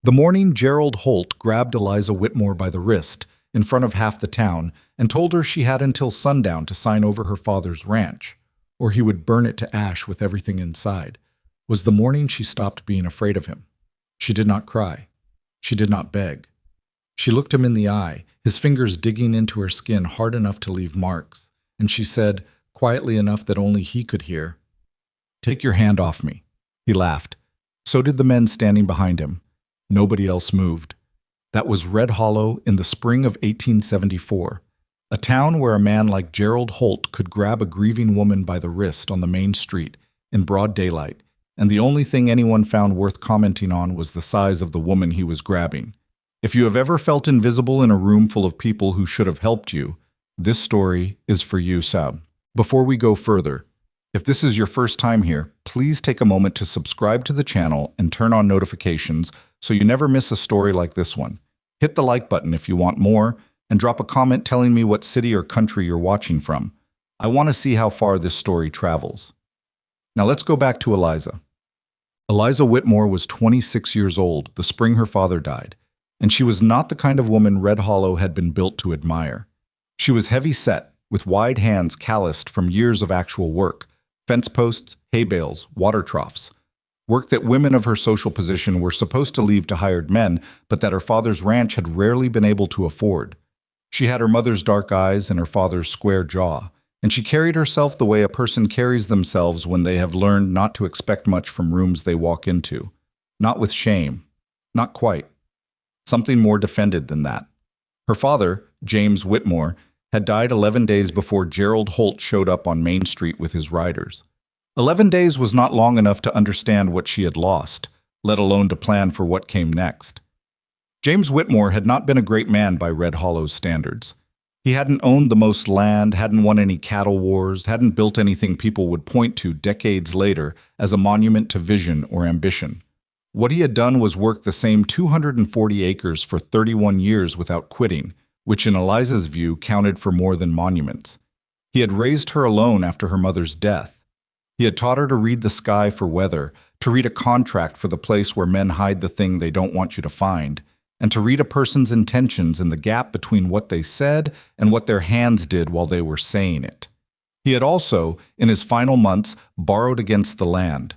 The morning Gerald Holt grabbed Eliza Whitmore by the wrist in front of half the town and told her she had until sundown to sign over her father's ranch, or he would burn it to ash with everything inside, was the morning she stopped being afraid of him. She did not cry. She did not beg. She looked him in the eye, his fingers digging into her skin hard enough to leave marks, and she said, quietly enough that only he could hear, "Take your hand off me." He laughed. So did the men standing behind him. Nobody else moved. That was Red Hollow in the spring of 1874, a town where a man like Gerald Holt could grab a grieving woman by the wrist on the main street in broad daylight, and the only thing anyone found worth commenting on was the size of the woman he was grabbing. If you have ever felt invisible in a room full of people who should have helped you, this story is for you, Sab. Before we go further, if this is your first time here, please take a moment to subscribe to the channel and turn on notifications so you never miss a story like this one. Hit the like button if you want more, and drop a comment telling me what city or country you're watching from. I want to see how far this story travels. Now let's go back to Eliza. Eliza Whitmore was 26 years old the spring her father died, and she was not the kind of woman Red Hollow had been built to admire. She was heavy-set, with wide hands calloused from years of actual work, fence posts, hay bales, water troughs. Work that women of her social position were supposed to leave to hired men, but that her father's ranch had rarely been able to afford. She had her mother's dark eyes and her father's square jaw, and she carried herself the way a person carries themselves when they have learned not to expect much from rooms they walk into. Not with shame. Not quite. Something more defended than that. Her father, James Whitmore, had died 11 days before Gerald Holt showed up on Main Street with his riders. 11 days was not long enough to understand what she had lost, let alone to plan for what came next. James Whitmore had not been a great man by Red Hollow's standards. He hadn't owned the most land, hadn't won any cattle wars, hadn't built anything people would point to decades later as a monument to vision or ambition. What he had done was work the same 240 acres for 31 years without quitting, which in Eliza's view counted for more than monuments. He had raised her alone after her mother's death. He had taught her to read the sky for weather, to read a contract for the place where men hide the thing they don't want you to find, and to read a person's intentions in the gap between what they said and what their hands did while they were saying it. He had also, in his final months, borrowed against the land.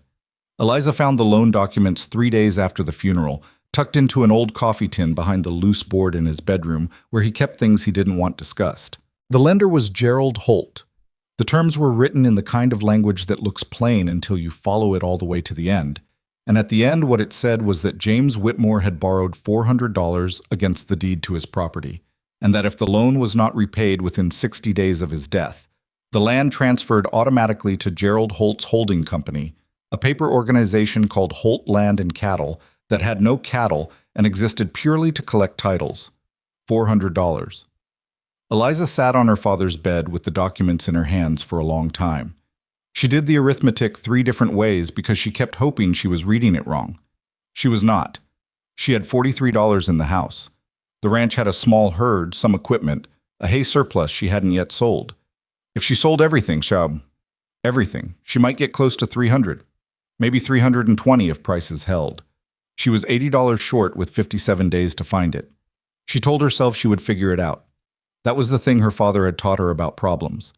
Eliza found the loan documents 3 days after the funeral, tucked into an old coffee tin behind the loose board in his bedroom where he kept things he didn't want discussed. The lender was Gerald Holt. The terms were written in the kind of language that looks plain until you follow it all the way to the end. And at the end, what it said was that James Whitmore had borrowed $400 against the deed to his property, and that if the loan was not repaid within 60 days of his death, the land transferred automatically to Gerald Holt's holding company, a paper organization called Holt Land and Cattle that had no cattle and existed purely to collect titles. $400. Eliza sat on her father's bed with the documents in her hands for a long time. She did the arithmetic 3 different ways because she kept hoping she was reading it wrong. She was not. She had $43 in the house. The ranch had a small herd, some equipment, a hay surplus she hadn't yet sold. If she sold everything, she might get close to $300, maybe $320 if prices held. She was $80 short with 57 days to find it. She told herself she would figure it out. That was the thing her father had taught her about problems.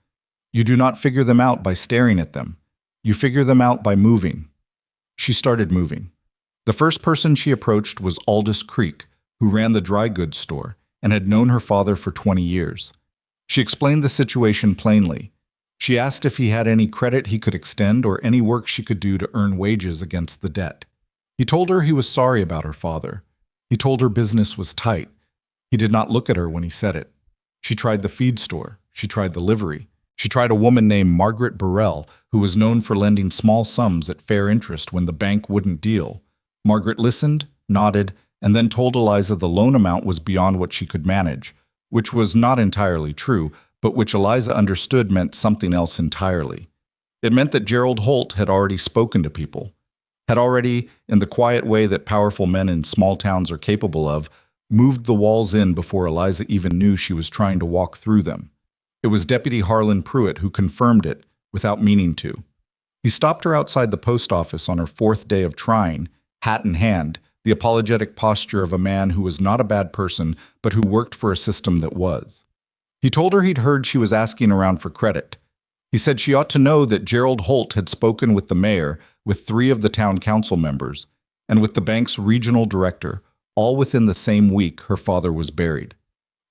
You do not figure them out by staring at them. You figure them out by moving. She started moving. The first person she approached was Aldous Creek, who ran the dry goods store and had known her father for 20 years. She explained the situation plainly. She asked if he had any credit he could extend or any work she could do to earn wages against the debt. He told her he was sorry about her father. He told her business was tight. He did not look at her when he said it. She tried the feed store. She tried the livery. She tried a woman named Margaret Burrell, who was known for lending small sums at fair interest when the bank wouldn't deal. Margaret listened, nodded, and then told Eliza the loan amount was beyond what she could manage, which was not entirely true, but which Eliza understood meant something else entirely. It meant that Gerald Holt had already spoken to people, had already, in the quiet way that powerful men in small towns are capable of, moved the walls in before Eliza even knew she was trying to walk through them. It was Deputy Harlan Pruitt who confirmed it, without meaning to. He stopped her outside the post office on her 4th day of trying, hat in hand, the apologetic posture of a man who was not a bad person, but who worked for a system that was. He told her he'd heard she was asking around for credit. He said she ought to know that Gerald Holt had spoken with the mayor, with 3 of the town council members, and with the bank's regional director, all within the same week her father was buried.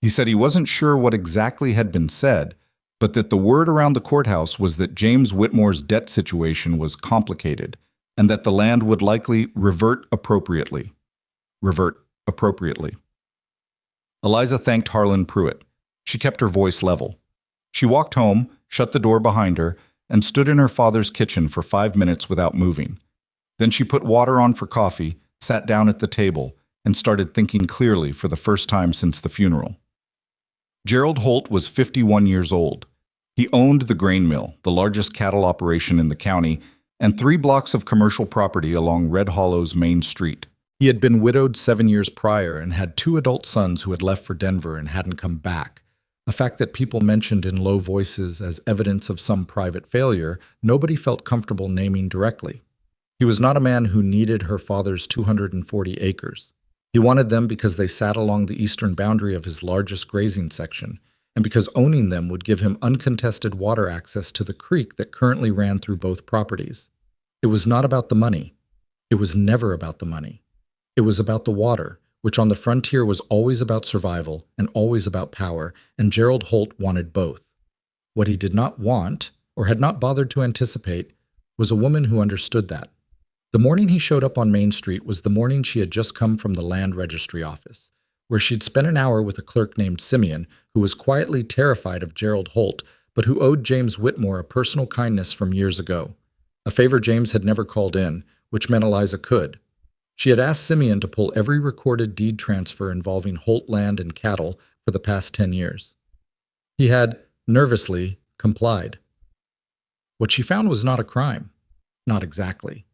He said he wasn't sure what exactly had been said, but that the word around the courthouse was that James Whitmore's debt situation was complicated, and that the land would likely revert appropriately. Eliza thanked Harlan Pruitt. She kept her voice level. She walked home, shut the door behind her, and stood in her father's kitchen for 5 minutes without moving. Then she put water on for coffee, sat down at the table, and started thinking clearly for the first time since the funeral. Gerald Holt was 51 years old. He owned the grain mill, the largest cattle operation in the county, and 3 blocks of commercial property along Red Hollow's main street. He had been widowed 7 years prior and had 2 adult sons who had left for Denver and hadn't come back, a fact that people mentioned in low voices as evidence of some private failure nobody felt comfortable naming directly. He was not a man who needed her father's 240 acres. He wanted them because they sat along the eastern boundary of his largest grazing section, and because owning them would give him uncontested water access to the creek that currently ran through both properties. It was not about the money. It was never about the money. It was about the water, which on the frontier was always about survival and always about power, and Gerald Holt wanted both. What he did not want, or had not bothered to anticipate, was a woman who understood that. The morning he showed up on Main Street was the morning she had just come from the land registry office, where she'd spent an hour with a clerk named Simeon, who was quietly terrified of Gerald Holt, but who owed James Whitmore a personal kindness from years ago, a favor James had never called in, which meant Eliza could. She had asked Simeon to pull every recorded deed transfer involving Holt land and cattle for the past 10 years. He had, nervously, complied. What she found was not a crime. Not exactly.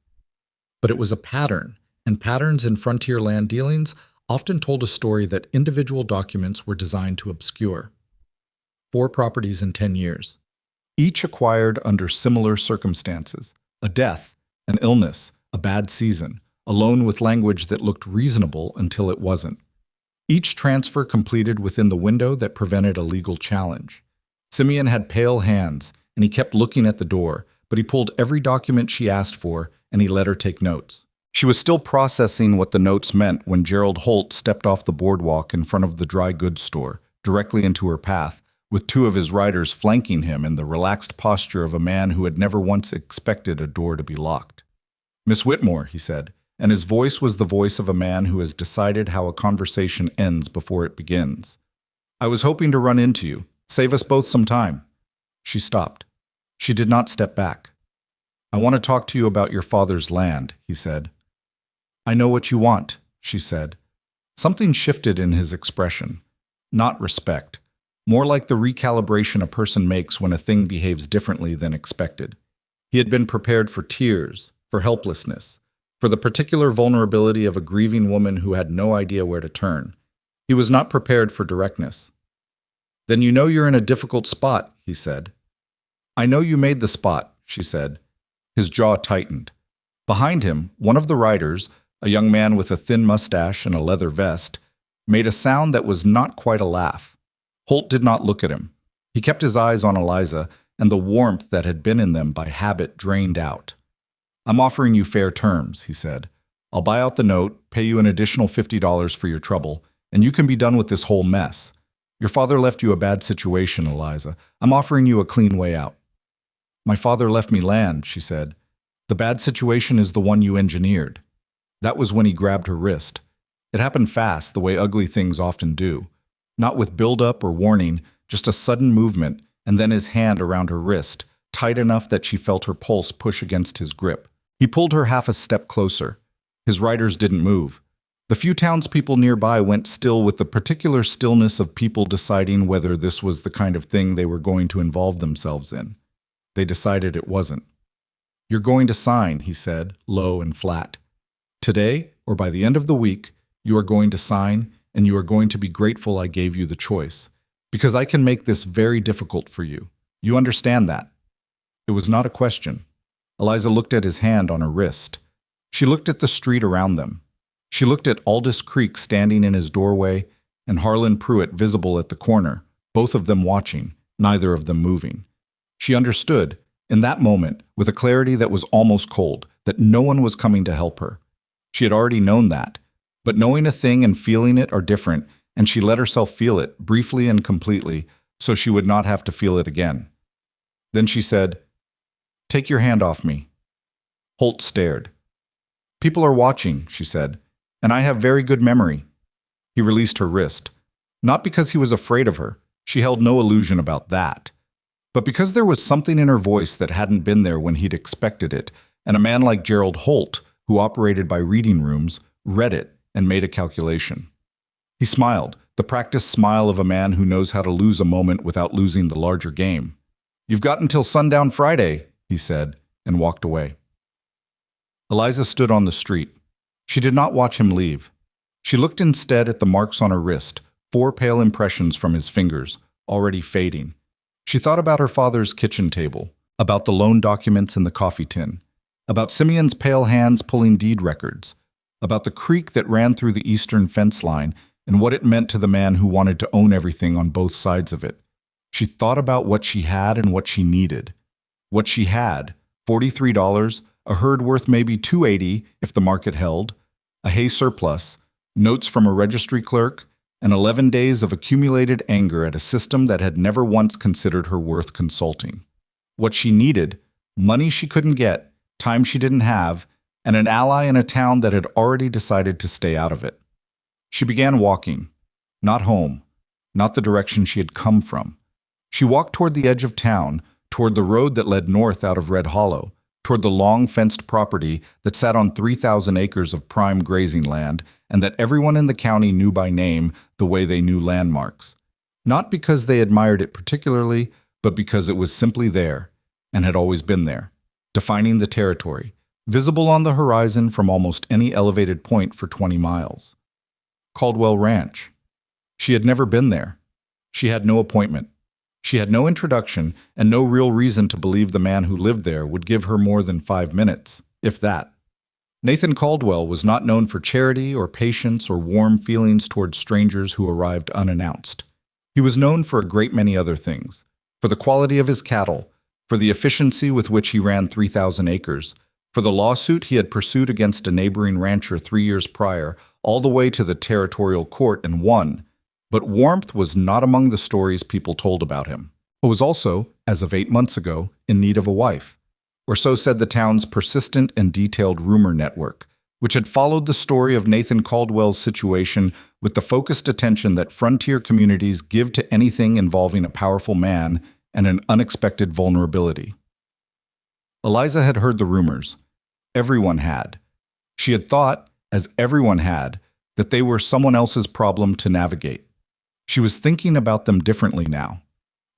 But it was a pattern, and patterns in frontier land dealings often told a story that individual documents were designed to obscure. 4 properties in 10 years. Each acquired under similar circumstances: a death, an illness, a bad season, a loan with language that looked reasonable until it wasn't. Each transfer completed within the window that prevented a legal challenge. Simeon had pale hands, and he kept looking at the door, but he pulled every document she asked for, and he let her take notes. She was still processing what the notes meant when Gerald Holt stepped off the boardwalk in front of the dry goods store, directly into her path, with 2 of his riders flanking him in the relaxed posture of a man who had never once expected a door to be locked. "Miss Whitmore," he said, and his voice was the voice of a man who has decided how a conversation ends before it begins. "I was hoping to run into you. Save us both some time." She stopped. She did not step back. "I want to talk to you about your father's land," he said. "I know what you want," she said. Something shifted in his expression. Not respect. More like the recalibration a person makes when a thing behaves differently than expected. He had been prepared for tears, for helplessness, for the particular vulnerability of a grieving woman who had no idea where to turn. He was not prepared for directness. "Then you know you're in a difficult spot," he said. "I know you made the spot," she said. His jaw tightened. Behind him, one of the riders, a young man with a thin mustache and a leather vest, made a sound that was not quite a laugh. Holt did not look at him. He kept his eyes on Eliza, and the warmth that had been in them by habit drained out. "I'm offering you fair terms," he said. "I'll buy out the note, pay you an additional $50 for your trouble, and you can be done with this whole mess. Your father left you a bad situation, Eliza. I'm offering you a clean way out." "My father left me land," she said. "The bad situation is the one you engineered." That was when he grabbed her wrist. It happened fast, the way ugly things often do. Not with build-up or warning, just a sudden movement, and then his hand around her wrist, tight enough that she felt her pulse push against his grip. He pulled her half a step closer. His riders didn't move. The few townspeople nearby went still with the particular stillness of people deciding whether this was the kind of thing they were going to involve themselves in. They decided it wasn't. "You're going to sign," he said, low and flat. "Today, or by the end of the week, you are going to sign, and you are going to be grateful I gave you the choice. Because I can make this very difficult for you. You understand that?" It was not a question. Eliza looked at his hand on her wrist. She looked at the street around them. She looked at Aldous Creek standing in his doorway and Harlan Pruitt visible at the corner, both of them watching, neither of them moving. She understood, in that moment, with a clarity that was almost cold, that no one was coming to help her. She had already known that, but knowing a thing and feeling it are different, and she let herself feel it, briefly and completely, so she would not have to feel it again. Then she said, "Take your hand off me." Holt stared. "People are watching," she said, "and I have very good memory." He released her wrist. Not because he was afraid of her, she held no illusion about that, but because there was something in her voice that hadn't been there when he'd expected it, and a man like Gerald Holt, who operated by reading rooms, read it and made a calculation. He smiled, the practiced smile of a man who knows how to lose a moment without losing the larger game. "You've got until sundown Friday," he said, and walked away. Eliza stood on the street. She did not watch him leave. She looked instead at the marks on her wrist, 4 pale impressions from his fingers, already fading. She thought about her father's kitchen table, about the loan documents in the coffee tin, about Simeon's pale hands pulling deed records, about the creek that ran through the eastern fence line and what it meant to the man who wanted to own everything on both sides of it. She thought about what she had and what she needed. What she had, $43, a herd worth maybe $280 if the market held, a hay surplus, notes from a registry clerk, and 11 days of accumulated anger at a system that had never once considered her worth consulting. What she needed, money she couldn't get, time she didn't have, and an ally in a town that had already decided to stay out of it. She began walking, not home, not the direction she had come from. She walked toward the edge of town, toward the road that led north out of Red Hollow, toward the long fenced property that sat on 3,000 acres of prime grazing land and that everyone in the county knew by name the way they knew landmarks. Not because they admired it particularly, but because it was simply there and had always been there, defining the territory, visible on the horizon from almost any elevated point for 20 miles. Caldwell Ranch. She had never been there. She had no appointment. She had no introduction and no real reason to believe the man who lived there would give her more than 5 minutes, if that. Nathan Caldwell was not known for charity or patience or warm feelings toward strangers who arrived unannounced. He was known for a great many other things, for the quality of his cattle, for the efficiency with which he ran 3,000 acres, for the lawsuit he had pursued against a neighboring rancher 3 years prior, all the way to the territorial court and won. But warmth was not among the stories people told about him. He was also, as of 8 months ago, in need of a wife. Or so said the town's persistent and detailed rumor network, which had followed the story of Nathan Caldwell's situation with the focused attention that frontier communities give to anything involving a powerful man and an unexpected vulnerability. Eliza had heard the rumors. Everyone had. She had thought, as everyone had, that they were someone else's problem to navigate. She was thinking about them differently now.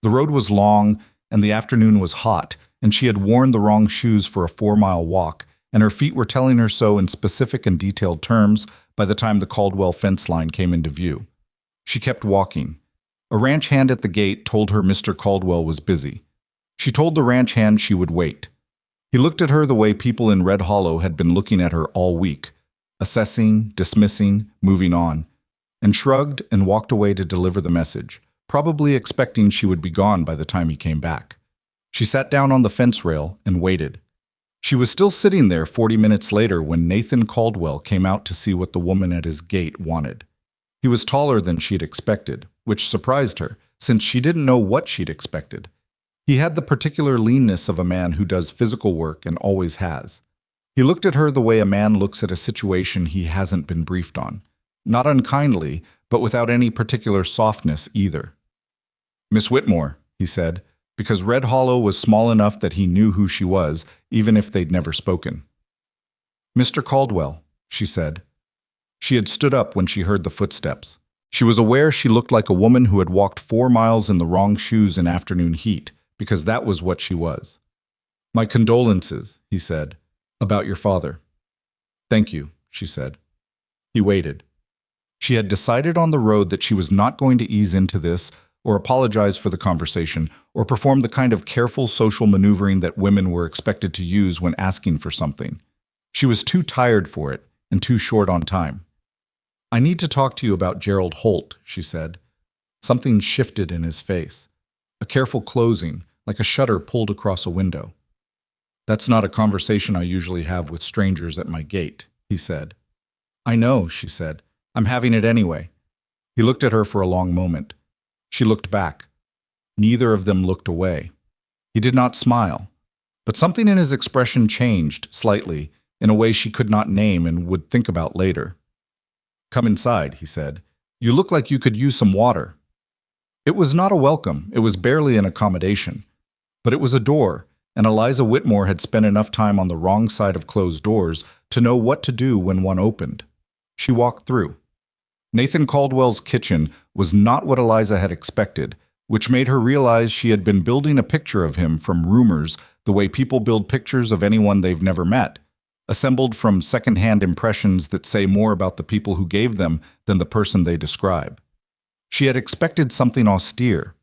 The road was long, and the afternoon was hot, and she had worn the wrong shoes for a 4-mile walk, and her feet were telling her so in specific and detailed terms by the time the Caldwell fence line came into view. She kept walking. A ranch hand at the gate told her Mr. Caldwell was busy. She told the ranch hand she would wait. He looked at her the way people in Red Hollow had been looking at her all week, assessing, dismissing, moving on, and shrugged and walked away to deliver the message, probably expecting she would be gone by the time he came back. She sat down on the fence rail and waited. She was still sitting there 40 minutes later when Nathan Caldwell came out to see what the woman at his gate wanted. He was taller than she'd expected, which surprised her, since she didn't know what she'd expected. He had the particular leanness of a man who does physical work and always has. He looked at her the way a man looks at a situation he hasn't been briefed on. Not unkindly, but without any particular softness either. "Miss Whitmore," he said, because Red Hollow was small enough that he knew who she was, even if they'd never spoken. "Mr. Caldwell," she said. She had stood up when she heard the footsteps. She was aware she looked like a woman who had walked 4 miles in the wrong shoes in afternoon heat, because that was what she was. "My condolences," he said, "about your father." "Thank you," she said. He waited. She had decided on the road that she was not going to ease into this, or apologize for the conversation, or perform the kind of careful social maneuvering that women were expected to use when asking for something. She was too tired for it, and too short on time. "I need to talk to you about Gerald Holt," she said. Something shifted in his face. A careful closing, like a shutter pulled across a window. "That's not a conversation I usually have with strangers at my gate," he said. "I know," she said. "I'm having it anyway." He looked at her for a long moment. She looked back. Neither of them looked away. He did not smile, but something in his expression changed slightly, in a way she could not name and would think about later. "Come inside," he said. "You look like you could use some water." It was not a welcome, it was barely an accommodation. But it was a door, and Eliza Whitmore had spent enough time on the wrong side of closed doors to know what to do when one opened. She walked through. Nathan Caldwell's kitchen was not what Eliza had expected, which made her realize she had been building a picture of him from rumors the way people build pictures of anyone they've never met, assembled from second-hand impressions that say more about the people who gave them than the person they describe. She had expected something austere,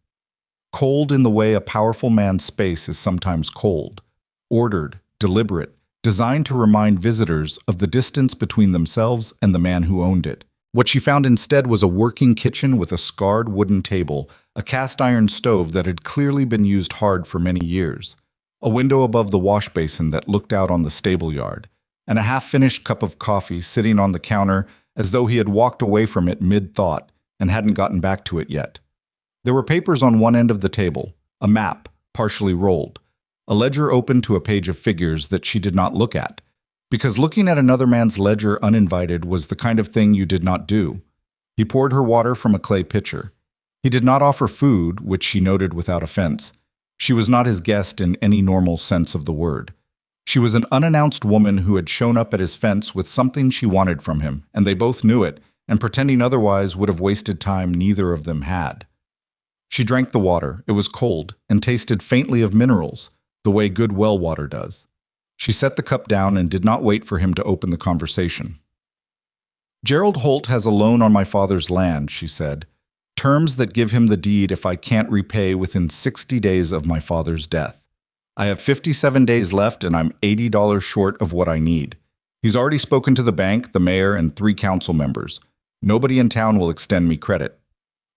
cold in the way a powerful man's space is sometimes cold, ordered, deliberate, designed to remind visitors of the distance between themselves and the man who owned it. What she found instead was a working kitchen with a scarred wooden table, a cast-iron stove that had clearly been used hard for many years, a window above the wash basin that looked out on the stable yard, and a half-finished cup of coffee sitting on the counter as though he had walked away from it mid-thought and hadn't gotten back to it yet. There were papers on one end of the table, a map, partially rolled, a ledger open to a page of figures that she did not look at, because looking at another man's ledger uninvited was the kind of thing you did not do. He poured her water from a clay pitcher. He did not offer food, which she noted without offense. She was not his guest in any normal sense of the word. She was an unannounced woman who had shown up at his fence with something she wanted from him, and they both knew it, and pretending otherwise would have wasted time neither of them had. She drank the water. It was cold and tasted faintly of minerals, the way good well water does. She set the cup down and did not wait for him to open the conversation. "Gerald Holt has a loan on my father's land," she said. "Terms that give him the deed if I can't repay within 60 days of my father's death. I have 57 days left and I'm $80 short of what I need. He's already spoken to the bank, the mayor, and 3 council members. Nobody in town will extend me credit."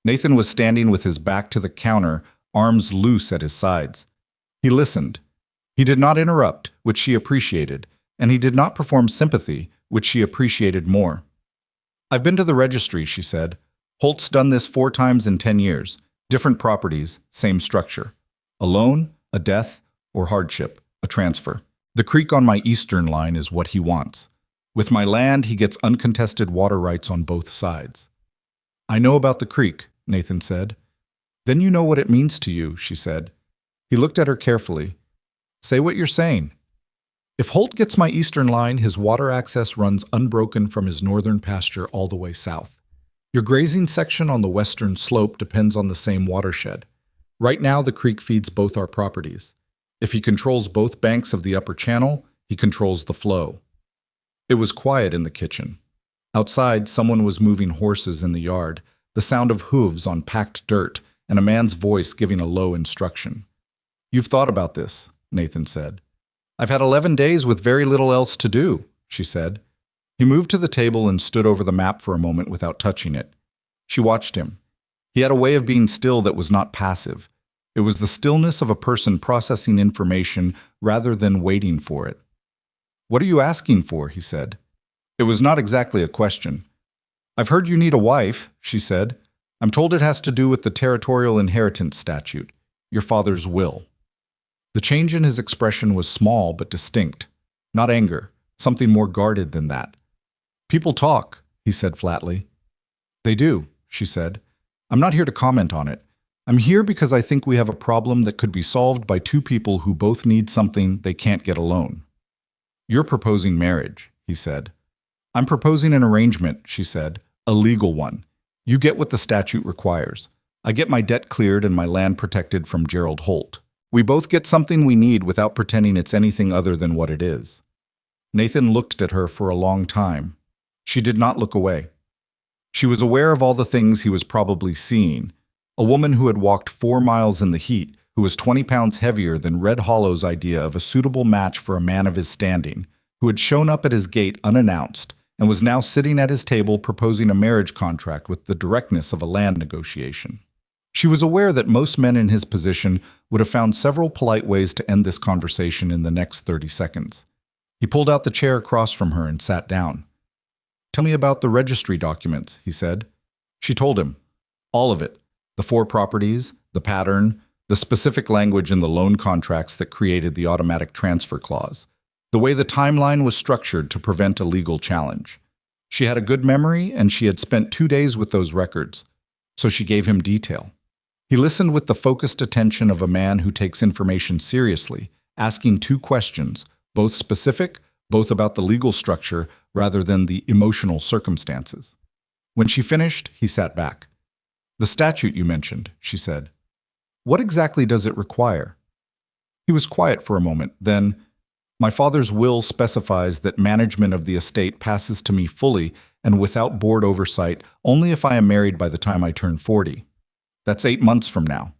Nathan was standing with his back to the counter, arms loose at his sides. He listened. He did not interrupt, which she appreciated, and he did not perform sympathy, which she appreciated more. "I've been to the registry," she said. "Holt's done this 4 times in 10 years. Different properties, same structure. A loan, a death, or hardship, a transfer. The creek on my eastern line is what he wants. With my land, he gets uncontested water rights on both sides." "I know about the creek," Nathan said. "Then you know what it means to you," she said. He looked at her carefully. "Say what you're saying." "If Holt gets my eastern line, his water access runs unbroken from his northern pasture all the way south. Your grazing section on the western slope depends on the same watershed. Right now, the creek feeds both our properties. If he controls both banks of the upper channel, he controls the flow." It was quiet in the kitchen. Outside, someone was moving horses in the yard, the sound of hooves on packed dirt, and a man's voice giving a low instruction. "You've thought about this," Nathan said. "I've had 11 days with very little else to do," she said. He moved to the table and stood over the map for a moment without touching it. She watched him. He had a way of being still that was not passive. It was the stillness of a person processing information rather than waiting for it. "What are you asking for?" he said. It was not exactly a question. "I've heard you need a wife," she said. "I'm told it has to do with the territorial inheritance statute, your father's will." The change in his expression was small but distinct. Not anger, something more guarded than that. "People talk," he said flatly. "They do," she said. "I'm not here to comment on it. I'm here because I think we have a problem that could be solved by 2 people who both need something they can't get alone." "You're proposing marriage," he said. "I'm proposing an arrangement," she said, "a legal one. You get what the statute requires. I get my debt cleared and my land protected from Gerald Holt. We both get something we need without pretending it's anything other than what it is." Nathan looked at her for a long time. She did not look away. She was aware of all the things he was probably seeing. A woman who had walked 4 miles in the heat, who was 20 pounds heavier than Red Hollow's idea of a suitable match for a man of his standing, who had shown up at his gate unannounced and was now sitting at his table proposing a marriage contract with the directness of a land negotiation. She was aware that most men in his position would have found several polite ways to end this conversation in the next 30 seconds. He pulled out the chair across from her and sat down. "Tell me about the registry documents," he said. She told him. All of it. The 4 properties, the pattern, the specific language in the loan contracts that created the automatic transfer clause, the way the timeline was structured to prevent a legal challenge. She had a good memory, and she had spent 2 days with those records, so she gave him detail. He listened with the focused attention of a man who takes information seriously, asking 2 questions, both specific, both about the legal structure rather than the emotional circumstances. When she finished, he sat back. "The statute you mentioned," she said. "What exactly does it require?" He was quiet for a moment, then, "My father's will specifies that management of the estate passes to me fully and without board oversight only if I am married by the time I turn 40. That's 8 months from now.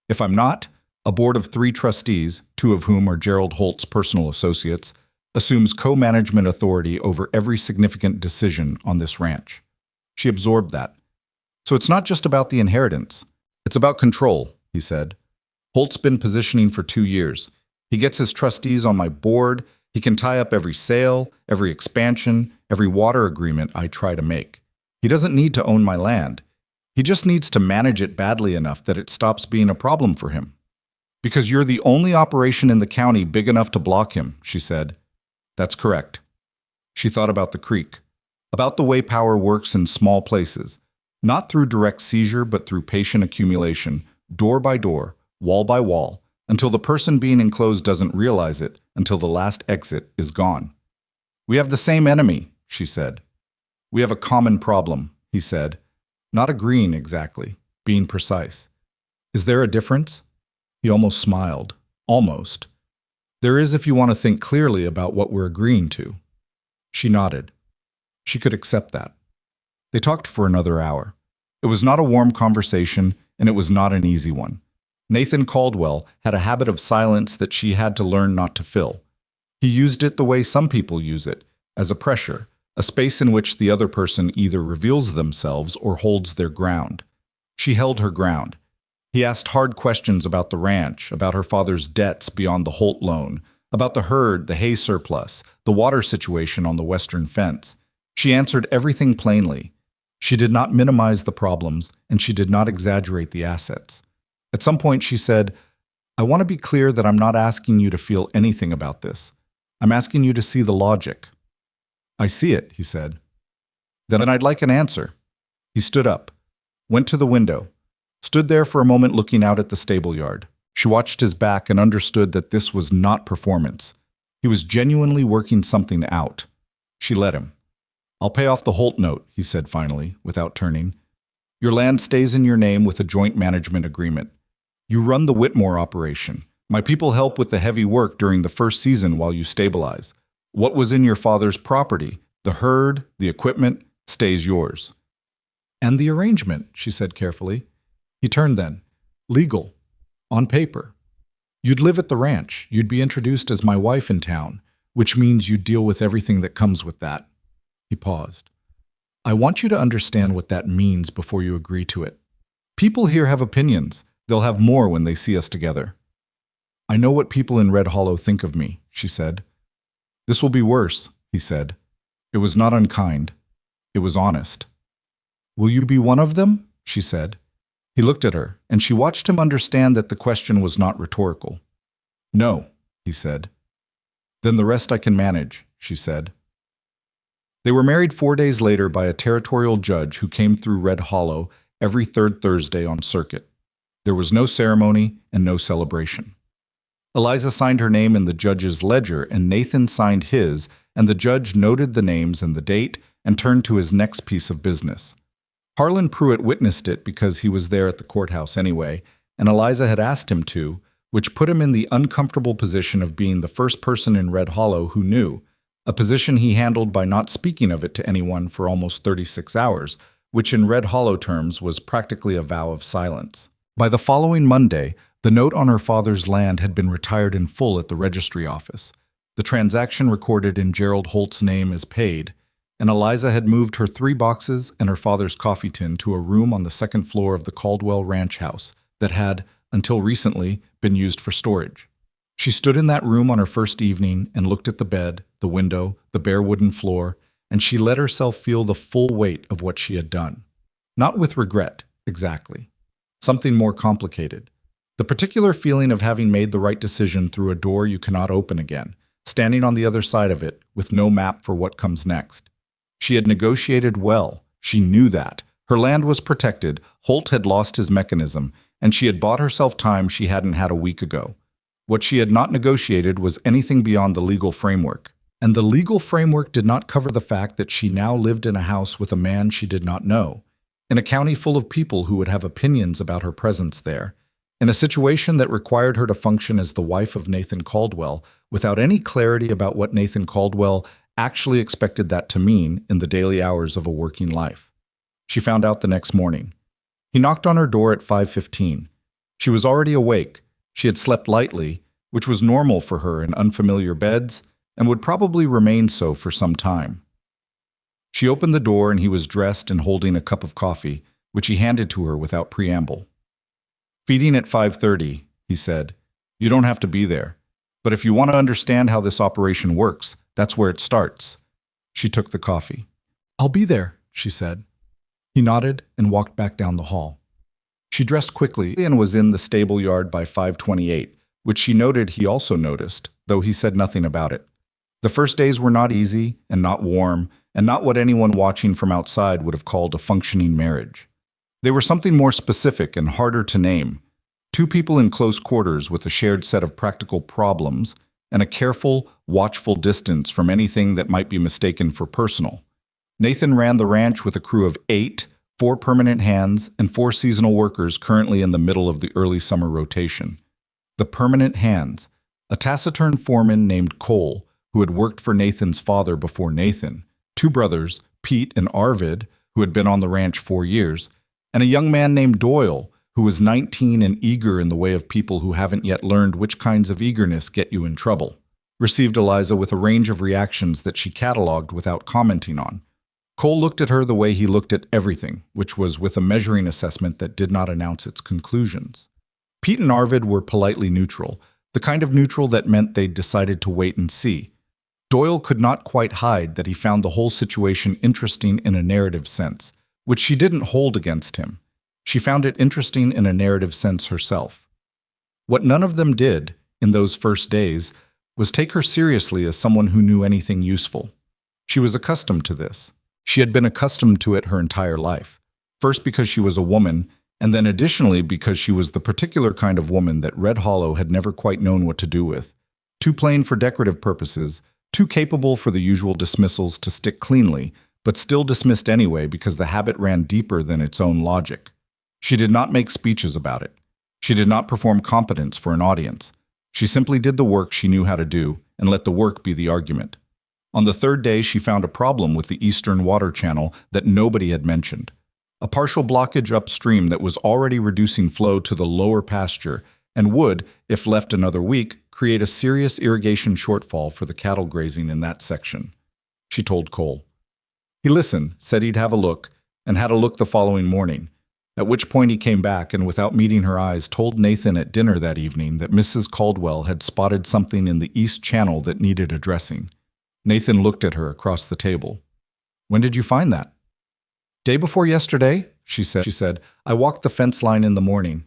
If I'm not, a board of 3 trustees, 2 of whom are Gerald Holt's personal associates, assumes co-management authority over every significant decision on this ranch." She absorbed that. "So it's not just about the inheritance. It's about control," he said. "Holt's been positioning for 2 years. He gets his trustees on my board. He can tie up every sale, every expansion, every water agreement I try to make. He doesn't need to own my land. He just needs to manage it badly enough that it stops being a problem for him." "Because you're the only operation in the county big enough to block him," she said. "That's correct." She thought about the creek, about the way power works in small places, not through direct seizure but through patient accumulation, door by door, wall by wall, until the person being enclosed doesn't realize it, until the last exit is gone. "We have the same enemy," she said. "We have a common problem," he said, not agreeing exactly, being precise. "Is there a difference?" He almost smiled. Almost. "There is if you want to think clearly about what we're agreeing to." She nodded. She could accept that. They talked for another hour. It was not a warm conversation, and it was not an easy one. Nathan Caldwell had a habit of silence that she had to learn not to fill. He used it the way some people use it, as a pressure, a space in which the other person either reveals themselves or holds their ground. She held her ground. He asked hard questions about the ranch, about her father's debts beyond the Holt loan, about the herd, the hay surplus, the water situation on the western fence. She answered everything plainly. She did not minimize the problems, and she did not exaggerate the assets. At some point she said, "I want to be clear that I'm not asking you to feel anything about this. I'm asking you to see the logic." "I see it," he said. "Then I'd like an answer." He stood up, went to the window, stood there for a moment looking out at the stable yard. She watched his back and understood that this was not performance. He was genuinely working something out. She let him. "I'll pay off the Holt note," he said finally, without turning. "Your land stays in your name with a joint management agreement. You run the Whitmore operation. My people help with the heavy work during the first season while you stabilize. What was in your father's property, the herd, the equipment, stays yours." "And the arrangement," she said carefully. He turned then. "Legal. On paper. You'd live at the ranch. You'd be introduced as my wife in town, which means you'd deal with everything that comes with that." He paused. "I want you to understand what that means before you agree to it. People here have opinions. They'll have more when they see us together." "I know what people in Red Hollow think of me," she said. "This will be worse," he said. It was not unkind. It was honest. "Will you be one of them?" she said. He looked at her, and she watched him understand that the question was not rhetorical. "No," he said. "Then the rest I can manage," she said. They were married 4 days later by a territorial judge who came through Red Hollow every 3rd Thursday on circuit. There was no ceremony and no celebration. Eliza signed her name in the judge's ledger, and Nathan signed his, and the judge noted the names and the date and turned to his next piece of business. Harlan Pruitt witnessed it because he was there at the courthouse anyway, and Eliza had asked him to, which put him in the uncomfortable position of being the first person in Red Hollow who knew, a position he handled by not speaking of it to anyone for almost 36 hours, which in Red Hollow terms was practically a vow of silence. By the following Monday, the note on her father's land had been retired in full at the registry office. The transaction recorded in Gerald Holt's name as paid. and Eliza had moved her 3 boxes and her father's coffee tin to a room on the second floor of the Caldwell ranch house that had, until recently, been used for storage. She stood in that room on her first evening and looked at the bed, the window, the bare wooden floor, and she let herself feel the full weight of what she had done. Not with regret, exactly. Something more complicated. The particular feeling of having made the right decision through a door you cannot open again, standing on the other side of it with no map for what comes next. She had negotiated well. She knew that. Her land was protected, Holt had lost his mechanism, and she had bought herself time she hadn't had a week ago. What she had not negotiated was anything beyond the legal framework. And the legal framework did not cover the fact that she now lived in a house with a man she did not know, in a county full of people who would have opinions about her presence there, in a situation that required her to function as the wife of Nathan Caldwell without any clarity about what Nathan Caldwell actually expected that to mean in the daily hours of a working life. She found out the next morning. He knocked on her door at 5:15. She was already awake. She had slept lightly, which was normal for her in unfamiliar beds, and would probably remain so for some time. She opened the door and he was dressed and holding a cup of coffee, which he handed to her without preamble. "Feeding at 5:30, he said. "You don't have to be there. But if you want to understand how this operation works, that's where it starts." She took the coffee. "I'll be there," she said. He nodded and walked back down the hall. She dressed quickly and was in the stable yard by 5:28, which she noted he also noticed, though he said nothing about it. The first days were not easy and not warm, and not what anyone watching from outside would have called a functioning marriage. They were something more specific and harder to name. Two people in close quarters with a shared set of practical problems and a careful, watchful distance from anything that might be mistaken for personal. Nathan ran the ranch with a crew of 8, 4 permanent hands, and 4 seasonal workers currently in the middle of the early summer rotation. The permanent hands, a taciturn foreman named Cole, who had worked for Nathan's father before Nathan, 2 brothers, Pete and Arvid, who had been on the ranch 4 years, and a young man named Doyle, who was 19 and eager in the way of people who haven't yet learned which kinds of eagerness get you in trouble, received Eliza with a range of reactions that she catalogued without commenting on. Cole looked at her the way he looked at everything, which was with a measuring assessment that did not announce its conclusions. Pete and Arvid were politely neutral, the kind of neutral that meant they'd decided to wait and see. Doyle could not quite hide that he found the whole situation interesting in a narrative sense, which she didn't hold against him. She found it interesting in a narrative sense herself. What none of them did, in those first days, was take her seriously as someone who knew anything useful. She was accustomed to this. She had been accustomed to it her entire life, first because she was a woman, and then additionally because she was the particular kind of woman that Red Hollow had never quite known what to do with. Too plain for decorative purposes, too capable for the usual dismissals to stick cleanly, but still dismissed anyway because the habit ran deeper than its own logic. She did not make speeches about it. She did not perform competence for an audience. She simply did the work she knew how to do and let the work be the argument. On the 3rd day, she found a problem with the eastern water channel that nobody had mentioned. A partial blockage upstream that was already reducing flow to the lower pasture and would, if left another week, create a serious irrigation shortfall for the cattle grazing in that section. She told Cole. He listened, said he'd have a look, and had a look the following morning, at which point he came back and without meeting her eyes told Nathan at dinner that evening that Mrs. Caldwell had spotted something in the east channel that needed addressing. Nathan looked at her across the table. "When did you find that?" "Day before yesterday," she said. "I walked the fence line in the morning."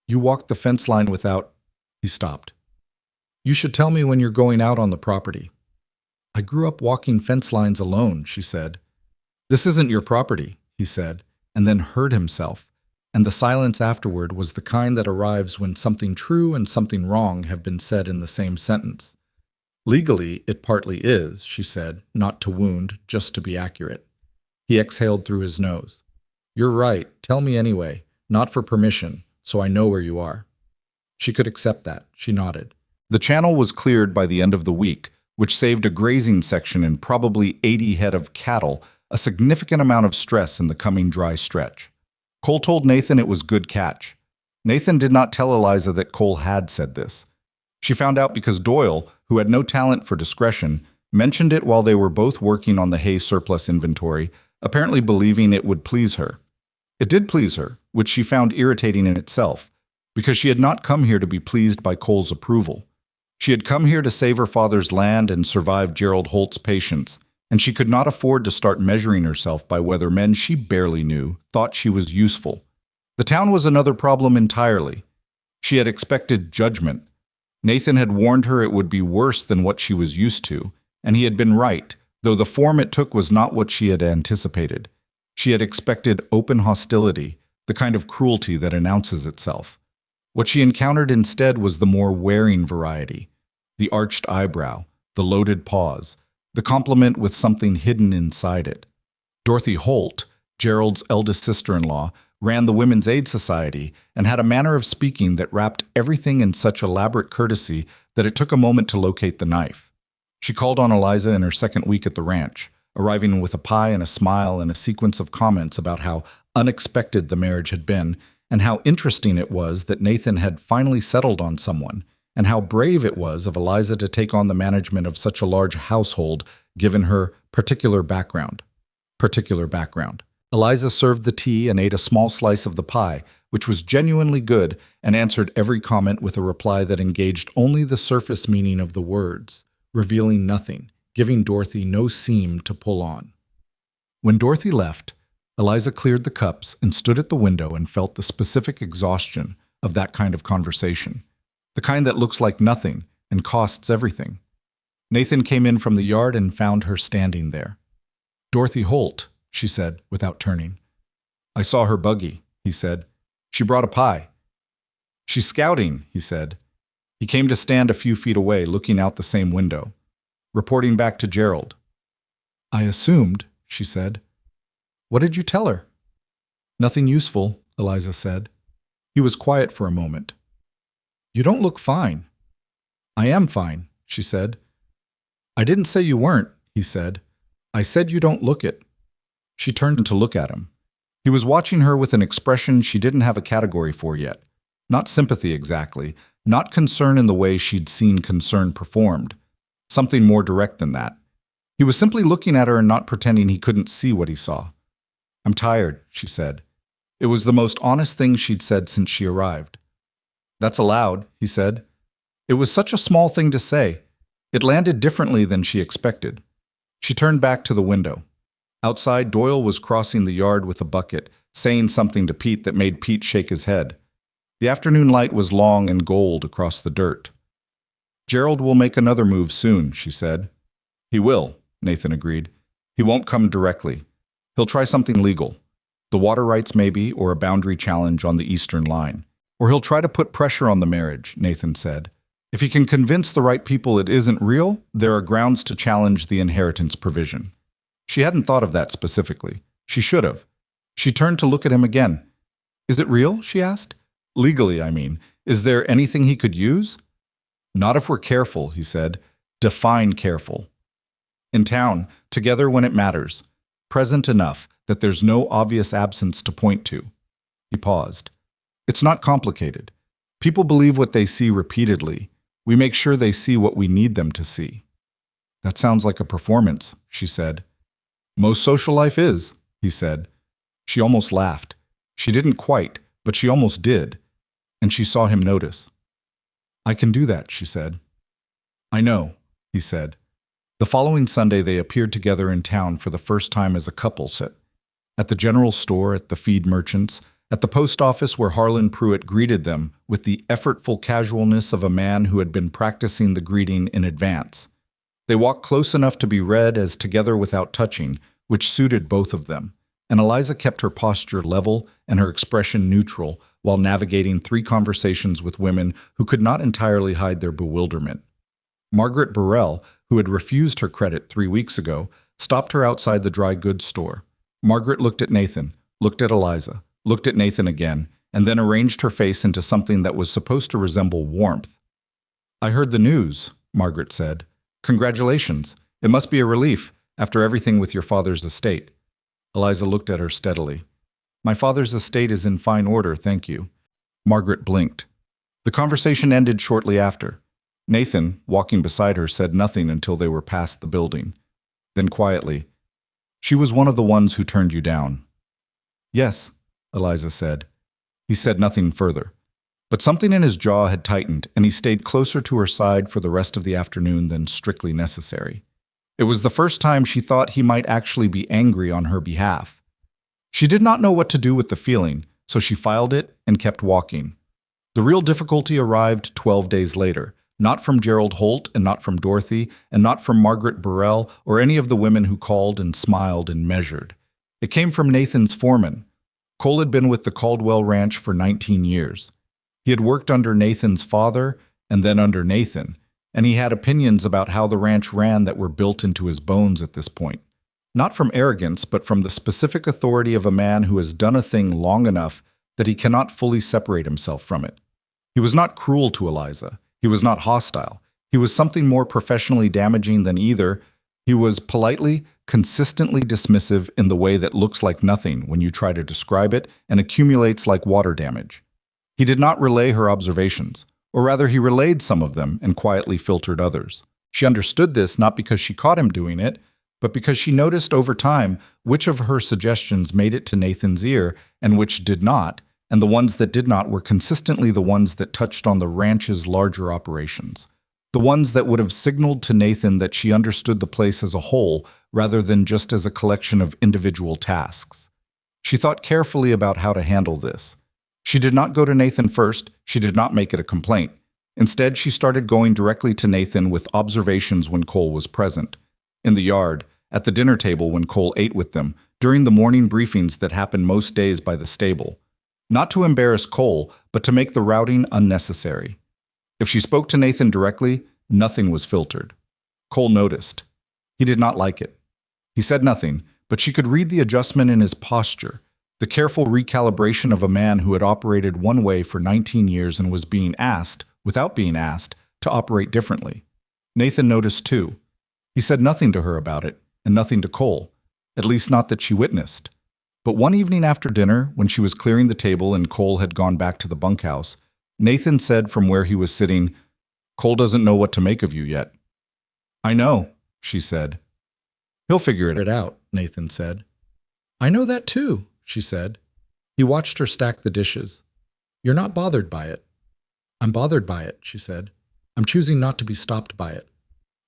"You walked the fence line without—" He stopped. "You should tell me when you're going out on the property." "I grew up walking fence lines alone," she said. "This isn't your property," he said, and then heard himself, and the silence afterward was the kind that arrives when something true and something wrong have been said in the same sentence. "Legally, it partly is," she said, not to wound, just to be accurate. He exhaled through his nose. "You're right, tell me anyway, not for permission, so I know where you are." She could accept that. She nodded. The channel was cleared by the end of the week, which saved a grazing section and probably 80 head of cattle, a significant amount of stress in the coming dry stretch. Cole told Nathan it was good catch. Nathan did not tell Eliza that Cole had said this. She found out because Doyle, who had no talent for discretion, mentioned it while they were both working on the hay surplus inventory, apparently believing it would please her. It did please her, which she found irritating in itself, because she had not come here to be pleased by Cole's approval. She had come here to save her father's land and survive Gerald Holt's patience, and she could not afford to start measuring herself by whether men she barely knew thought she was useful. The town was another problem entirely. She had expected judgment. Nathan had warned her it would be worse than what she was used to, and he had been right, though the form it took was not what she had anticipated. She had expected open hostility, the kind of cruelty that announces itself. What she encountered instead was the more wearing variety: the arched eyebrow, the loaded pause, the compliment with something hidden inside it. Dorothy Holt, Gerald's eldest sister-in-law, ran the Women's Aid Society and had a manner of speaking that wrapped everything in such elaborate courtesy that it took a moment to locate the knife. She called on Eliza in her second week at the ranch, arriving with a pie and a smile and a sequence of comments about how unexpected the marriage had been, and how interesting it was that Nathan had finally settled on someone, and how brave it was of Eliza to take on the management of such a large household given her particular background. Eliza served the tea and ate a small slice of the pie, which was genuinely good, and answered every comment with a reply that engaged only the surface meaning of the words, revealing nothing, giving Dorothy no seam to pull on. When Dorothy left, Eliza cleared the cups and stood at the window and felt the specific exhaustion of that kind of conversation, the kind that looks like nothing and costs everything. Nathan came in from the yard and found her standing there. "Dorothy Holt," she said, without turning. "I saw her buggy," he said. "She brought a pie." "She's scouting," he said. He came to stand a few feet away, looking out the same window, reporting back to Gerald. "I assumed," she said. "What did you tell her?" "Nothing useful," Eliza said. He was quiet for a moment. "You don't look fine." "I am fine," she said. "I didn't say you weren't," he said. "I said you don't look it." She turned to look at him. He was watching her with an expression she didn't have a category for yet. Not sympathy exactly, not concern in the way she'd seen concern performed. Something more direct than that. He was simply looking at her and not pretending he couldn't see what he saw. "I'm tired," she said. It was the most honest thing she'd said since she arrived. "That's allowed," he said. It was such a small thing to say. It landed differently than she expected. She turned back to the window. Outside, Doyle was crossing the yard with a bucket, saying something to Pete that made Pete shake his head. The afternoon light was long and gold across the dirt. "Gerald will make another move soon," she said. "He will," Nathan agreed. "He won't come directly. He'll try something legal. The water rights maybe, or a boundary challenge on the eastern line. Or he'll try to put pressure on the marriage," Nathan said. "If he can convince the right people it isn't real, there are grounds to challenge the inheritance provision." She hadn't thought of that specifically. She should have. She turned to look at him again. "Is it real?" she asked. "Legally, I mean. Is there anything he could use?" "Not if we're careful," he said. "Define careful. In town, together when it matters. Present enough that there's no obvious absence to point to." He paused. "It's not complicated. People believe what they see repeatedly. We make sure they see what we need them to see." "That sounds like a performance," she said. "Most social life is," he said. She almost laughed. She didn't quite, but she almost did. And she saw him notice. "I can do that," she said. "I know," he said. The following Sunday they appeared together in town for the first time as a couple set. At the general store, at the feed merchants, at the post office where Harlan Pruitt greeted them with the effortful casualness of a man who had been practicing the greeting in advance. They walked close enough to be read as together without touching, which suited both of them, and Eliza kept her posture level and her expression neutral while navigating 3 conversations with women who could not entirely hide their bewilderment. Margaret Burrell, who had refused her credit 3 weeks ago, stopped her outside the dry goods store. Margaret looked at Nathan, looked at Eliza, looked at Nathan again, and then arranged her face into something that was supposed to resemble warmth. "I heard the news," Margaret said. "Congratulations. It must be a relief, after everything with your father's estate." Eliza looked at her steadily. "My father's estate is in fine order, thank you." Margaret blinked. The conversation ended shortly after. Nathan, walking beside her, said nothing until they were past the building. Then quietly, "She was one of the ones who turned you down." "Yes," Eliza said. He said nothing further. But something in his jaw had tightened, and he stayed closer to her side for the rest of the afternoon than strictly necessary. It was the first time she thought he might actually be angry on her behalf. She did not know what to do with the feeling, so she filed it and kept walking. The real difficulty arrived 12 days later, not from Gerald Holt and not from Dorothy and not from Margaret Burrell or any of the women who called and smiled and measured. It came from Nathan's foreman. Cole had been with the Caldwell Ranch for 19 years. He had worked under Nathan's father and then under Nathan, and he had opinions about how the ranch ran that were built into his bones at this point. Not from arrogance, but from the specific authority of a man who has done a thing long enough that he cannot fully separate himself from it. He was not cruel to Eliza. He was not hostile. He was something more professionally damaging than either. He was politely, consistently dismissive in the way that looks like nothing when you try to describe it and accumulates like water damage. He did not relay her observations, or rather he relayed some of them and quietly filtered others. She understood this not because she caught him doing it, but because she noticed over time which of her suggestions made it to Nathan's ear and which did not, and the ones that did not were consistently the ones that touched on the ranch's larger operations. The ones that would have signaled to Nathan that she understood the place as a whole rather than just as a collection of individual tasks. She thought carefully about how to handle this. She did not go to Nathan first. She did not make it a complaint. Instead, she started going directly to Nathan with observations when Cole was present. In the yard, at the dinner table when Cole ate with them, during the morning briefings that happened most days by the stable. Not to embarrass Cole, but to make the routing unnecessary. If she spoke to Nathan directly, nothing was filtered. Cole noticed. He did not like it. He said nothing, but she could read the adjustment in his posture, the careful recalibration of a man who had operated one way for 19 years and was being asked, without being asked, to operate differently. Nathan noticed too. He said nothing to her about it, and nothing to Cole, at least not that she witnessed. But one evening after dinner, when she was clearing the table and Cole had gone back to the bunkhouse, Nathan said from where he was sitting, "Cole doesn't know what to make of you yet." "I know," she said. "He'll figure it out," Nathan said. "I know that too," she said. He watched her stack the dishes. "You're not bothered by it." "I'm bothered by it," she said. "I'm choosing not to be stopped by it.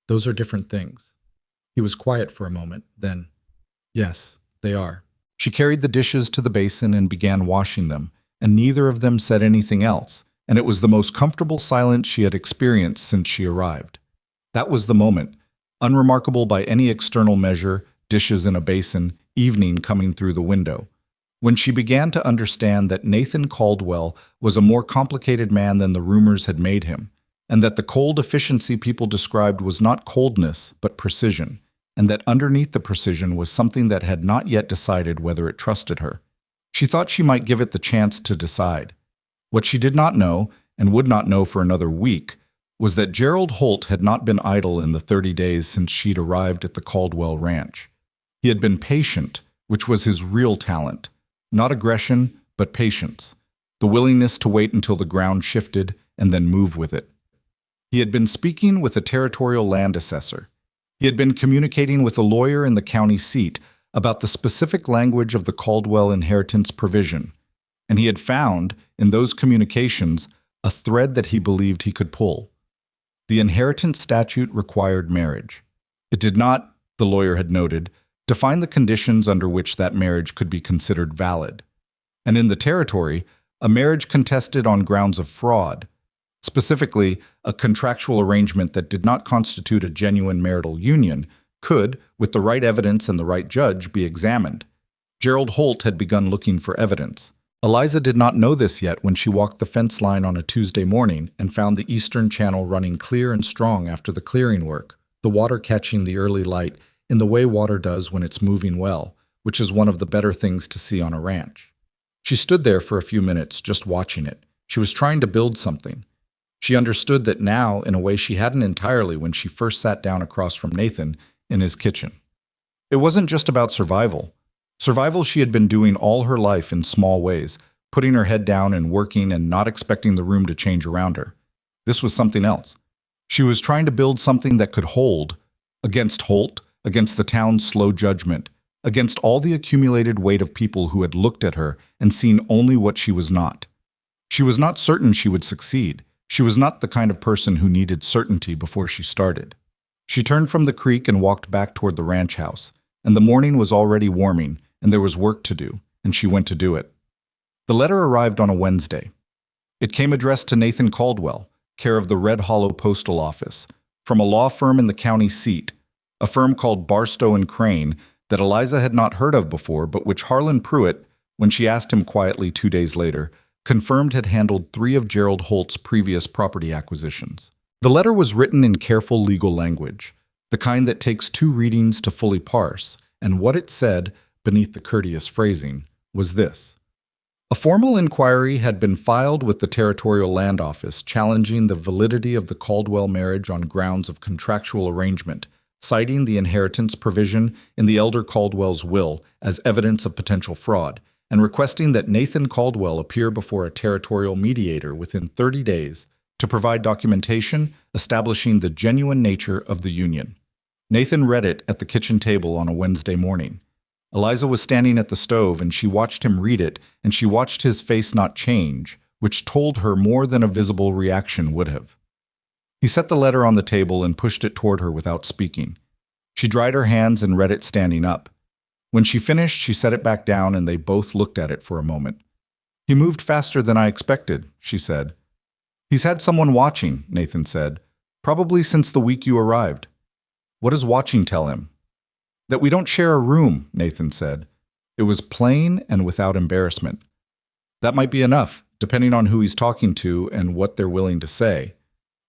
Those are different things." He was quiet for a moment, then, "Yes, they are." She carried the dishes to the basin and began washing them, and neither of them said anything else, and it was the most comfortable silence she had experienced since she arrived. That was the moment, unremarkable by any external measure, dishes in a basin, evening coming through the window, when she began to understand that Nathan Caldwell was a more complicated man than the rumors had made him, and that the cold efficiency people described was not coldness, but precision, and that underneath the precision was something that had not yet decided whether it trusted her. She thought she might give it the chance to decide. What she did not know, and would not know for another week, was that Gerald Holt had not been idle in the 30 days since she'd arrived at the Caldwell Ranch. He had been patient, which was his real talent. Not aggression, but patience. The willingness to wait until the ground shifted and then move with it. He had been speaking with a territorial land assessor. He had been communicating with a lawyer in the county seat about the specific language of the Caldwell inheritance provision, and he had found, in those communications, a thread that he believed he could pull. The inheritance statute required marriage. It did not, the lawyer had noted, define the conditions under which that marriage could be considered valid. And in the territory, a marriage contested on grounds of fraud, specifically a contractual arrangement that did not constitute a genuine marital union, could, with the right evidence and the right judge, be examined. Gerald Holt had begun looking for evidence. Eliza did not know this yet when she walked the fence line on a Tuesday morning and found the eastern channel running clear and strong after the clearing work, the water catching the early light in the way water does when it's moving well, which is one of the better things to see on a ranch. She stood there for a few minutes, just watching it. She was trying to build something. She understood that now in a way she hadn't entirely when she first sat down across from Nathan in his kitchen. It wasn't just about survival. Survival she had been doing all her life in small ways, putting her head down and working and not expecting the room to change around her. This was something else. She was trying to build something that could hold against Holt, against the town's slow judgment, against all the accumulated weight of people who had looked at her and seen only what she was not. She was not certain she would succeed. She was not the kind of person who needed certainty before she started. She turned from the creek and walked back toward the ranch house, and the morning was already warming, and there was work to do, and she went to do it. The letter arrived on a Wednesday. It came addressed to Nathan Caldwell, care of the Red Hollow Postal Office, from a law firm in the county seat, a firm called Barstow and Crane that Eliza had not heard of before, but which Harlan Pruitt, when she asked him quietly 2 days later, confirmed had handled 3 of Gerald Holt's previous property acquisitions. The letter was written in careful legal language, the kind that takes 2 readings to fully parse, and what it said, beneath the courteous phrasing, was this. A formal inquiry had been filed with the Territorial Land Office challenging the validity of the Caldwell marriage on grounds of contractual arrangement, citing the inheritance provision in the elder Caldwell's will as evidence of potential fraud, and requesting that Nathan Caldwell appear before a territorial mediator within 30 days to provide documentation establishing the genuine nature of the union. Nathan read it at the kitchen table on a Wednesday morning. Eliza was standing at the stove, and she watched him read it, and she watched his face not change, which told her more than a visible reaction would have. He set the letter on the table and pushed it toward her without speaking. She dried her hands and read it standing up. When she finished, she set it back down, and they both looked at it for a moment. "He moved faster than I expected," she said. "He's had someone watching," Nathan said, "probably since the week you arrived." "What does watching tell him?" "That we don't share a room," Nathan said. It was plain and without embarrassment. "That might be enough, depending on who he's talking to and what they're willing to say."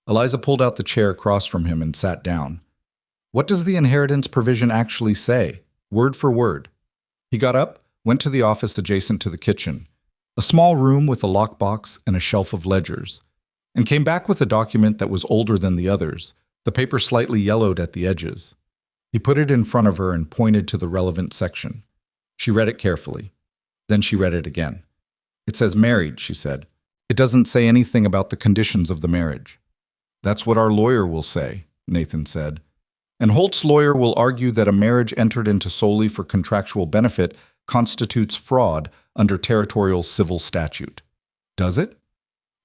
Eliza pulled out the chair across from him and sat down. "What does the inheritance provision actually say, word for word?" He got up, went to the office adjacent to the kitchen, a small room with a lockbox and a shelf of ledgers, and came back with a document that was older than the others, the paper slightly yellowed at the edges. He put it in front of her and pointed to the relevant section. She read it carefully. Then she read it again. "It says married," she said. "It doesn't say anything about the conditions of the marriage." "That's what our lawyer will say," Nathan said. "And Holt's lawyer will argue that a marriage entered into solely for contractual benefit constitutes fraud under territorial civil statute." "Does it?"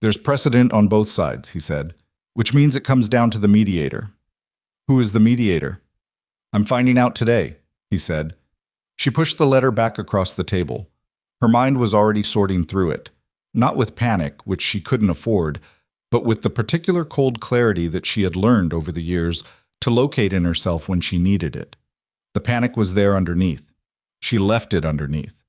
"There's precedent on both sides," he said, "which means it comes down to the mediator." "Who is the mediator?" "I'm finding out today," he said. She pushed the letter back across the table. Her mind was already sorting through it, not with panic, which she couldn't afford, but with the particular cold clarity that she had learned over the years to locate in herself when she needed it. The panic was there underneath. She left it underneath.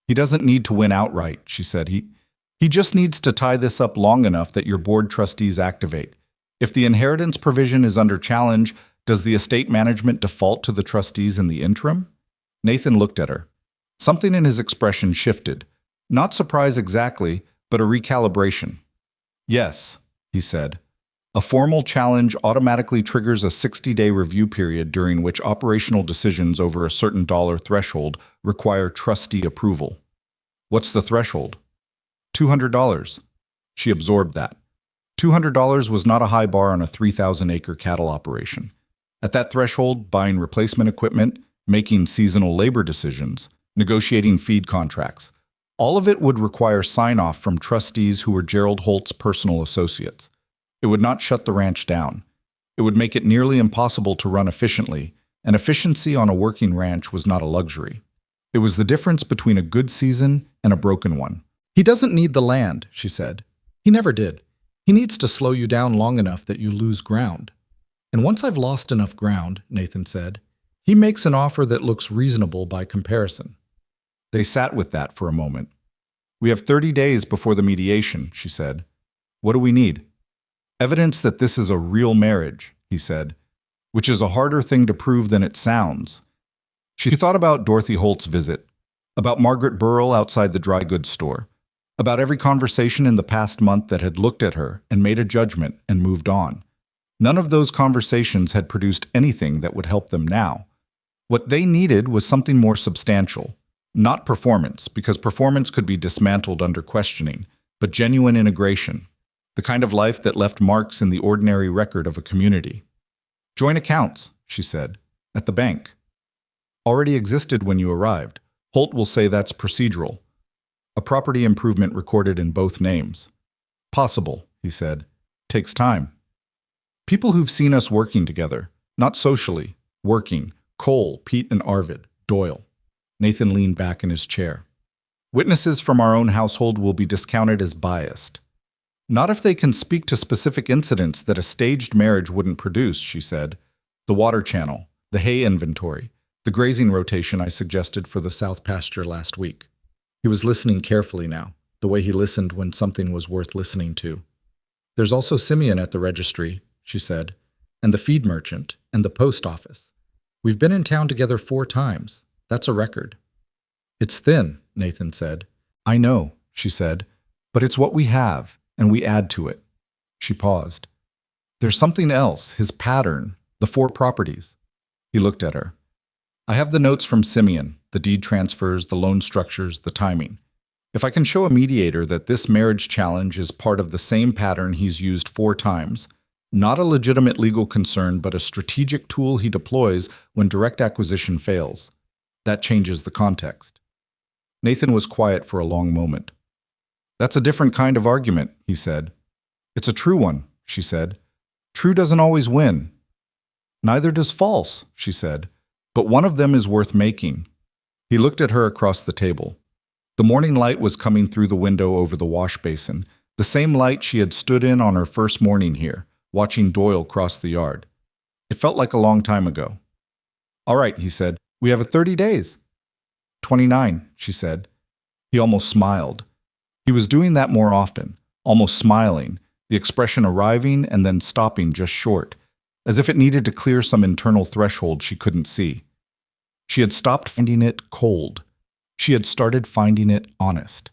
"He doesn't need to win outright," she said. He just needs to tie this up long enough that your board trustees activate. If the inheritance provision is under challenge, does the estate management default to the trustees in the interim?" Nathan looked at her. Something in his expression shifted. Not surprise exactly, but a recalibration. "Yes," he said. "A formal challenge automatically triggers a 60-day review period during which operational decisions over a certain dollar threshold require trustee approval." "What's the threshold?" $200. She absorbed that. $200 was not a high bar on a 3,000-acre cattle operation. At that threshold, buying replacement equipment, making seasonal labor decisions, negotiating feed contracts, all of it would require sign-off from trustees who were Gerald Holt's personal associates. It would not shut the ranch down. It would make it nearly impossible to run efficiently, and efficiency on a working ranch was not a luxury. It was the difference between a good season and a broken one. "He doesn't need the land," she said. "He never did. He needs to slow you down long enough that you lose ground." "And once I've lost enough ground," Nathan said, "he makes an offer that looks reasonable by comparison." They sat with that for a moment. "We have 30 days before the mediation," she said. "What do we need?" "Evidence that this is a real marriage," he said, "which is a harder thing to prove than it sounds." She thought about Dorothy Holt's visit, about Margaret Burrell outside the dry goods store, about every conversation in the past month that had looked at her and made a judgment and moved on. None of those conversations had produced anything that would help them now. What they needed was something more substantial, not performance, because performance could be dismantled under questioning, but genuine integration. the kind of life that left marks in the ordinary record of a community. Joint accounts, she said, at the bank. Already existed when you arrived. Holt will say that's procedural. A property improvement recorded in both names. Possible, he said. Takes time. People who've seen us working together, not socially, working. Cole, Pete, and Arvid, Doyle. Nathan leaned back in his chair. Witnesses from our own household will be discounted as biased. Not if they can speak to specific incidents that a staged marriage wouldn't produce, she said. The water channel, the hay inventory, the grazing rotation I suggested for the south pasture last week. He was listening carefully now, the way he listened when something was worth listening to. There's also Simeon at the registry, she said, and the feed merchant, and the post office. We've been in town together 4 times. That's a record. It's thin, Nathan said. I know, she said, but it's what we have, and we add to it. She paused. There's something else, his pattern, the 4 properties. He looked at her. I have the notes from Simeon, the deed transfers, the loan structures, the timing. If I can show a mediator that this marriage challenge is part of the same pattern he's used 4 times, not a legitimate legal concern, but a strategic tool he deploys when direct acquisition fails, that changes the context. Nathan was quiet for a long moment. That's a different kind of argument, he said. It's a true one, she said. True doesn't always win. Neither does false, she said, but one of them is worth making. He looked at her across the table. The morning light was coming through the window over the wash basin, the same light she had stood in on her first morning here, watching Doyle cross the yard. It felt like a long time ago. All right, he said, we have 30 days. 29, she said. He almost smiled. He was doing that more often, almost smiling, the expression arriving and then stopping just short, as if it needed to clear some internal threshold she couldn't see. She had stopped finding it cold. She had started finding it honest.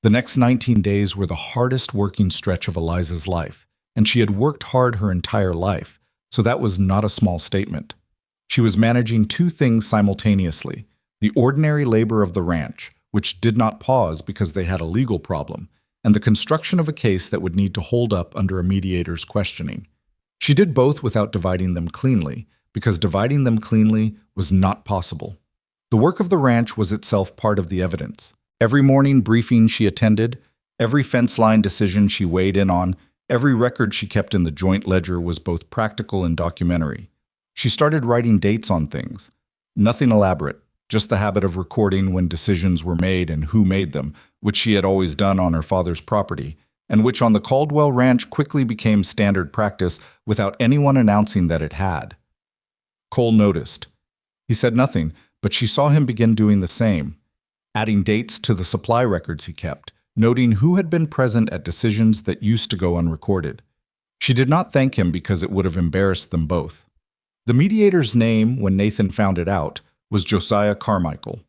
The next 19 days were the hardest working stretch of Eliza's life, and she had worked hard her entire life, so that was not a small statement. She was managing 2 things simultaneously, the ordinary labor of the ranch, which did not pause because they had a legal problem, and the construction of a case that would need to hold up under a mediator's questioning. She did both without dividing them cleanly, because dividing them cleanly was not possible. The work of the ranch was itself part of the evidence. Every morning briefing she attended, every fence line decision she weighed in on, every record she kept in the joint ledger was both practical and documentary. She started writing dates on things. Nothing elaborate, just the habit of recording when decisions were made and who made them, which she had always done on her father's property, and which on the Caldwell ranch quickly became standard practice without anyone announcing that it had. Cole noticed. He said nothing, but she saw him begin doing the same, adding dates to the supply records he kept, noting who had been present at decisions that used to go unrecorded. She did not thank him because it would have embarrassed them both. The mediator's name, when Nathan found it out, was Josiah Carmichael.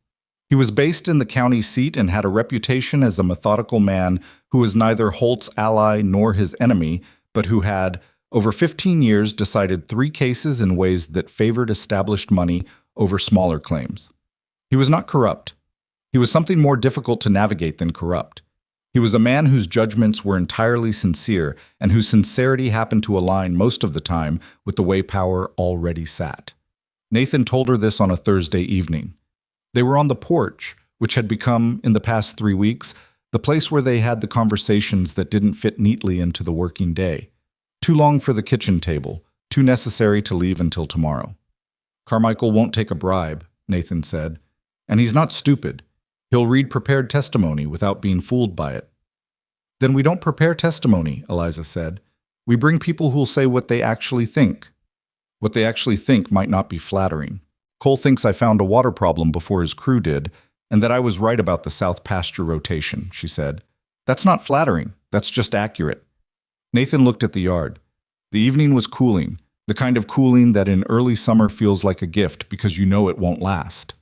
He was based in the county seat and had a reputation as a methodical man who was neither Holt's ally nor his enemy, but who had, over 15 years, decided 3 cases in ways that favored established money over smaller claims. He was not corrupt. He was something more difficult to navigate than corrupt. He was a man whose judgments were entirely sincere and whose sincerity happened to align most of the time with the way power already sat. Nathan told her this on a Thursday evening. They were on the porch, which had become, in the past 3 weeks, the place where they had the conversations that didn't fit neatly into the working day. Too long for the kitchen table, too necessary to leave until tomorrow. Carmichael won't take a bribe, Nathan said, and he's not stupid. He'll read prepared testimony without being fooled by it. Then we don't prepare testimony, Eliza said. We bring people who'll say what they actually think. What they actually think might not be flattering. Cole thinks I found a water problem before his crew did, and that I was right about the south pasture rotation, she said. That's not flattering. That's just accurate. Nathan looked at the yard. The evening was cooling, the kind of cooling that in early summer feels like a gift because you know it won't last.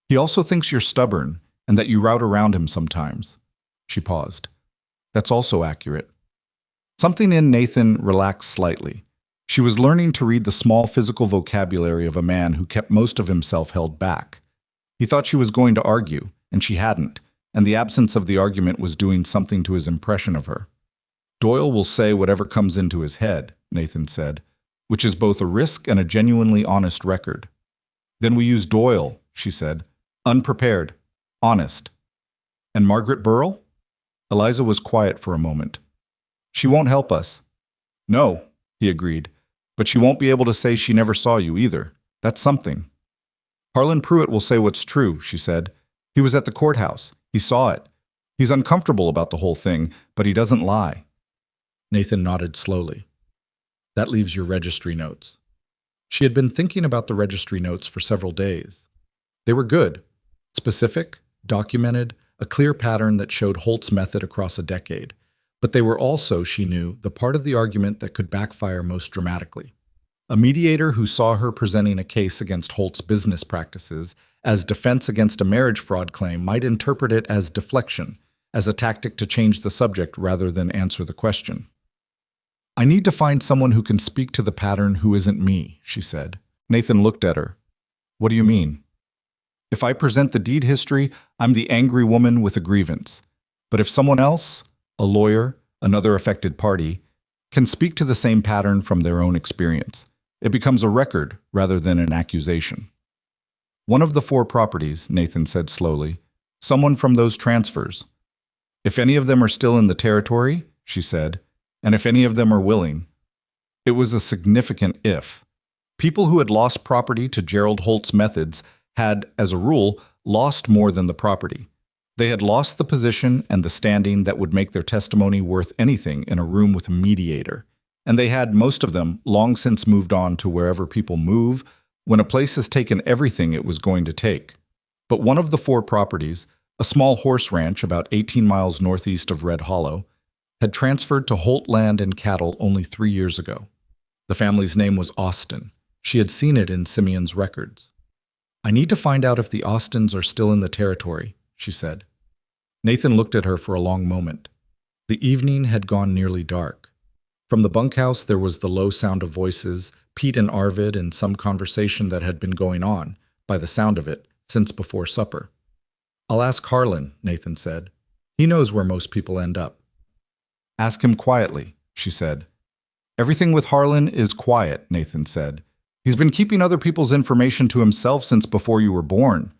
He also thinks you're stubborn and that you route around him sometimes. She paused. That's also accurate. Something in Nathan relaxed slightly. She was learning to read the small physical vocabulary of a man who kept most of himself held back. He thought she was going to argue, and she hadn't, and the absence of the argument was doing something to his impression of her. Doyle will say whatever comes into his head, Nathan said, which is both a risk and a genuinely honest record. Then we use Doyle, she said, unprepared, honest. And Margaret Burrell? Eliza was quiet for a moment. She won't help us. No, he agreed, but she won't be able to say she never saw you either. That's something. Harlan Pruitt will say what's true, she said. He was at the courthouse. He saw it. He's uncomfortable about the whole thing, but he doesn't lie. Nathan nodded slowly. That leaves your registry notes. She had been thinking about the registry notes for several days. They were good, specific, documented, a clear pattern that showed Holt's method across a decade. But they were also, she knew, the part of the argument that could backfire most dramatically. A mediator who saw her presenting a case against Holt's business practices as defense against a marriage fraud claim might interpret it as deflection, as a tactic to change the subject rather than answer the question. I need to find someone who can speak to the pattern who isn't me, she said. Nathan looked at her. What do you mean? If I present the deed history, I'm the angry woman with a grievance. But if someone else, a lawyer, another affected party, can speak to the same pattern from their own experience, it becomes a record rather than an accusation. One of the 4 properties, Nathan said slowly, someone from those transfers. If any of them are still in the territory, she said, and if any of them are willing. It was a significant if. People who had lost property to Gerald Holt's methods had, as a rule, lost more than the property. They had lost the position and the standing that would make their testimony worth anything in a room with a mediator. And they had, most of them, long since moved on to wherever people move, when a place has taken everything it was going to take. But one of the 4 properties, a small horse ranch about 18 miles northeast of Red Hollow, had transferred to Holt Land and Cattle only 3 years ago. The family's name was Austin. She had seen it in Simeon's records. I need to find out if the Austins are still in the territory, she said. Nathan looked at her for a long moment. The evening had gone nearly dark. From the bunkhouse there was the low sound of voices, Pete and Arvid, and some conversation that had been going on, by the sound of it, since before supper. I'll ask Harlan, Nathan said. He knows where most people end up. Ask him quietly, she said. Everything with Harlan is quiet, Nathan said. He's been keeping other people's information to himself since before you were born.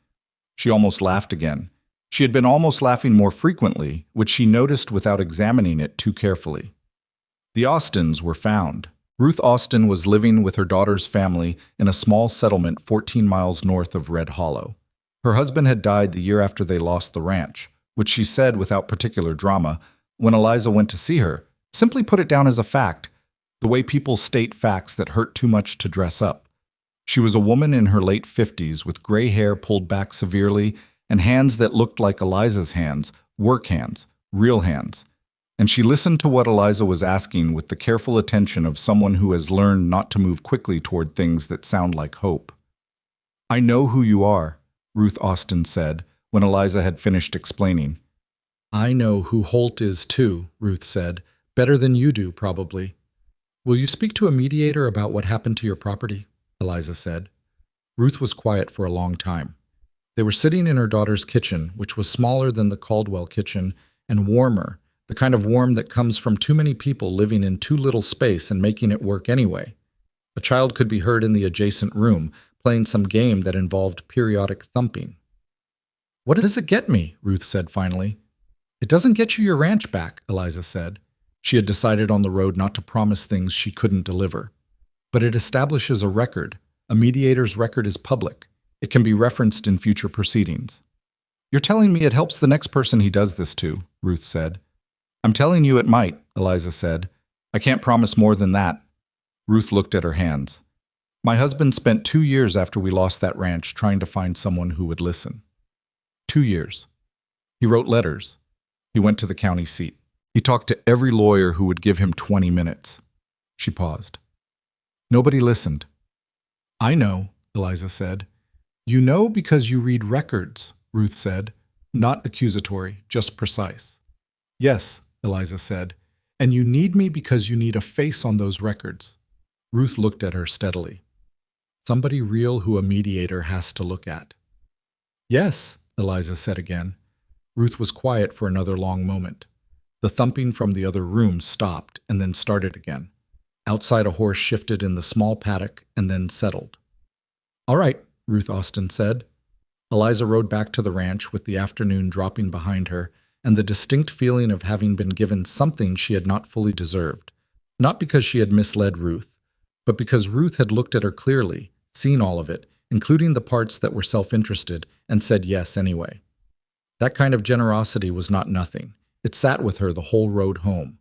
She almost laughed again. She had been almost laughing more frequently, which she noticed without examining it too carefully. The Austins were found. Ruth Austin was living with her daughter's family in a small settlement 14 miles north of Red Hollow. Her husband had died the year after they lost the ranch, which she said without particular drama, when Eliza went to see her, simply put it down as a fact, the way people state facts that hurt too much to dress up. She was a woman in her late 50s with gray hair pulled back severely and hands that looked like Eliza's hands, work hands, real hands. And she listened to what Eliza was asking with the careful attention of someone who has learned not to move quickly toward things that sound like hope. I know who you are, Ruth Austin said, when Eliza had finished explaining. I know who Holt is too, Ruth said, better than you do, probably. Will you speak to a mediator about what happened to your property? Eliza said. Ruth was quiet for a long time. They were sitting in her daughter's kitchen, which was smaller than the Caldwell kitchen and warmer, the kind of warm that comes from too many people living in too little space and making it work anyway. A child could be heard in the adjacent room, playing some game that involved periodic thumping. What does it get me? Ruth said finally. It doesn't get you your ranch back, Eliza said. She had decided on the road not to promise things she couldn't deliver. But it establishes a record. A mediator's record is public. It can be referenced in future proceedings. You're telling me it helps the next person he does this to, Ruth said. I'm telling you it might, Eliza said. I can't promise more than that. Ruth looked at her hands. My husband spent 2 years after we lost that ranch trying to find someone who would listen. 2 years. He wrote letters. He went to the county seat. He talked to every lawyer who would give him 20 minutes. She paused. Nobody listened. I know, Eliza said. You know because you read records, Ruth said. Not accusatory, just precise. Yes, Eliza said. And you need me because you need a face on those records. Ruth looked at her steadily. Somebody real who a mediator has to look at. Yes, Eliza said again. Ruth was quiet for another long moment. The thumping from the other room stopped and then started again. Outside, a horse shifted in the small paddock and then settled. "All right," Ruth Austin said. Eliza rode back to the ranch with the afternoon dropping behind her and the distinct feeling of having been given something she had not fully deserved. Not because she had misled Ruth, but because Ruth had looked at her clearly, seen all of it, including the parts that were self-interested, and said yes anyway. That kind of generosity was not nothing. It sat with her the whole road home.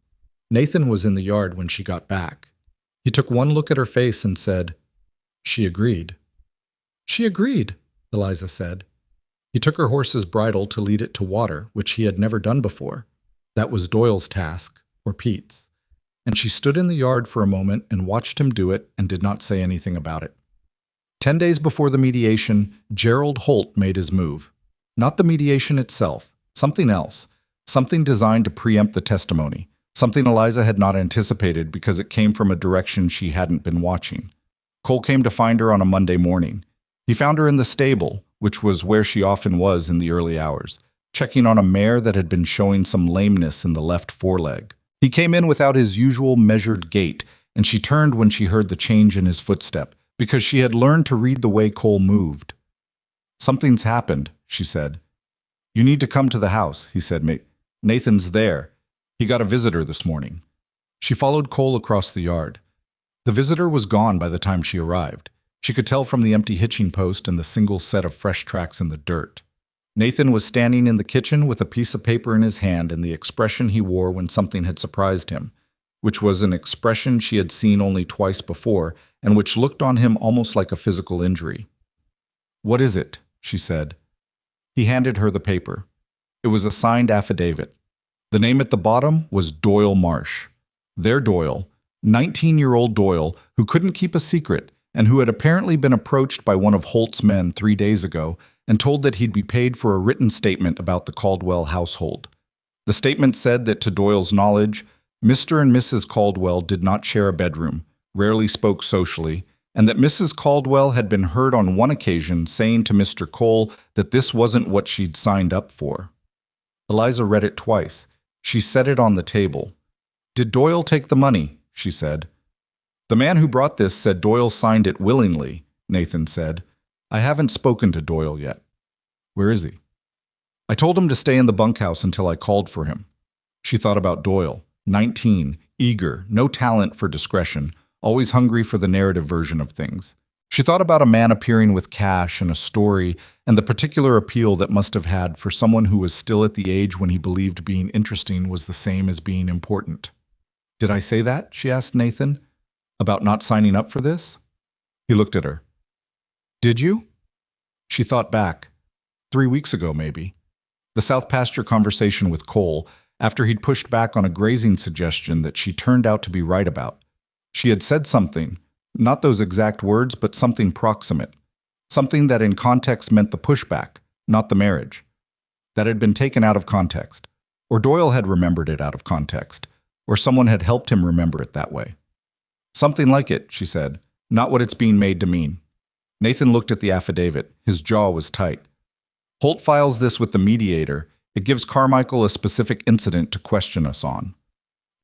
Nathan was in the yard when she got back. He took one look at her face and said, "She agreed." "She agreed," Eliza said. He took her horse's bridle to lead it to water, which he had never done before. That was Doyle's task, or Pete's. And she stood in the yard for a moment and watched him do it and did not say anything about it. 10 days before the mediation, Gerald Holt made his move. Not the mediation itself, something else, something designed to preempt the testimony, something Eliza had not anticipated because it came from a direction she hadn't been watching. Cole came to find her on a Monday morning. He found her in the stable, which was where she often was in the early hours, checking on a mare that had been showing some lameness in the left foreleg. He came in without his usual measured gait, and she turned when she heard the change in his footstep, because she had learned to read the way Cole moved. "Something's happened," she said. "You need to come to the house," he said. "Nathan's there. He got a visitor this morning." She followed Cole across the yard. The visitor was gone by the time she arrived. She could tell from the empty hitching post and the single set of fresh tracks in the dirt. Nathan was standing in the kitchen with a piece of paper in his hand and the expression he wore when something had surprised him, which was an expression she had seen only twice before and which looked on him almost like a physical injury. "What is it?" she said. He handed her the paper. It was a signed affidavit. The name at the bottom was Doyle Marsh. Their Doyle, 19-year-old Doyle, who couldn't keep a secret and who had apparently been approached by one of Holt's men 3 days ago and told that he'd be paid for a written statement about the Caldwell household. The statement said that to Doyle's knowledge, Mr. and Mrs. Caldwell did not share a bedroom, rarely spoke socially, and that Mrs. Caldwell had been heard on one occasion saying to Mr. Cole that this wasn't what she'd signed up for. Eliza read it twice. She set it on the table. "Did Doyle take the money?" she said. "The man who brought this said Doyle signed it willingly," Nathan said. "I haven't spoken to Doyle yet." "Where is he?" "I told him to stay in the bunkhouse until I called for him." She thought about Doyle, 19, eager, no talent for discretion, always hungry for the narrative version of things. She thought about a man appearing with cash and a story and the particular appeal that must have had for someone who was still at the age when he believed being interesting was the same as being important. "Did I say that?" she asked Nathan. "About not signing up for this?" He looked at her. "Did you?" She thought back. 3 weeks ago, maybe. The South Pasture conversation with Cole, after he'd pushed back on a grazing suggestion that she turned out to be right about. She had said something, not those exact words, but something proximate. Something that in context meant the pushback, not the marriage. That had been taken out of context. Or Doyle had remembered it out of context. Or someone had helped him remember it that way. "Something like it," she said, "not what it's being made to mean." Nathan looked at the affidavit. His jaw was tight. "Holt files this with the mediator. It gives Carmichael a specific incident to question us on.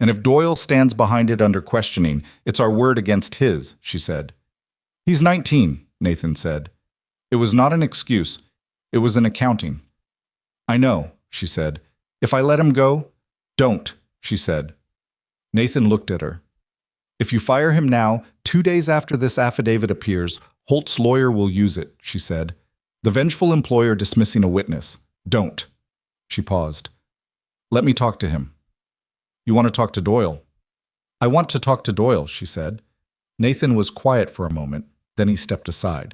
And if Doyle stands behind it under questioning, it's our word against his," she said. "He's 19, Nathan said. "It was not an excuse. It was an accounting." "I know," she said. "If I let him go?" "Don't," she said. Nathan looked at her. "If you fire him now, 2 days after this affidavit appears, Holt's lawyer will use it," she said. "The vengeful employer dismissing a witness. Don't." She paused. "Let me talk to him." "You want to talk to Doyle?" "I want to talk to Doyle," she said. Nathan was quiet for a moment, then he stepped aside.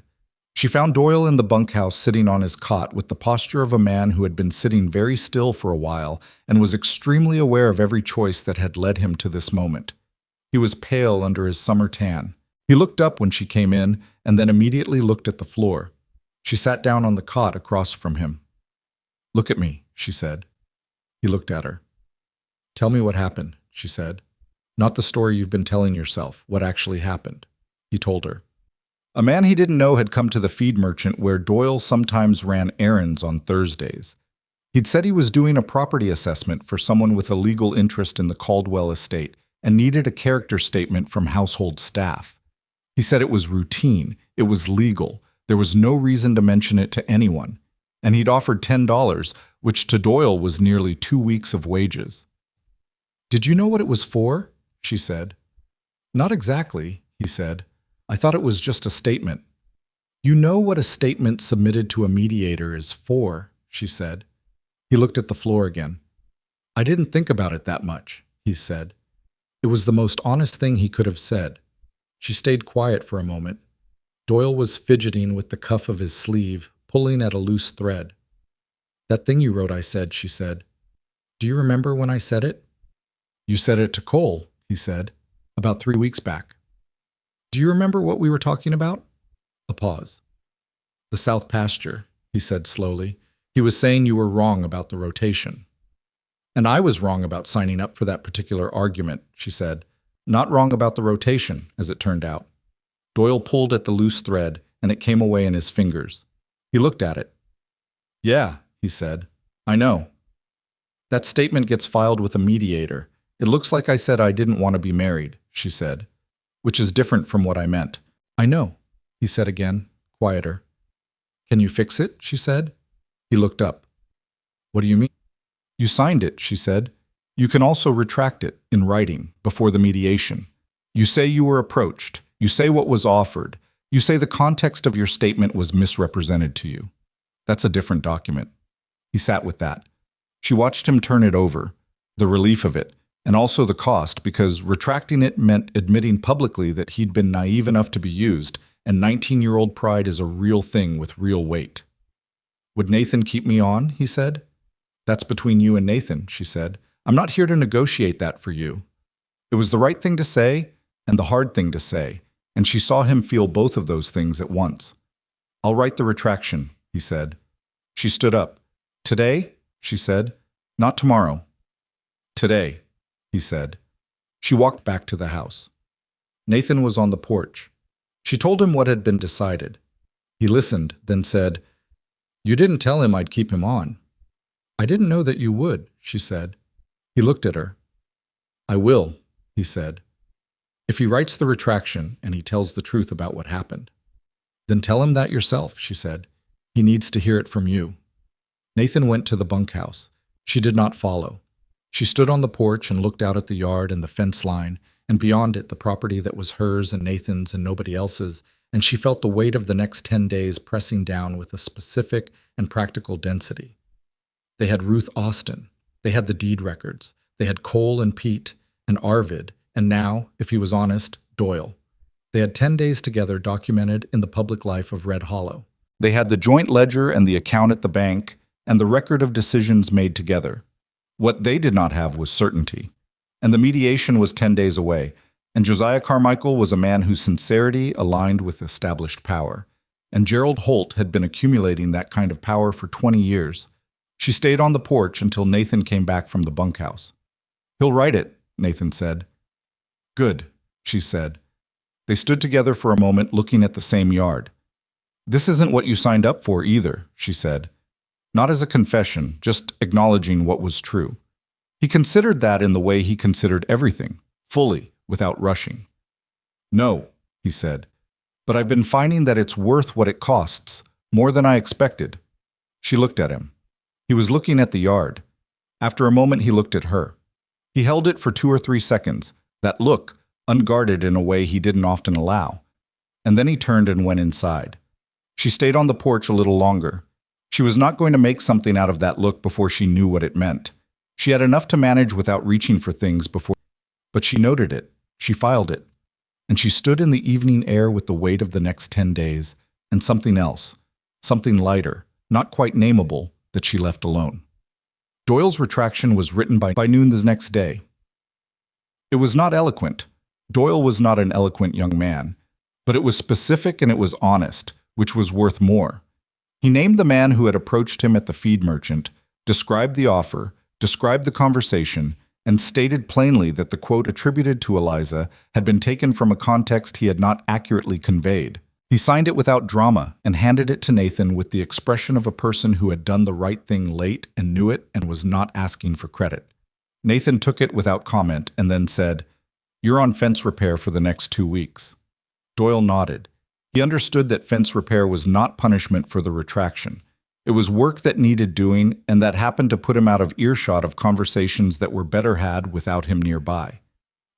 She found Doyle in the bunkhouse sitting on his cot with the posture of a man who had been sitting very still for a while and was extremely aware of every choice that had led him to this moment. He was pale under his summer tan. He looked up when she came in and then immediately looked at the floor. She sat down on the cot across from him. "Look at me," she said. He looked at her. "Tell me what happened," she said. "Not the story you've been telling yourself, what actually happened." He told her. A man he didn't know had come to the feed merchant where Doyle sometimes ran errands on Thursdays. He'd said he was doing a property assessment for someone with a legal interest in the Caldwell estate and needed a character statement from household staff. He said it was routine, it was legal, there was no reason to mention it to anyone, and he'd offered $10, which to Doyle was nearly 2 weeks of wages. "Did you know what it was for?" she said. "Not exactly," he said. "I thought it was just a statement." "You know what a statement submitted to a mediator is for," she said. He looked at the floor again. "I didn't think about it that much," he said. It was the most honest thing he could have said. She stayed quiet for a moment. Doyle was fidgeting with the cuff of his sleeve, pulling at a loose thread. "That thing you wrote, I said," she said. "Do you remember when I said it?" "You said it to Cole," he said, "about 3 weeks back." "Do you remember what we were talking about?" A pause. "The South Pasture," he said slowly. "He was saying you were wrong about the rotation." "And I was wrong about signing up for that particular argument," she said. "Not wrong about the rotation, as it turned out." Doyle pulled at the loose thread, and it came away in his fingers. He looked at it. "Yeah," he said. "I know. That statement gets filed with a mediator. It looks like I said I didn't want to be married," she said, "which is different from what I meant." "I know," he said again, quieter. "Can you fix it?" she said. He looked up. "What do you mean?" "You signed it," she said. "You can also retract it, in writing, before the mediation. You say you were approached. You say what was offered. You say the context of your statement was misrepresented to you. That's a different document." He sat with that. She watched him turn it over, the relief of it, and also the cost, because retracting it meant admitting publicly that he'd been naive enough to be used, and 19-year-old pride is a real thing with real weight. "Would Nathan keep me on?" he said. "That's between you and Nathan," she said. "I'm not here to negotiate that for you." It was the right thing to say and the hard thing to say, and she saw him feel both of those things at once. "I'll write the retraction," he said. She stood up. "Today?" she said. "Not tomorrow." "Today," he said. She walked back to the house. Nathan was on the porch. She told him what had been decided. He listened, then said, "You didn't tell him I'd keep him on." "I didn't know that you would," she said. He looked at her. "I will," he said. "If he writes the retraction and he tells the truth about what happened." "Then tell him that yourself," she said. "He needs to hear it from you." Nathan went to the bunkhouse. She did not follow. She stood on the porch and looked out at the yard and the fence line, and beyond it the property that was hers and Nathan's and nobody else's, and she felt the weight of the next 10 days pressing down with a specific and practical density. They had Ruth Austin. They had the deed records. They had Cole and Pete and Arvid, and now, if he was honest, Doyle. They had 10 days together documented in the public life of Red Hollow. They had the joint ledger and the account at the bank, and the record of decisions made together. What they did not have was certainty. And the mediation was 10 days away, and Josiah Carmichael was a man whose sincerity aligned with established power. And Gerald Holt had been accumulating that kind of power for 20 years. She stayed on the porch until Nathan came back from the bunkhouse. "He'll write it," Nathan said. "Good," she said. They stood together for a moment looking at the same yard. "This isn't what you signed up for either," she said. Not as a confession, just acknowledging what was true. He considered that in the way he considered everything, fully, without rushing. "No," he said, "but I've been finding that it's worth what it costs, more than I expected." She looked at him. He was looking at the yard. After a moment, he looked at her. He held it for 2 or 3 seconds, that look, unguarded in a way he didn't often allow. And then he turned and went inside. She stayed on the porch a little longer. She was not going to make something out of that look before she knew what it meant. She had enough to manage without reaching for things before, but she noted it. She filed it. And she stood in the evening air with the weight of the next 10 days, and something else, something lighter, not quite nameable, that she left alone. Doyle's retraction was written by noon the next day. It was not eloquent. Doyle was not an eloquent young man, but it was specific and it was honest, which was worth more. He named the man who had approached him at the feed merchant, described the offer, described the conversation, and stated plainly that the quote attributed to Eliza had been taken from a context he had not accurately conveyed. He signed it without drama and handed it to Nathan with the expression of a person who had done the right thing late and knew it and was not asking for credit. Nathan took it without comment and then said, "You're on fence repair for the next 2 weeks." Doyle nodded. He understood that fence repair was not punishment for the retraction. It was work that needed doing and that happened to put him out of earshot of conversations that were better had without him nearby.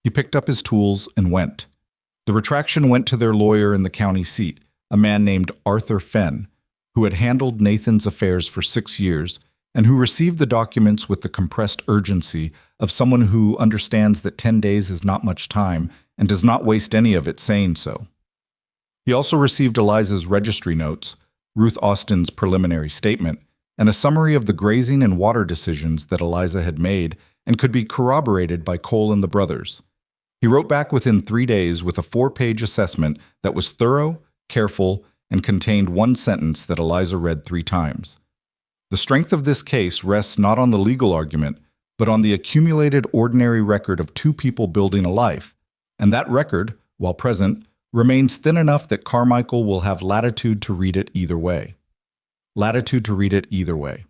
He picked up his tools and went. The retraction went to their lawyer in the county seat, a man named Arthur Fenn, who had handled Nathan's affairs for 6 years and who received the documents with the compressed urgency of someone who understands that 10 days is not much time and does not waste any of it saying so. He also received Eliza's registry notes, Ruth Austin's preliminary statement, and a summary of the grazing and water decisions that Eliza had made and could be corroborated by Cole and the brothers. He wrote back within 3 days with a 4-page assessment that was thorough, careful, and contained one sentence that Eliza read 3 times. The strength of this case rests not on the legal argument, but on the accumulated ordinary record of 2 people building a life, and that record, while present, remains thin enough that Carmichael will have latitude to read it either way. Latitude to read it either way.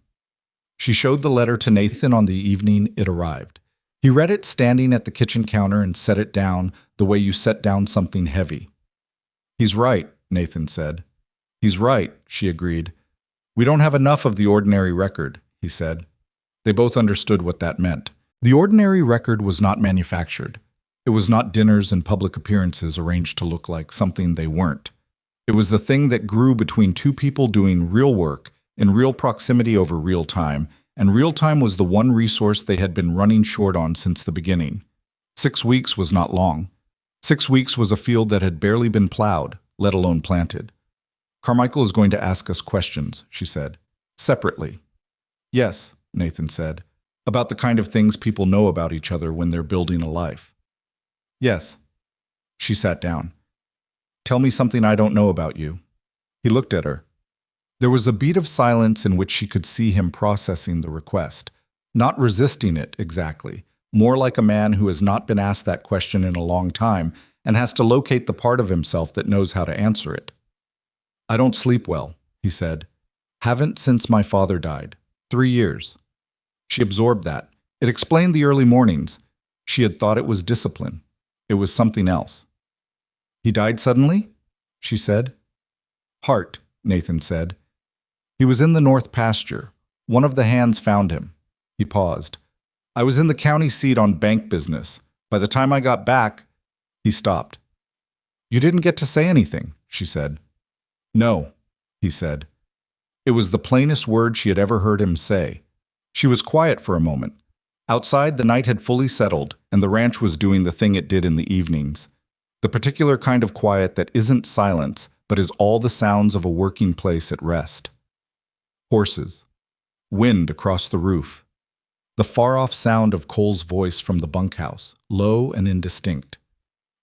She showed the letter to Nathan on the evening it arrived. He read it standing at the kitchen counter and set it down the way you set down something heavy. "He's right," Nathan said. "He's right," she agreed. "We don't have enough of the ordinary record," he said. They both understood what that meant. The ordinary record was not manufactured. It was not dinners and public appearances arranged to look like something they weren't. It was the thing that grew between 2 people doing real work in real proximity over real time, and real time was the one resource they had been running short on since the beginning. 6 weeks was not long. 6 weeks was a field that had barely been plowed, let alone planted. "Carmichael is going to ask us questions," she said, "separately." "Yes," Nathan said, "about the kind of things people know about each other when they're building a life." "Yes." She sat down. "Tell me something I don't know about you." He looked at her. There was a beat of silence in which she could see him processing the request, not resisting it exactly, more like a man who has not been asked that question in a long time and has to locate the part of himself that knows how to answer it. "I don't sleep well," he said. "Haven't since my father died. 3 years." She absorbed that. It explained the early mornings. She had thought it was discipline. It was something else. "He died suddenly?" she said. "Heart," Nathan said. "He was in the north pasture. One of the hands found him." He paused. "I was in the county seat on bank business. By the time I got back—" He stopped. "You didn't get to say anything," she said. "No," he said. It was the plainest word she had ever heard him say. She was quiet for a moment. Outside, the night had fully settled, and the ranch was doing the thing it did in the evenings. The particular kind of quiet that isn't silence, but is all the sounds of a working place at rest. Horses. Wind across the roof. The far-off sound of Cole's voice from the bunkhouse, low and indistinct.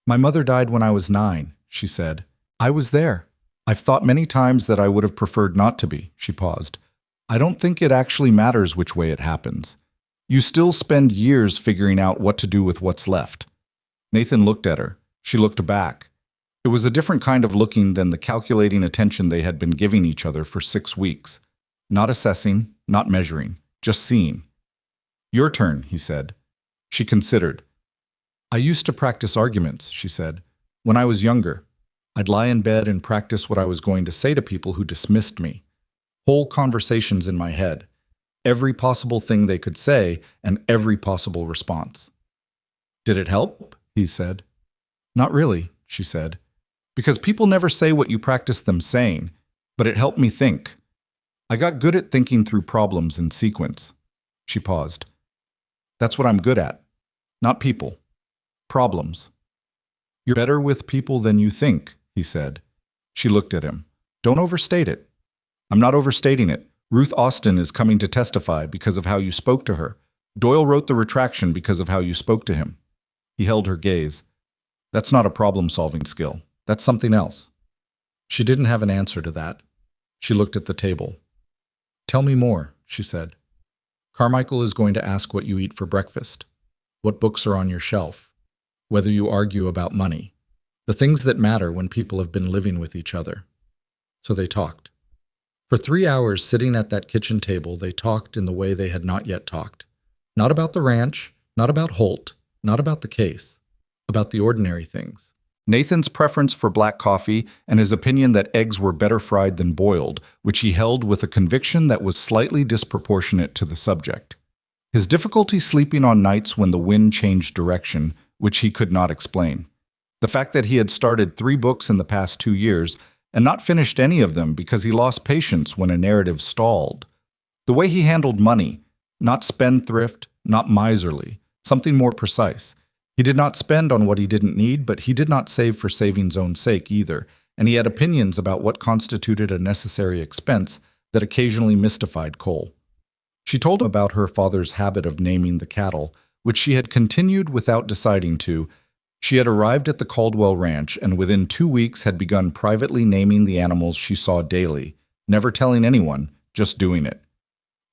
"My mother died when I was 9, she said. "I was there. I've thought many times that I would have preferred not to be," she paused. "I don't think it actually matters which way it happens. You still spend years figuring out what to do with what's left." Nathan looked at her. She looked back. It was a different kind of looking than the calculating attention they had been giving each other for 6 weeks. Not assessing, not measuring, just seeing. "Your turn," he said. She considered. "I used to practice arguments," she said. "When I was younger, I'd lie in bed and practice what I was going to say to people who dismissed me. Whole conversations in my head. Every possible thing they could say and every possible response." "Did it help?" he said. "Not really," she said. "Because people never say what you practice them saying, but it helped me think. I got good at thinking through problems in sequence." She paused. "That's what I'm good at. Not people. Problems." "You're better with people than you think," he said. She looked at him. "Don't overstate it." "I'm not overstating it. Ruth Austin is coming to testify because of how you spoke to her. Doyle wrote the retraction because of how you spoke to him." He held her gaze. "That's not a problem-solving skill. That's something else." She didn't have an answer to that. She looked at the table. "Tell me more," she said. "Carmichael is going to ask what you eat for breakfast, what books are on your shelf, whether you argue about money. The things that matter when people have been living with each other. So they talked. For 3 hours sitting at that kitchen table, they talked in the way they had not yet talked. Not about the ranch, not about Holt, not about the case, about the ordinary things. Nathan's preference for black coffee and his opinion that eggs were better fried than boiled, which he held with a conviction that was slightly disproportionate to the subject. His difficulty sleeping on nights when the wind changed direction, which he could not explain. The fact that he had started 3 books in the past 2 years and not finished any of them because he lost patience when a narrative stalled. The way he handled money, not spendthrift, not miserly, something more precise. He did not spend on what he didn't need, but he did not save for saving's own sake either, and he had opinions about what constituted a necessary expense that occasionally mystified Cole. She told him about her father's habit of naming the cattle, which she had continued without deciding to. She had arrived at the Caldwell Ranch and within 2 weeks had begun privately naming the animals she saw daily, never telling anyone, just doing it.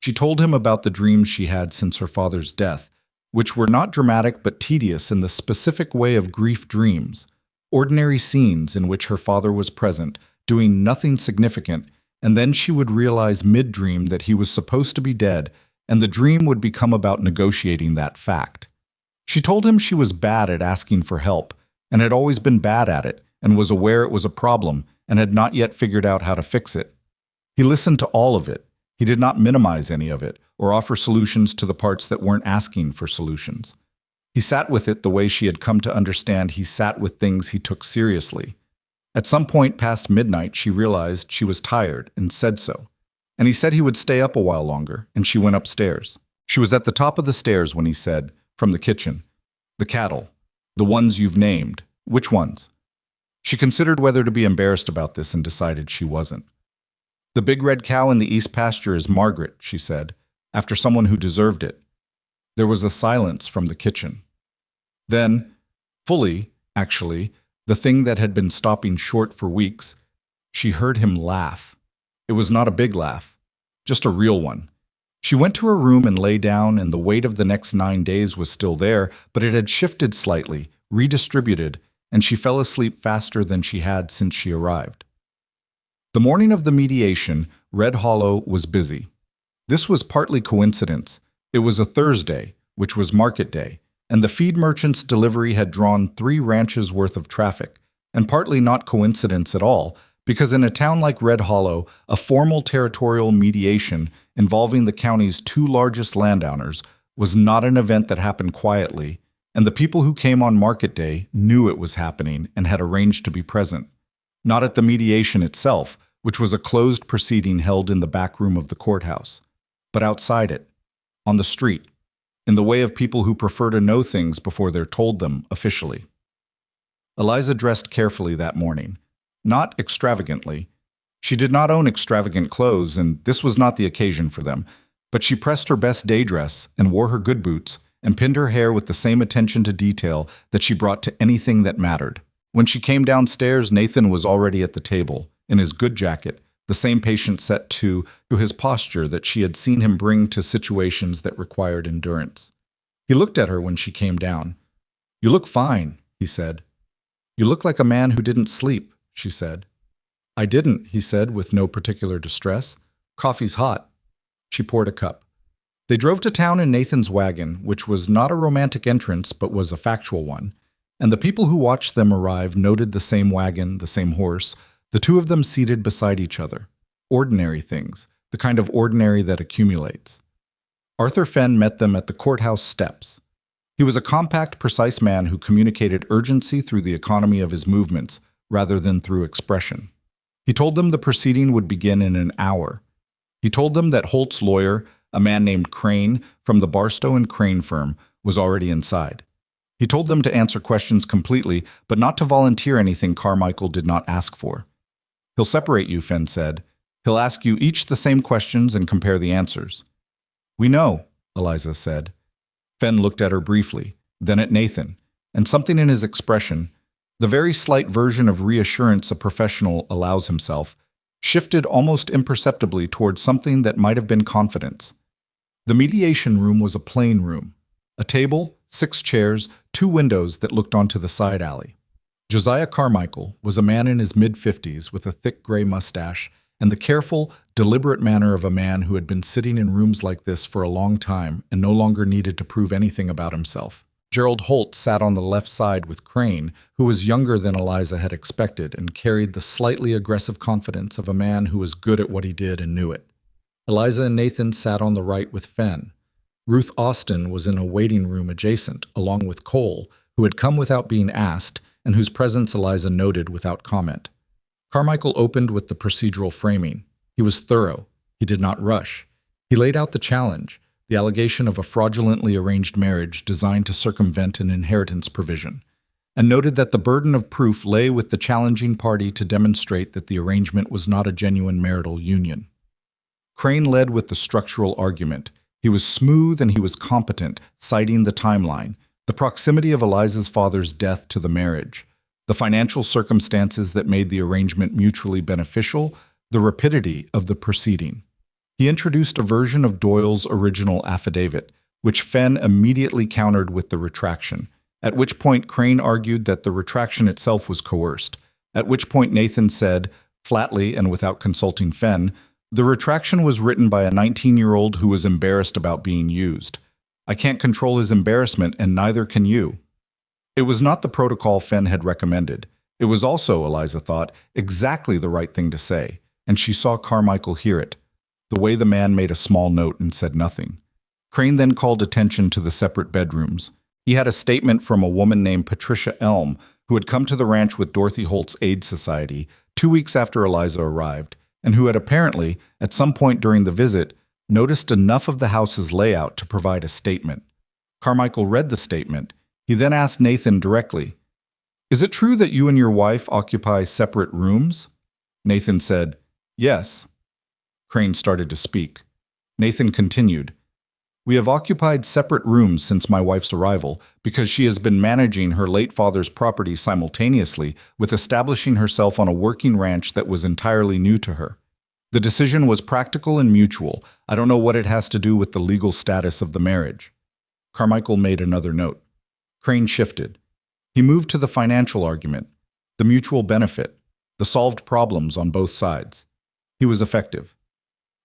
She told him about the dreams she had since her father's death, which were not dramatic but tedious in the specific way of grief dreams, ordinary scenes in which her father was present, doing nothing significant, and then she would realize mid-dream that he was supposed to be dead, and the dream would become about negotiating that fact. She told him she was bad at asking for help, and had always been bad at it, and was aware it was a problem, and had not yet figured out how to fix it. He listened to all of it. He did not minimize any of it, or offer solutions to the parts that weren't asking for solutions. He sat with it the way she had come to understand he sat with things he took seriously. At some point past midnight, she realized she was tired and said so. And he said he would stay up a while longer, and she went upstairs. She was at the top of the stairs when he said, from the kitchen, "The cattle. The ones you've named. Which ones?" She considered whether to be embarrassed about this and decided she wasn't. "The big red cow in the east pasture is Margaret," she said, "after someone who deserved it." There was a silence from the kitchen. Then, fully, actually, the thing that had been stopping short for weeks, she heard him laugh. It was not a big laugh, just a real one. She went to her room and lay down, and the weight of the next 9 days was still there, but it had shifted slightly, redistributed, and she fell asleep faster than she had since she arrived. The morning of the mediation, Red Hollow was busy. This was partly coincidence. It was a Thursday, which was market day, and the feed merchant's delivery had drawn 3 ranches worth of traffic, and partly not coincidence at all, because in a town like Red Hollow, a formal territorial mediation involving the county's 2 largest landowners was not an event that happened quietly, and the people who came on market day knew it was happening and had arranged to be present. Not at the mediation itself, which was a closed proceeding held in the back room of the courthouse, but outside it, on the street, in the way of people who prefer to know things before they're told them officially. Eliza dressed carefully that morning, not extravagantly. She did not own extravagant clothes, and this was not the occasion for them, but she pressed her best day dress and wore her good boots and pinned her hair with the same attention to detail that she brought to anything that mattered. When she came downstairs, Nathan was already at the table, in his good jacket, the same patient set to his posture that she had seen him bring to situations that required endurance. He looked at her when she came down. "You look fine," he said. "You look like a man who didn't sleep," she said. "I didn't," he said with no particular distress. "Coffee's hot." She poured a cup. They drove to town in Nathan's wagon, which was not a romantic entrance but was a factual one, and the people who watched them arrive noted the same wagon, the same horse, the 2 of them seated beside each other. Ordinary things, the kind of ordinary that accumulates. Arthur Fenn met them at the courthouse steps. He was a compact, precise man who communicated urgency through the economy of his movements, rather than through expression. He told them the proceeding would begin in an hour. He told them that Holt's lawyer, a man named Crane from the Barstow and Crane firm, was already inside. He told them to answer questions completely, but not to volunteer anything Carmichael did not ask for. "He'll separate you," Fenn said. "He'll ask you each the same questions and compare the answers." "We know," Eliza said. Fenn looked at her briefly, then at Nathan, and something in his expression, the very slight version of reassurance a professional allows himself, shifted almost imperceptibly towards something that might have been confidence. The mediation room was a plain room. A table, 6 chairs, 2 windows that looked onto the side alley. Josiah Carmichael was a man in his mid-50s with a thick gray mustache and the careful, deliberate manner of a man who had been sitting in rooms like this for a long time and no longer needed to prove anything about himself. Gerald Holt sat on the left side with Crane, who was younger than Eliza had expected and carried the slightly aggressive confidence of a man who was good at what he did and knew it. Eliza and Nathan sat on the right with Fenn. Ruth Austin was in a waiting room adjacent, along with Cole, who had come without being asked and whose presence Eliza noted without comment. Carmichael opened with the procedural framing. He was thorough. He did not rush. He laid out the challenge, the allegation of a fraudulently arranged marriage designed to circumvent an inheritance provision, and noted that the burden of proof lay with the challenging party to demonstrate that the arrangement was not a genuine marital union. Crane led with the structural argument. He was smooth and he was competent, citing the timeline, the proximity of Eliza's father's death to the marriage, the financial circumstances that made the arrangement mutually beneficial, the rapidity of the proceeding. He introduced a version of Doyle's original affidavit, which Fenn immediately countered with the retraction, at which point Crane argued that the retraction itself was coerced, at which point Nathan said, flatly and without consulting Fenn, the retraction was written by a 19-year-old who was embarrassed about being used. I can't control his embarrassment, and neither can you. It was not the protocol Fenn had recommended. It was also, Eliza thought, exactly the right thing to say, and she saw Carmichael hear it, the way the man made a small note and said nothing. Crane then called attention to the separate bedrooms. He had a statement from a woman named Patricia Elm, who had come to the ranch with Dorothy Holt's Aid Society 2 weeks after Eliza arrived, and who had apparently, at some point during the visit, noticed enough of the house's layout to provide a statement. Carmichael read the statement. He then asked Nathan directly, "Is it true that you and your wife occupy separate rooms?" Nathan said, "Yes." Crane started to speak. Nathan continued, "We have occupied separate rooms since my wife's arrival because she has been managing her late father's property simultaneously with establishing herself on a working ranch that was entirely new to her. The decision was practical and mutual. I don't know what it has to do with the legal status of the marriage." Carmichael made another note. Crane shifted. He moved to the financial argument, the mutual benefit, the solved problems on both sides. He was effective.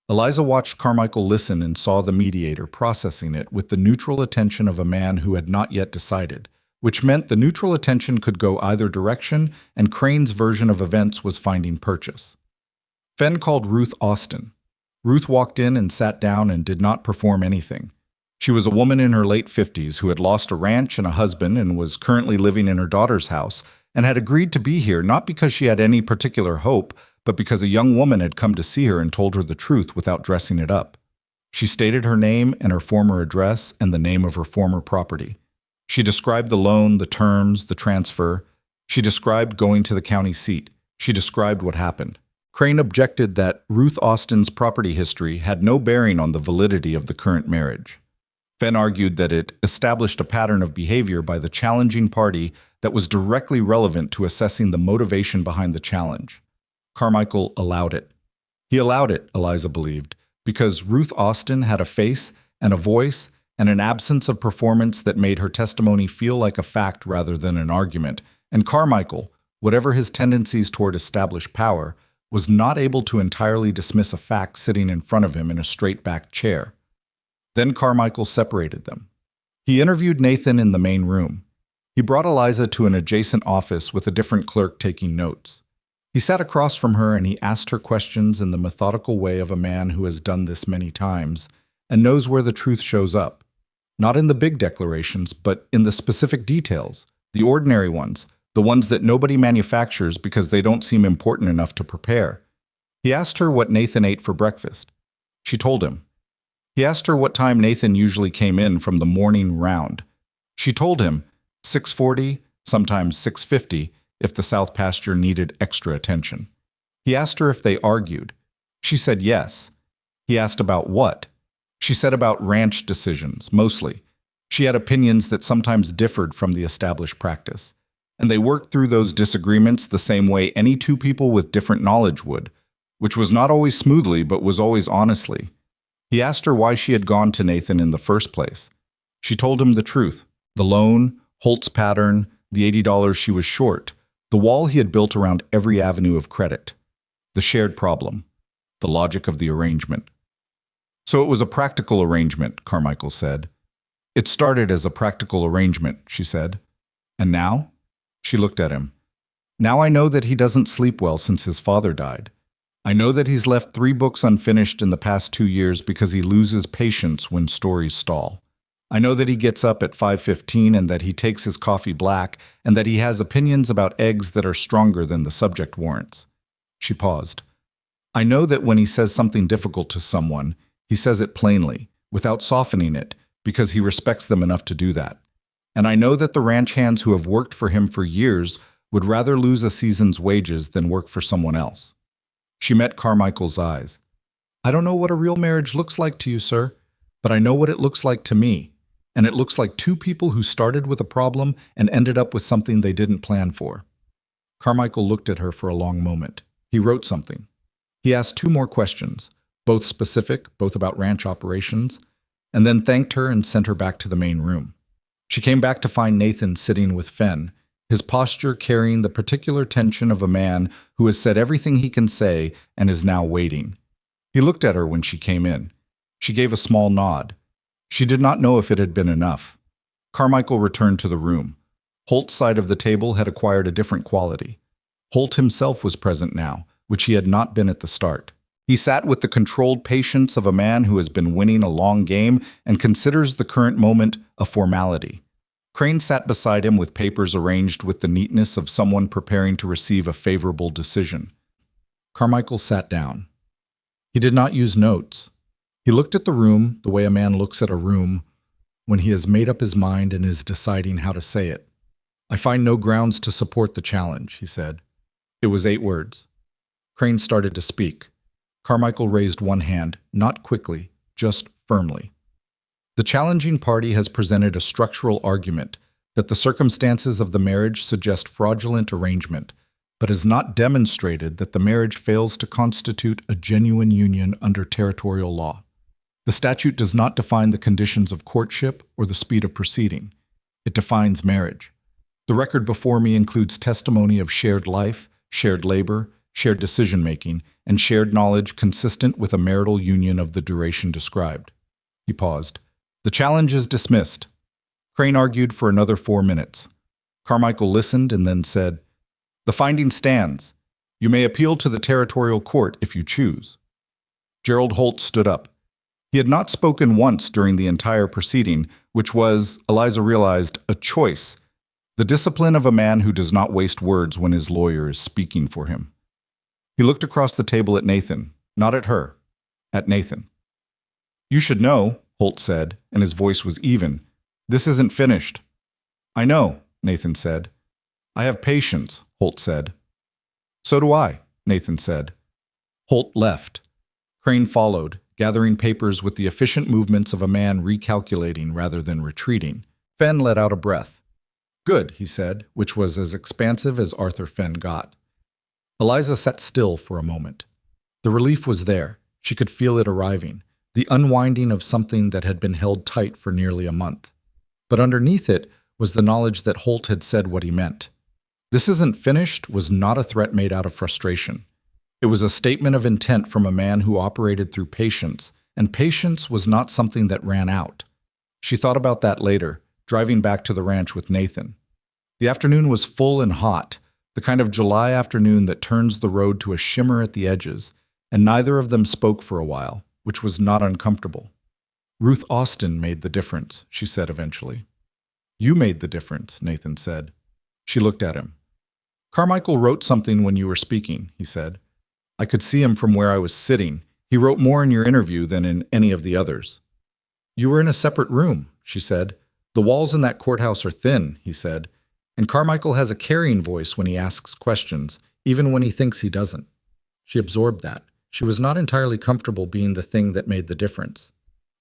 Eliza watched Carmichael listen and saw the mediator processing it with the neutral attention of a man who had not yet decided, which meant the neutral attention could go either direction, and Crane's version of events was finding purchase. Fenn called Ruth Austin. Ruth walked in and sat down and did not perform anything. She was a woman in her late 50s who had lost a ranch and a husband and was currently living in her daughter's house and had agreed to be here not because she had any particular hope, but because a young woman had come to see her and told her the truth without dressing it up. She stated her name and her former address and the name of her former property. She described the loan, the terms, the transfer. She described going to the county seat. She described what happened. Crane objected that Ruth Austin's property history had no bearing on the validity of the current marriage. Fenn argued that it established a pattern of behavior by the challenging party that was directly relevant to assessing the motivation behind the challenge. Carmichael allowed it. He allowed it, Eliza believed, because Ruth Austin had a face and a voice and an absence of performance that made her testimony feel like a fact rather than an argument, and Carmichael, whatever his tendencies toward established power, was not able to entirely dismiss a fact sitting in front of him in a straight-backed chair. Then Carmichael separated them. He interviewed Nathan in the main room. He brought Eliza to an adjacent office with a different clerk taking notes. He sat across from her and he asked her questions in the methodical way of a man who has done this many times and knows where the truth shows up. Not in the big declarations, but in the specific details, the ordinary ones, the ones that nobody manufactures because they don't seem important enough to prepare. He asked her what Nathan ate for breakfast. She told him. He asked her what time Nathan usually came in from the morning round. She told him 6:40, sometimes 6:50, if the south pasture needed extra attention. He asked her if they argued. She said yes. He asked about what. She said about ranch decisions, mostly. She had opinions that sometimes differed from the established practice, and they worked through those disagreements the same way any two people with different knowledge would, which was not always smoothly but was always honestly. He asked her why she had gone to Nathan in the first place. She told him the truth, the loan, Holt's pattern, the $80 she was short, The wall he had built around every avenue of credit. The shared problem. The logic of the arrangement. So it was a practical arrangement, Carmichael said. It started as a practical arrangement, she said. And now? She looked at him. Now I know that he doesn't sleep well since his father died. I know that he's left 3 books unfinished in the past 2 years because he loses patience when stories stall. I know that he gets up at 5:15 and that he takes his coffee black and that he has opinions about eggs that are stronger than the subject warrants. She paused. I know that when he says something difficult to someone, he says it plainly, without softening it, because he respects them enough to do that. And I know that the ranch hands who have worked for him for years would rather lose a season's wages than work for someone else. She met Carmichael's eyes. I don't know what a real marriage looks like to you, sir, but I know what it looks like to me. And it looks like 2 people who started with a problem and ended up with something they didn't plan for. Carmichael looked at her for a long moment. He wrote something. He asked 2 more questions, both specific, both about ranch operations, and then thanked her and sent her back to the main room. She came back to find Nathan sitting with Fen, his posture carrying the particular tension of a man who has said everything he can say and is now waiting. He looked at her when she came in. She gave a small nod. She did not know if it had been enough. Carmichael returned to the room. Holt's side of the table had acquired a different quality. Holt himself was present now, which he had not been at the start. He sat with the controlled patience of a man who has been winning a long game and considers the current moment a formality. Crane sat beside him with papers arranged with the neatness of someone preparing to receive a favorable decision. Carmichael sat down. He did not use notes. He looked at the room the way a man looks at a room when he has made up his mind and is deciding how to say it. I find no grounds to support the challenge, he said. It was 8 words. Crane started to speak. Carmichael raised one hand, not quickly, just firmly. The challenging party has presented a structural argument that the circumstances of the marriage suggest fraudulent arrangement, but has not demonstrated that the marriage fails to constitute a genuine union under territorial law. The statute does not define the conditions of courtship or the speed of proceeding. It defines marriage. The record before me includes testimony of shared life, shared labor, shared decision-making, and shared knowledge consistent with a marital union of the duration described. He paused. The challenge is dismissed. Crane argued for another 4 minutes. Carmichael listened and then said, The finding stands. You may appeal to the territorial court if you choose. Gerald Holt stood up. He had not spoken once during the entire proceeding, which was, Eliza realized, a choice, the discipline of a man who does not waste words when his lawyer is speaking for him. He looked across the table at Nathan, not at her, at Nathan. You should know, Holt said, and his voice was even. This isn't finished. I know, Nathan said. I have patience, Holt said. So do I, Nathan said. Holt left. Crane followed, gathering papers with the efficient movements of a man recalculating rather than retreating. Fenn let out a breath. Good, he said, which was as expansive as Arthur Fenn got. Eliza sat still for a moment. The relief was there. She could feel it arriving, the unwinding of something that had been held tight for nearly a month. But underneath it was the knowledge that Holt had said what he meant. This isn't finished was not a threat made out of frustration. It was a statement of intent from a man who operated through patience, and patience was not something that ran out. She thought about that later, driving back to the ranch with Nathan. The afternoon was full and hot, the kind of July afternoon that turns the road to a shimmer at the edges, and neither of them spoke for a while, which was not uncomfortable. Ruth Austin made the difference, she said eventually. You made the difference, Nathan said. She looked at him. Carmichael wrote something when you were speaking, he said. I could see him from where I was sitting. He wrote more in your interview than in any of the others. You were in a separate room, she said. The walls in that courthouse are thin, he said. And Carmichael has a carrying voice when he asks questions, even when he thinks he doesn't. She absorbed that. She was not entirely comfortable being the thing that made the difference.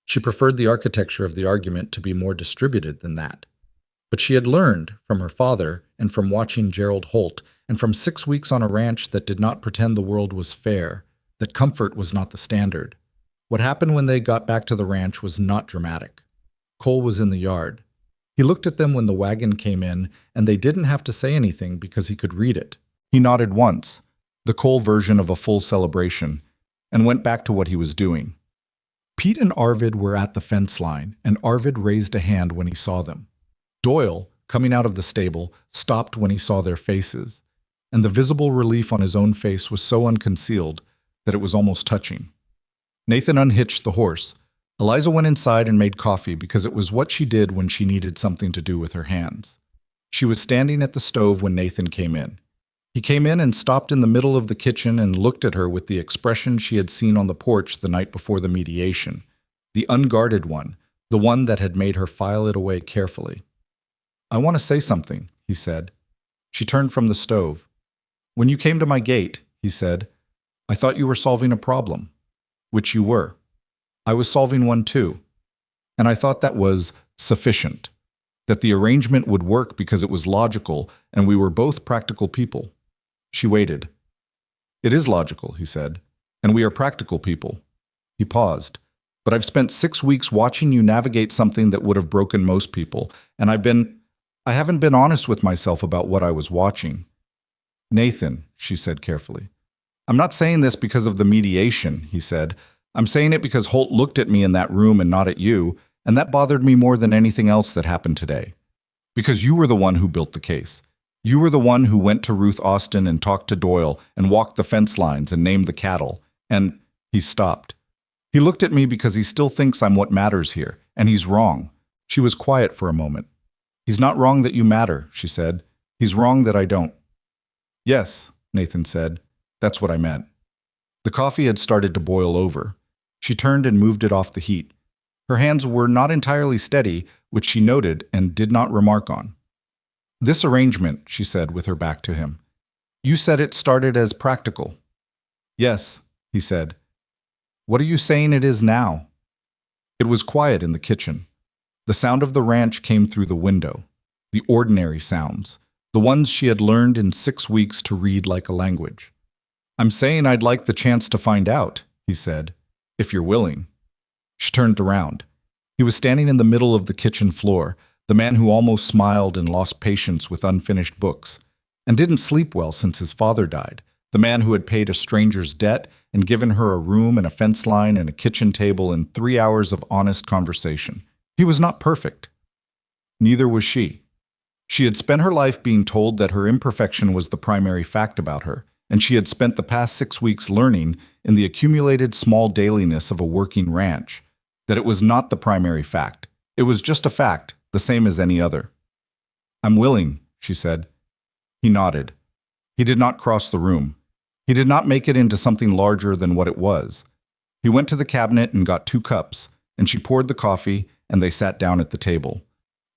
She preferred the architecture of the argument to be more distributed than that. But she had learned, from her father, and from watching Gerald Holt, and from 6 weeks on a ranch that did not pretend the world was fair, that comfort was not the standard. What happened when they got back to the ranch was not dramatic. Cole was in the yard. He looked at them when the wagon came in, and they didn't have to say anything because he could read it. He nodded once, the Cole version of a full celebration, and went back to what he was doing. Pete and Arvid were at the fence line, and Arvid raised a hand when he saw them. Doyle, coming out of the stable, stopped when he saw their faces, and the visible relief on his own face was so unconcealed that it was almost touching. Nathan unhitched the horse. Eliza went inside and made coffee because it was what she did when she needed something to do with her hands. She was standing at the stove when Nathan came in. He came in and stopped in the middle of the kitchen and looked at her with the expression she had seen on the porch the night before the mediation, the unguarded one, the one that had made her file it away carefully. "I want to say something," he said. She turned from the stove. "When you came to my gate," he said, "I thought you were solving a problem," which you were. I was solving one too, and I thought that was sufficient, that the arrangement would work because it was logical and we were both practical people. She waited. "It is logical," he said, "and we are practical people." He paused. "But I've spent 6 weeks watching you navigate something that would have broken most people, and I haven't been honest with myself about what I was watching." "Nathan," she said carefully. "I'm not saying this because of the mediation," he said. "I'm saying it because Holt looked at me in that room and not at you, and that bothered me more than anything else that happened today. Because you were the one who built the case. You were the one who went to Ruth Austin and talked to Doyle and walked the fence lines and named the cattle. And—" he stopped. "He looked at me because he still thinks I'm what matters here, and he's wrong." She was quiet for a moment. "He's not wrong that you matter," she said. "He's wrong that I don't." "Yes," Nathan said. "That's what I meant." The coffee had started to boil over. She turned and moved it off the heat. Her hands were not entirely steady, which she noted and did not remark on. "This arrangement," she said with her back to him. "You said it started as practical." "Yes," he said. "What are you saying it is now?" It was quiet in the kitchen. The sound of the ranch came through the window. The ordinary sounds, the ones she had learned in 6 weeks to read like a language. "I'm saying I'd like the chance to find out," he said, "if you're willing." She turned around. He was standing in the middle of the kitchen floor, the man who almost smiled and lost patience with unfinished books, and didn't sleep well since his father died, the man who had paid a stranger's debt and given her a room and a fence line and a kitchen table and 3 hours of honest conversation. He was not perfect. Neither was she. She had spent her life being told that her imperfection was the primary fact about her, and she had spent the past 6 weeks learning, in the accumulated small dailiness of a working ranch, that it was not the primary fact. It was just a fact, the same as any other. "I'm willing," she said. He nodded. He did not cross the room. He did not make it into something larger than what it was. He went to the cabinet and got 2 cups, and she poured the coffee, and they sat down at the table.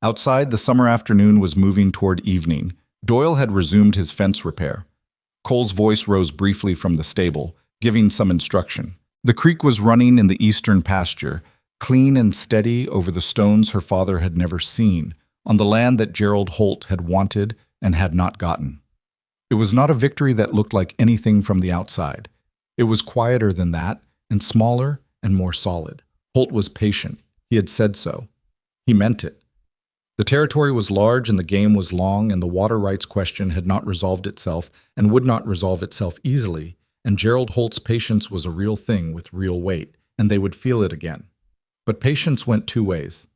Outside, the summer afternoon was moving toward evening. Doyle had resumed his fence repair. Cole's voice rose briefly from the stable, giving some instruction. The creek was running in the eastern pasture, clean and steady over the stones her father had never seen, on the land that Gerald Holt had wanted and had not gotten. It was not a victory that looked like anything from the outside. It was quieter than that, and smaller and more solid. Holt was patient. He had said so. He meant it. The territory was large and the game was long, and the water rights question had not resolved itself and would not resolve itself easily, and Gerald Holt's patience was a real thing with real weight, and they would feel it again. But patience went 2 ways.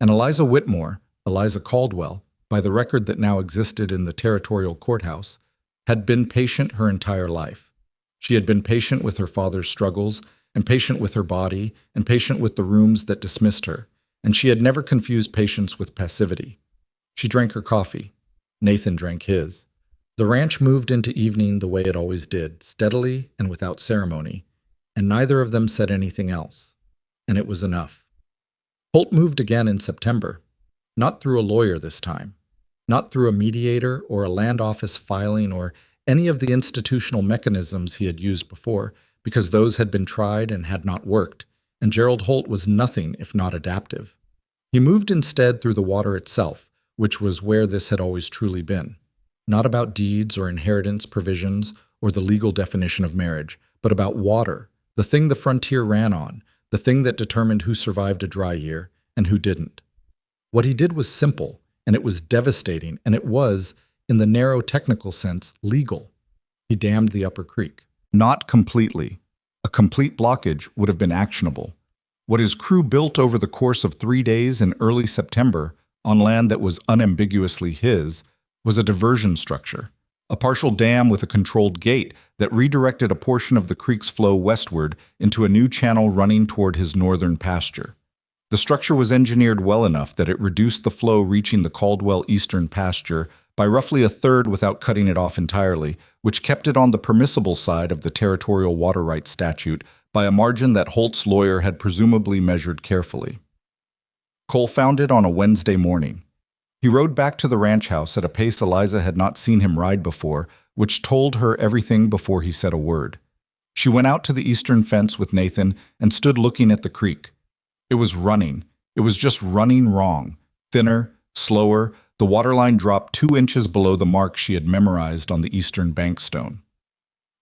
And Eliza Whitmore, Eliza Caldwell, by the record that now existed in the territorial courthouse, had been patient her entire life. She had been patient with her father's struggles, and patient with her body, and patient with the rooms that dismissed her, and she had never confused patience with passivity. She drank her coffee. Nathan drank his. The ranch moved into evening the way it always did, steadily and without ceremony, and neither of them said anything else, and it was enough. Holt moved again in September, not through a lawyer this time, not through a mediator or a land office filing or any of the institutional mechanisms he had used before, because those had been tried and had not worked, and Gerald Holt was nothing if not adaptive. He moved instead through the water itself, which was where this had always truly been. Not about deeds or inheritance provisions or the legal definition of marriage, but about water, the thing the frontier ran on, the thing that determined who survived a dry year and who didn't. What he did was simple, and it was devastating, and it was, in the narrow technical sense, legal. He dammed the upper creek. Not completely. A complete blockage would have been actionable. What his crew built over the course of 3 days in early September, on land that was unambiguously his, was a diversion structure. A partial dam with a controlled gate that redirected a portion of the creek's flow westward into a new channel running toward his northern pasture. The structure was engineered well enough that it reduced the flow reaching the Caldwell eastern pasture by roughly a third without cutting it off entirely, which kept it on the permissible side of the territorial water rights statute by a margin that Holt's lawyer had presumably measured carefully. Cole found it on a Wednesday morning. He rode back to the ranch house at a pace Eliza had not seen him ride before, which told her everything before he said a word. She went out to the eastern fence with Nathan and stood looking at the creek. It was running. It was just running wrong. Thinner, slower, the waterline dropped 2 inches below the mark she had memorized on the eastern bank stone.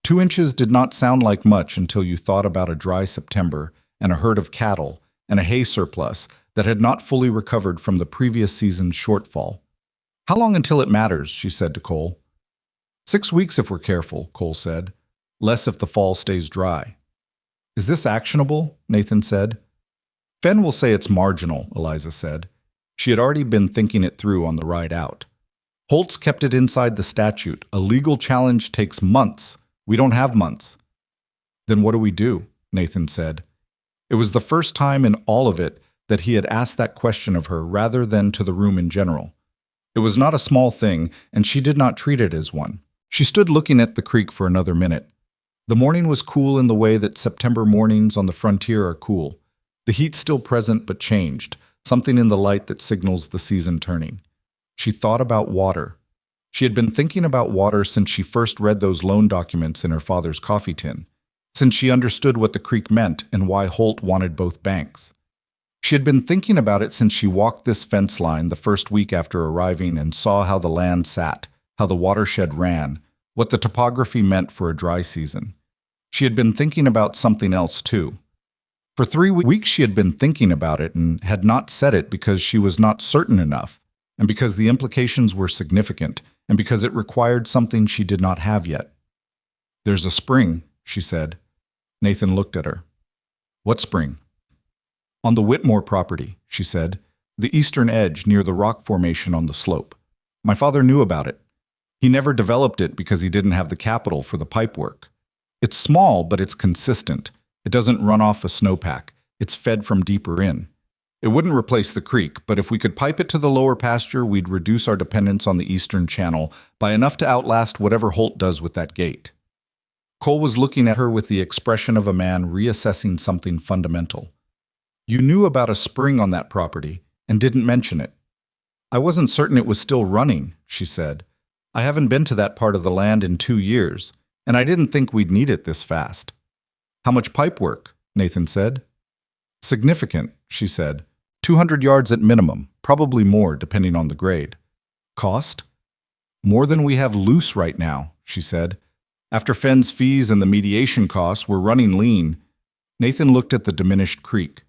2 inches did not sound like much until you thought about a dry September and a herd of cattle and a hay surplus that had not fully recovered from the previous season's shortfall. "How long until it matters?" she said to Cole. 6 weeks if we're careful, Cole said. "Less if the fall stays dry." "Is this actionable?" Nathan said. "Fen will say it's marginal," Eliza said. She had already been thinking it through on the ride out. "Holtz kept it inside the statute. A legal challenge takes months. We don't have months." "Then what do we do?" Nathan said. It was the first time in all of it that he had asked that question of her rather than to the room in general. It was not a small thing, and she did not treat it as one. She stood looking at the creek for another minute. The morning was cool in the way that September mornings on the frontier are cool. The heat still present but changed, something in the light that signals the season turning. She thought about water. She had been thinking about water since she first read those loan documents in her father's coffee tin, since she understood what the creek meant and why Holt wanted both banks. She had been thinking about it since she walked this fence line the first week after arriving and saw how the land sat, how the watershed ran, what the topography meant for a dry season. She had been thinking about something else, too. For 3 weeks she had been thinking about it and had not said it because she was not certain enough, and because the implications were significant, and because it required something she did not have yet. "There's a spring," she said. Nathan looked at her. "What spring?" "On the Whitmore property," she said. "The eastern edge near the rock formation on the slope. My father knew about it. He never developed it because he didn't have the capital for the pipe work. It's small, but it's consistent. It doesn't run off a snowpack. It's fed from deeper in. It wouldn't replace the creek, but if we could pipe it to the lower pasture, we'd reduce our dependence on the eastern channel by enough to outlast whatever Holt does with that gate." Cole was looking at her with the expression of a man reassessing something fundamental. "You knew about a spring on that property and didn't mention it." "I wasn't certain it was still running," she said. "I haven't been to that part of the land in 2 years, and I didn't think we'd need it this fast." "How much pipe work?" Nathan said. "Significant," she said. 200 yards at minimum, probably more depending on the grade." "Cost?" "More than we have loose right now," she said. "After Fenn's fees and the mediation costs, we're running lean." Nathan looked at the diminished creek.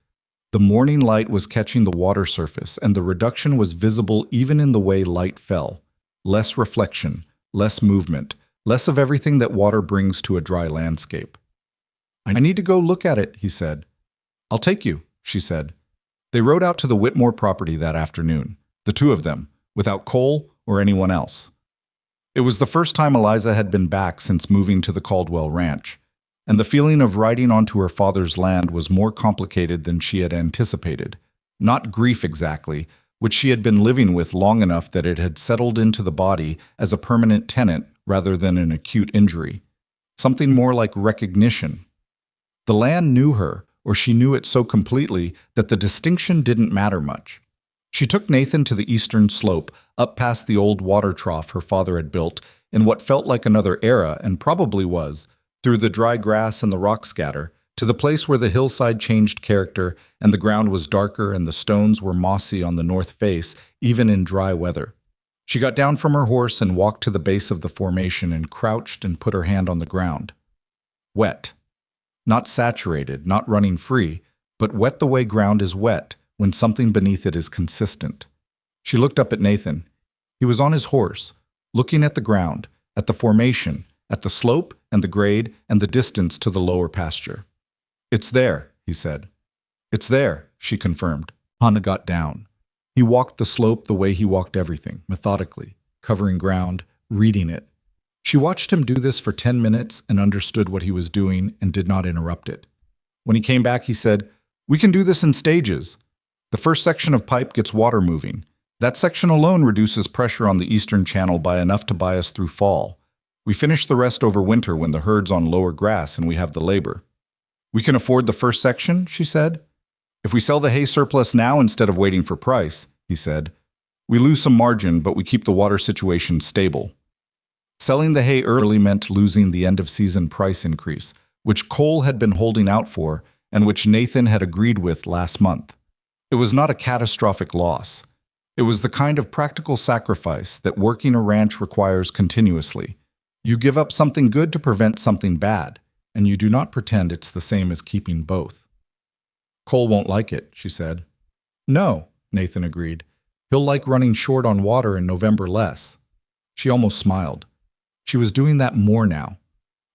The morning light was catching the water surface, and the reduction was visible even in the way light fell. Less reflection, less movement, less of everything that water brings to a dry landscape. "I need to go look at it," he said. "I'll take you," she said. They rode out to the Whitmore property that afternoon, the two of them, without Cole or anyone else. It was the first time Eliza had been back since moving to the Caldwell ranch, and the feeling of riding onto her father's land was more complicated than she had anticipated. Not grief exactly, which she had been living with long enough that it had settled into the body as a permanent tenant rather than an acute injury. Something more like recognition. The land knew her, or she knew it so completely that the distinction didn't matter much. She took Nathan to the eastern slope, up past the old water trough her father had built in what felt like another era and probably was, through the dry grass and the rock scatter, to the place where the hillside changed character and the ground was darker and the stones were mossy on the north face, even in dry weather. She got down from her horse and walked to the base of the formation and crouched and put her hand on the ground. Wet. Not saturated, not running free, but wet the way ground is wet when something beneath it is consistent. She looked up at Nathan. He was on his horse, looking at the ground, at the formation, at the slope and the grade and the distance to the lower pasture. "It's there," he said. "It's there," she confirmed. Hannah got down. He walked the slope the way he walked everything, methodically, covering ground, reading it. She watched him do this for 10 minutes and understood what he was doing and did not interrupt it. When he came back, he said, "We can do this in stages. The first section of pipe gets water moving. That section alone reduces pressure on the eastern channel by enough to buy us through fall. We finish the rest over winter when the herd's on lower grass and we have the labor." "We can afford the first section," she said. "If we sell the hay surplus now instead of waiting for price," he said. "We lose some margin, but we keep the water situation stable." Selling the hay early meant losing the end-of-season price increase, which Cole had been holding out for and which Nathan had agreed with last month. It was not a catastrophic loss. It was the kind of practical sacrifice that working a ranch requires continuously. You give up something good to prevent something bad, and you do not pretend it's the same as keeping both. "Cole won't like it," she said. "No," Nathan agreed. "He'll like running short on water in November less." She almost smiled. She was doing that more now.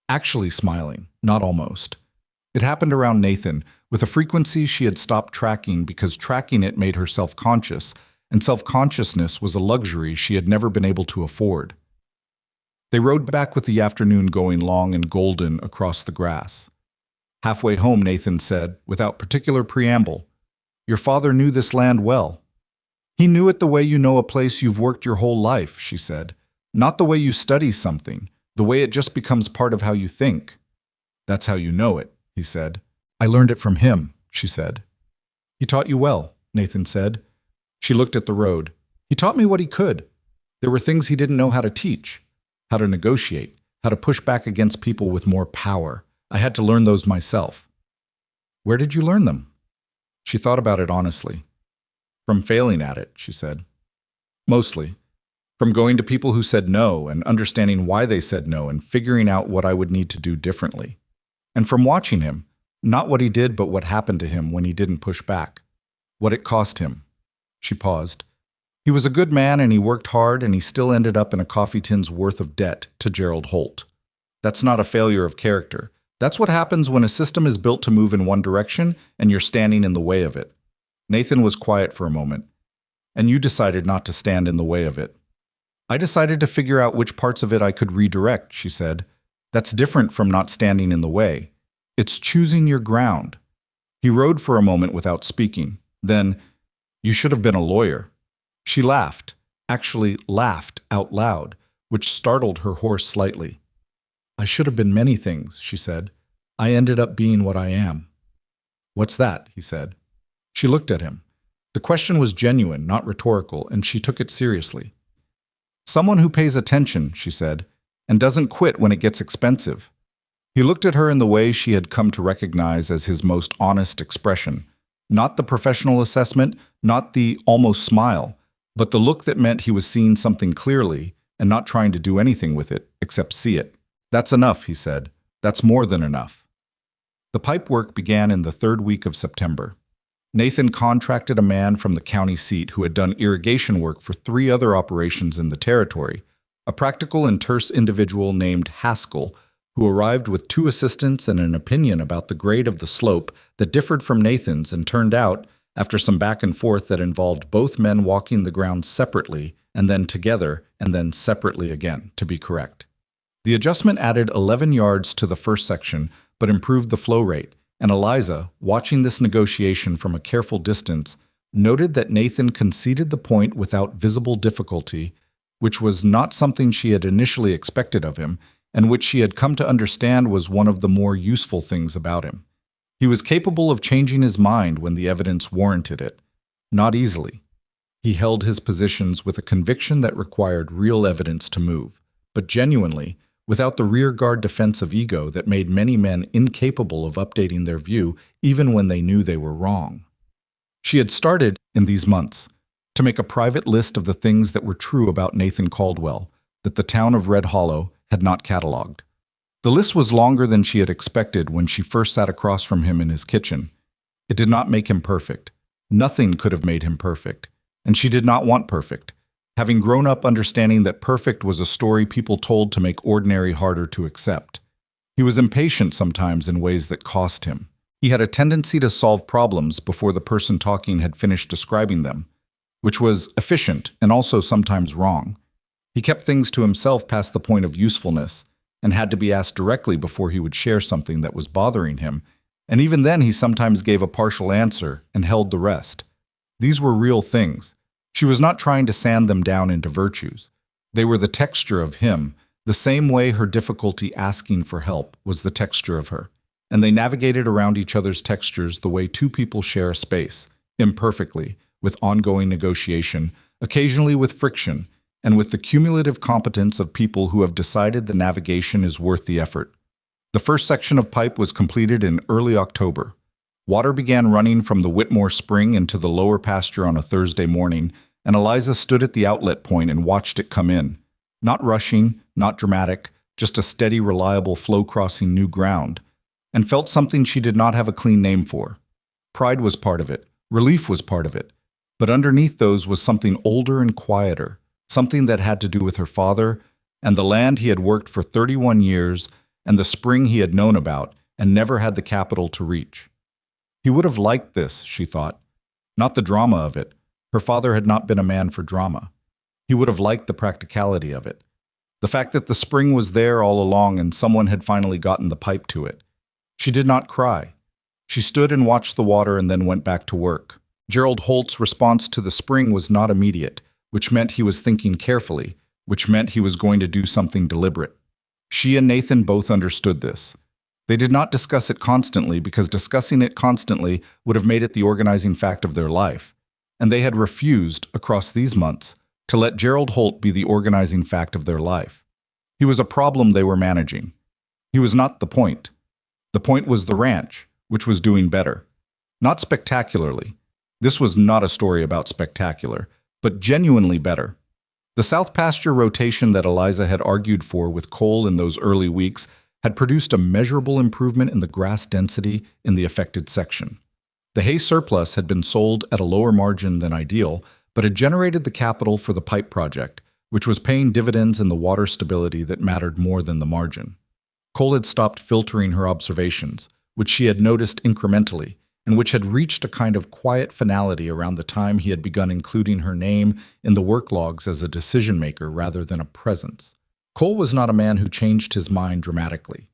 Actually smiling, not almost. It happened around Nathan, with a frequency she had stopped tracking because tracking it made her self-conscious, and self-consciousness was a luxury she had never been able to afford. They rode back with the afternoon going long and golden across the grass. Halfway home, Nathan said, without particular preamble, "Your father knew this land well." "He knew it the way you know a place you've worked your whole life," she said. "Not the way you study something, the way it just becomes part of how you think." "That's how you know it," he said. "I learned it from him," she said. "He taught you well," Nathan said. She looked at the road. "He taught me what he could. There were things he didn't know how to teach. How to negotiate, how to push back against people with more power. I had to learn those myself." "Where did you learn them?" She thought about it honestly. "From failing at it," she said. "Mostly. From going to people who said no and understanding why they said no and figuring out what I would need to do differently. And from watching him, not what he did but what happened to him when he didn't push back. What it cost him." She paused. "He was a good man and he worked hard and he still ended up in a coffee tin's worth of debt to Gerald Holt. That's not a failure of character. That's what happens when a system is built to move in one direction and you're standing in the way of it." Nathan was quiet for a moment. "And you decided not to stand in the way of it." "I decided to figure out which parts of it I could redirect," she said. "That's different from not standing in the way. It's choosing your ground." He rode for a moment without speaking. Then, "You should have been a lawyer." She laughed, actually laughed out loud, which startled her horse slightly. "I should have been many things," she said. "I ended up being what I am." "What's that?" he said. She looked at him. The question was genuine, not rhetorical, and she took it seriously. "Someone who pays attention," she said, "and doesn't quit when it gets expensive." He looked at her in the way she had come to recognize as his most honest expression. Not the professional assessment, not the almost smile, but the look that meant he was seeing something clearly and not trying to do anything with it, except see it. "That's enough," he said. "That's more than enough." The pipe work began in the third week of September. Nathan contracted a man from the county seat who had done irrigation work for 3 other operations in the territory, a practical and terse individual named Haskell, who arrived with 2 assistants and an opinion about the grade of the slope that differed from Nathan's and turned out, after some back and forth that involved both men walking the ground separately and then together and then separately again, to be correct. The adjustment added 11 yards to the first section but improved the flow rate, and Eliza, watching this negotiation from a careful distance, noted that Nathan conceded the point without visible difficulty, which was not something she had initially expected of him, and which she had come to understand was one of the more useful things about him. He was capable of changing his mind when the evidence warranted it. Not easily. He held his positions with a conviction that required real evidence to move, but genuinely, without the rearguard defense of ego that made many men incapable of updating their view even when they knew they were wrong. She had started, in these months, to make a private list of the things that were true about Nathan Caldwell, that the town of Red Hollow had not catalogued. The list was longer than she had expected when she first sat across from him in his kitchen. It did not make him perfect. Nothing could have made him perfect, and she did not want perfect, having grown up understanding that perfect was a story people told to make ordinary harder to accept. He was impatient sometimes in ways that cost him. He had a tendency to solve problems before the person talking had finished describing them, which was efficient and also sometimes wrong. He kept things to himself past the point of usefulness and had to be asked directly before he would share something that was bothering him, and even then he sometimes gave a partial answer and held the rest. These were real things. She was not trying to sand them down into virtues. They were the texture of him, the same way her difficulty asking for help was the texture of her, and they navigated around each other's textures the way two people share a space, imperfectly, with ongoing negotiation, occasionally with friction, and with the cumulative competence of people who have decided the navigation is worth the effort. The first section of pipe was completed in early October. Water began running from the Whitmore spring into the lower pasture on a Thursday morning, and Eliza stood at the outlet point and watched it come in. Not rushing, not dramatic, just a steady, reliable flow crossing new ground, and felt something she did not have a clean name for. Pride was part of it. Relief was part of it. But underneath those was something older and quieter, something that had to do with her father and the land he had worked for 31 years and the spring he had known about and never had the capital to reach. He would have liked this, she thought. Not the drama of it. Her father had not been a man for drama. He would have liked the practicality of it. The fact that the spring was there all along and someone had finally gotten the pipe to it. She did not cry. She stood and watched the water and then went back to work. Gerald Holt's response to the spring was not immediate, which meant he was thinking carefully, which meant he was going to do something deliberate. She and Nathan both understood this. They did not discuss it constantly because discussing it constantly would have made it the organizing fact of their life, and they had refused, across these months, to let Gerald Holt be the organizing fact of their life. He was a problem they were managing. He was not the point. The point was the ranch, which was doing better. Not spectacularly. This was not a story about spectacular, but genuinely better. The South Pasture rotation that Eliza had argued for with Cole in those early weeks had produced a measurable improvement in the grass density in the affected section. The hay surplus had been sold at a lower margin than ideal, but had generated the capital for the pipe project, which was paying dividends in the water stability that mattered more than the margin. Cole had stopped filtering her observations, which she had noticed incrementally, and which had reached a kind of quiet finality around the time he had begun including her name in the work logs as a decision-maker rather than a presence. Cole was not a man who changed his mind dramatically.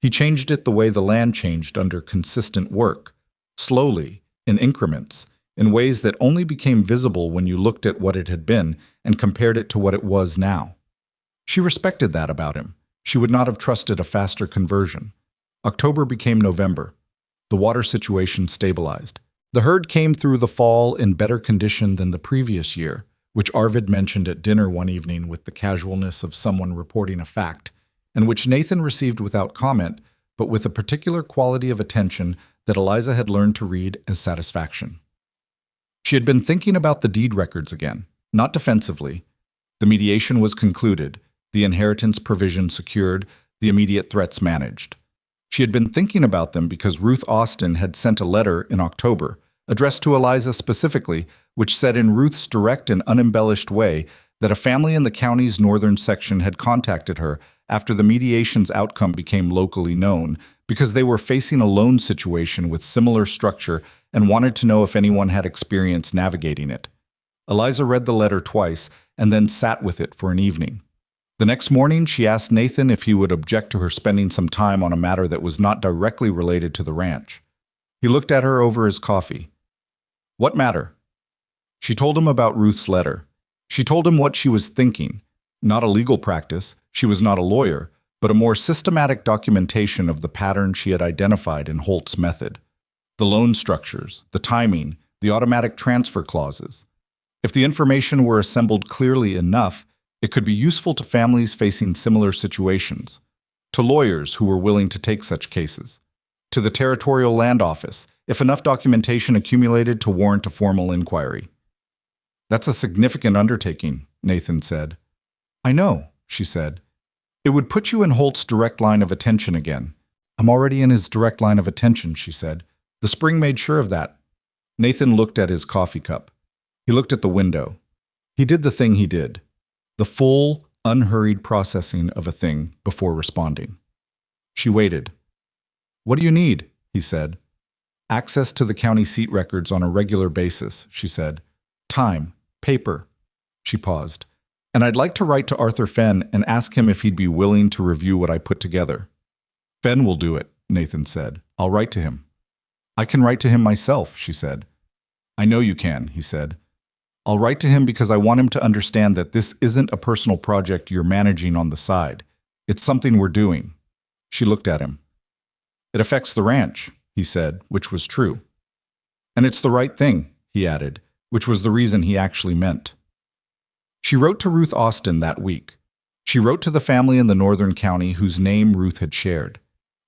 He changed it the way the land changed under consistent work, slowly, in increments, in ways that only became visible when you looked at what it had been and compared it to what it was now. She respected that about him. She would not have trusted a faster conversion. October became November. The water situation stabilized. The herd came through the fall in better condition than the previous year, which Arvid mentioned at dinner one evening with the casualness of someone reporting a fact, and which Nathan received without comment, but with a particular quality of attention that Eliza had learned to read as satisfaction. She had been thinking about the deed records again, not defensively. The mediation was concluded, the inheritance provision secured, the immediate threats managed. She had been thinking about them because Ruth Austin had sent a letter in October, addressed to Eliza specifically, which said in Ruth's direct and unembellished way that a family in the county's northern section had contacted her after the mediation's outcome became locally known because they were facing a loan situation with similar structure and wanted to know if anyone had experience navigating it. Eliza read the letter twice and then sat with it for an evening. The next morning, she asked Nathan if he would object to her spending some time on a matter that was not directly related to the ranch. He looked at her over his coffee. What matter? She told him about Ruth's letter. She told him what she was thinking. Not a legal practice, she was not a lawyer, but a more systematic documentation of the pattern she had identified in Holt's method. The loan structures, the timing, the automatic transfer clauses. If the information were assembled clearly enough, it could be useful to families facing similar situations, to lawyers who were willing to take such cases, to the Territorial Land Office, if enough documentation accumulated to warrant a formal inquiry. That's a significant undertaking, Nathan said. I know, she said. It would put you in Holt's direct line of attention again. I'm already in his direct line of attention, she said. The spring made sure of that. Nathan looked at his coffee cup. He looked at the window. He did the thing he did. The full, unhurried processing of a thing before responding. She waited. "What do you need?" he said. "Access to the county seat records on a regular basis," she said. "Time. Paper." She paused. "And I'd like to write to Arthur Fenn and ask him if he'd be willing to review what I put together." "Fenn will do it," Nathan said. "I'll write to him." "I can write to him myself," she said. "I know you can," he said. "I'll write to him because I want him to understand that this isn't a personal project you're managing on the side. It's something we're doing." She looked at him. "It affects the ranch," he said, which was true. "And it's the right thing," he added, which was the reason he actually meant. She wrote to Ruth Austin that week. She wrote to the family in the northern county whose name Ruth had shared.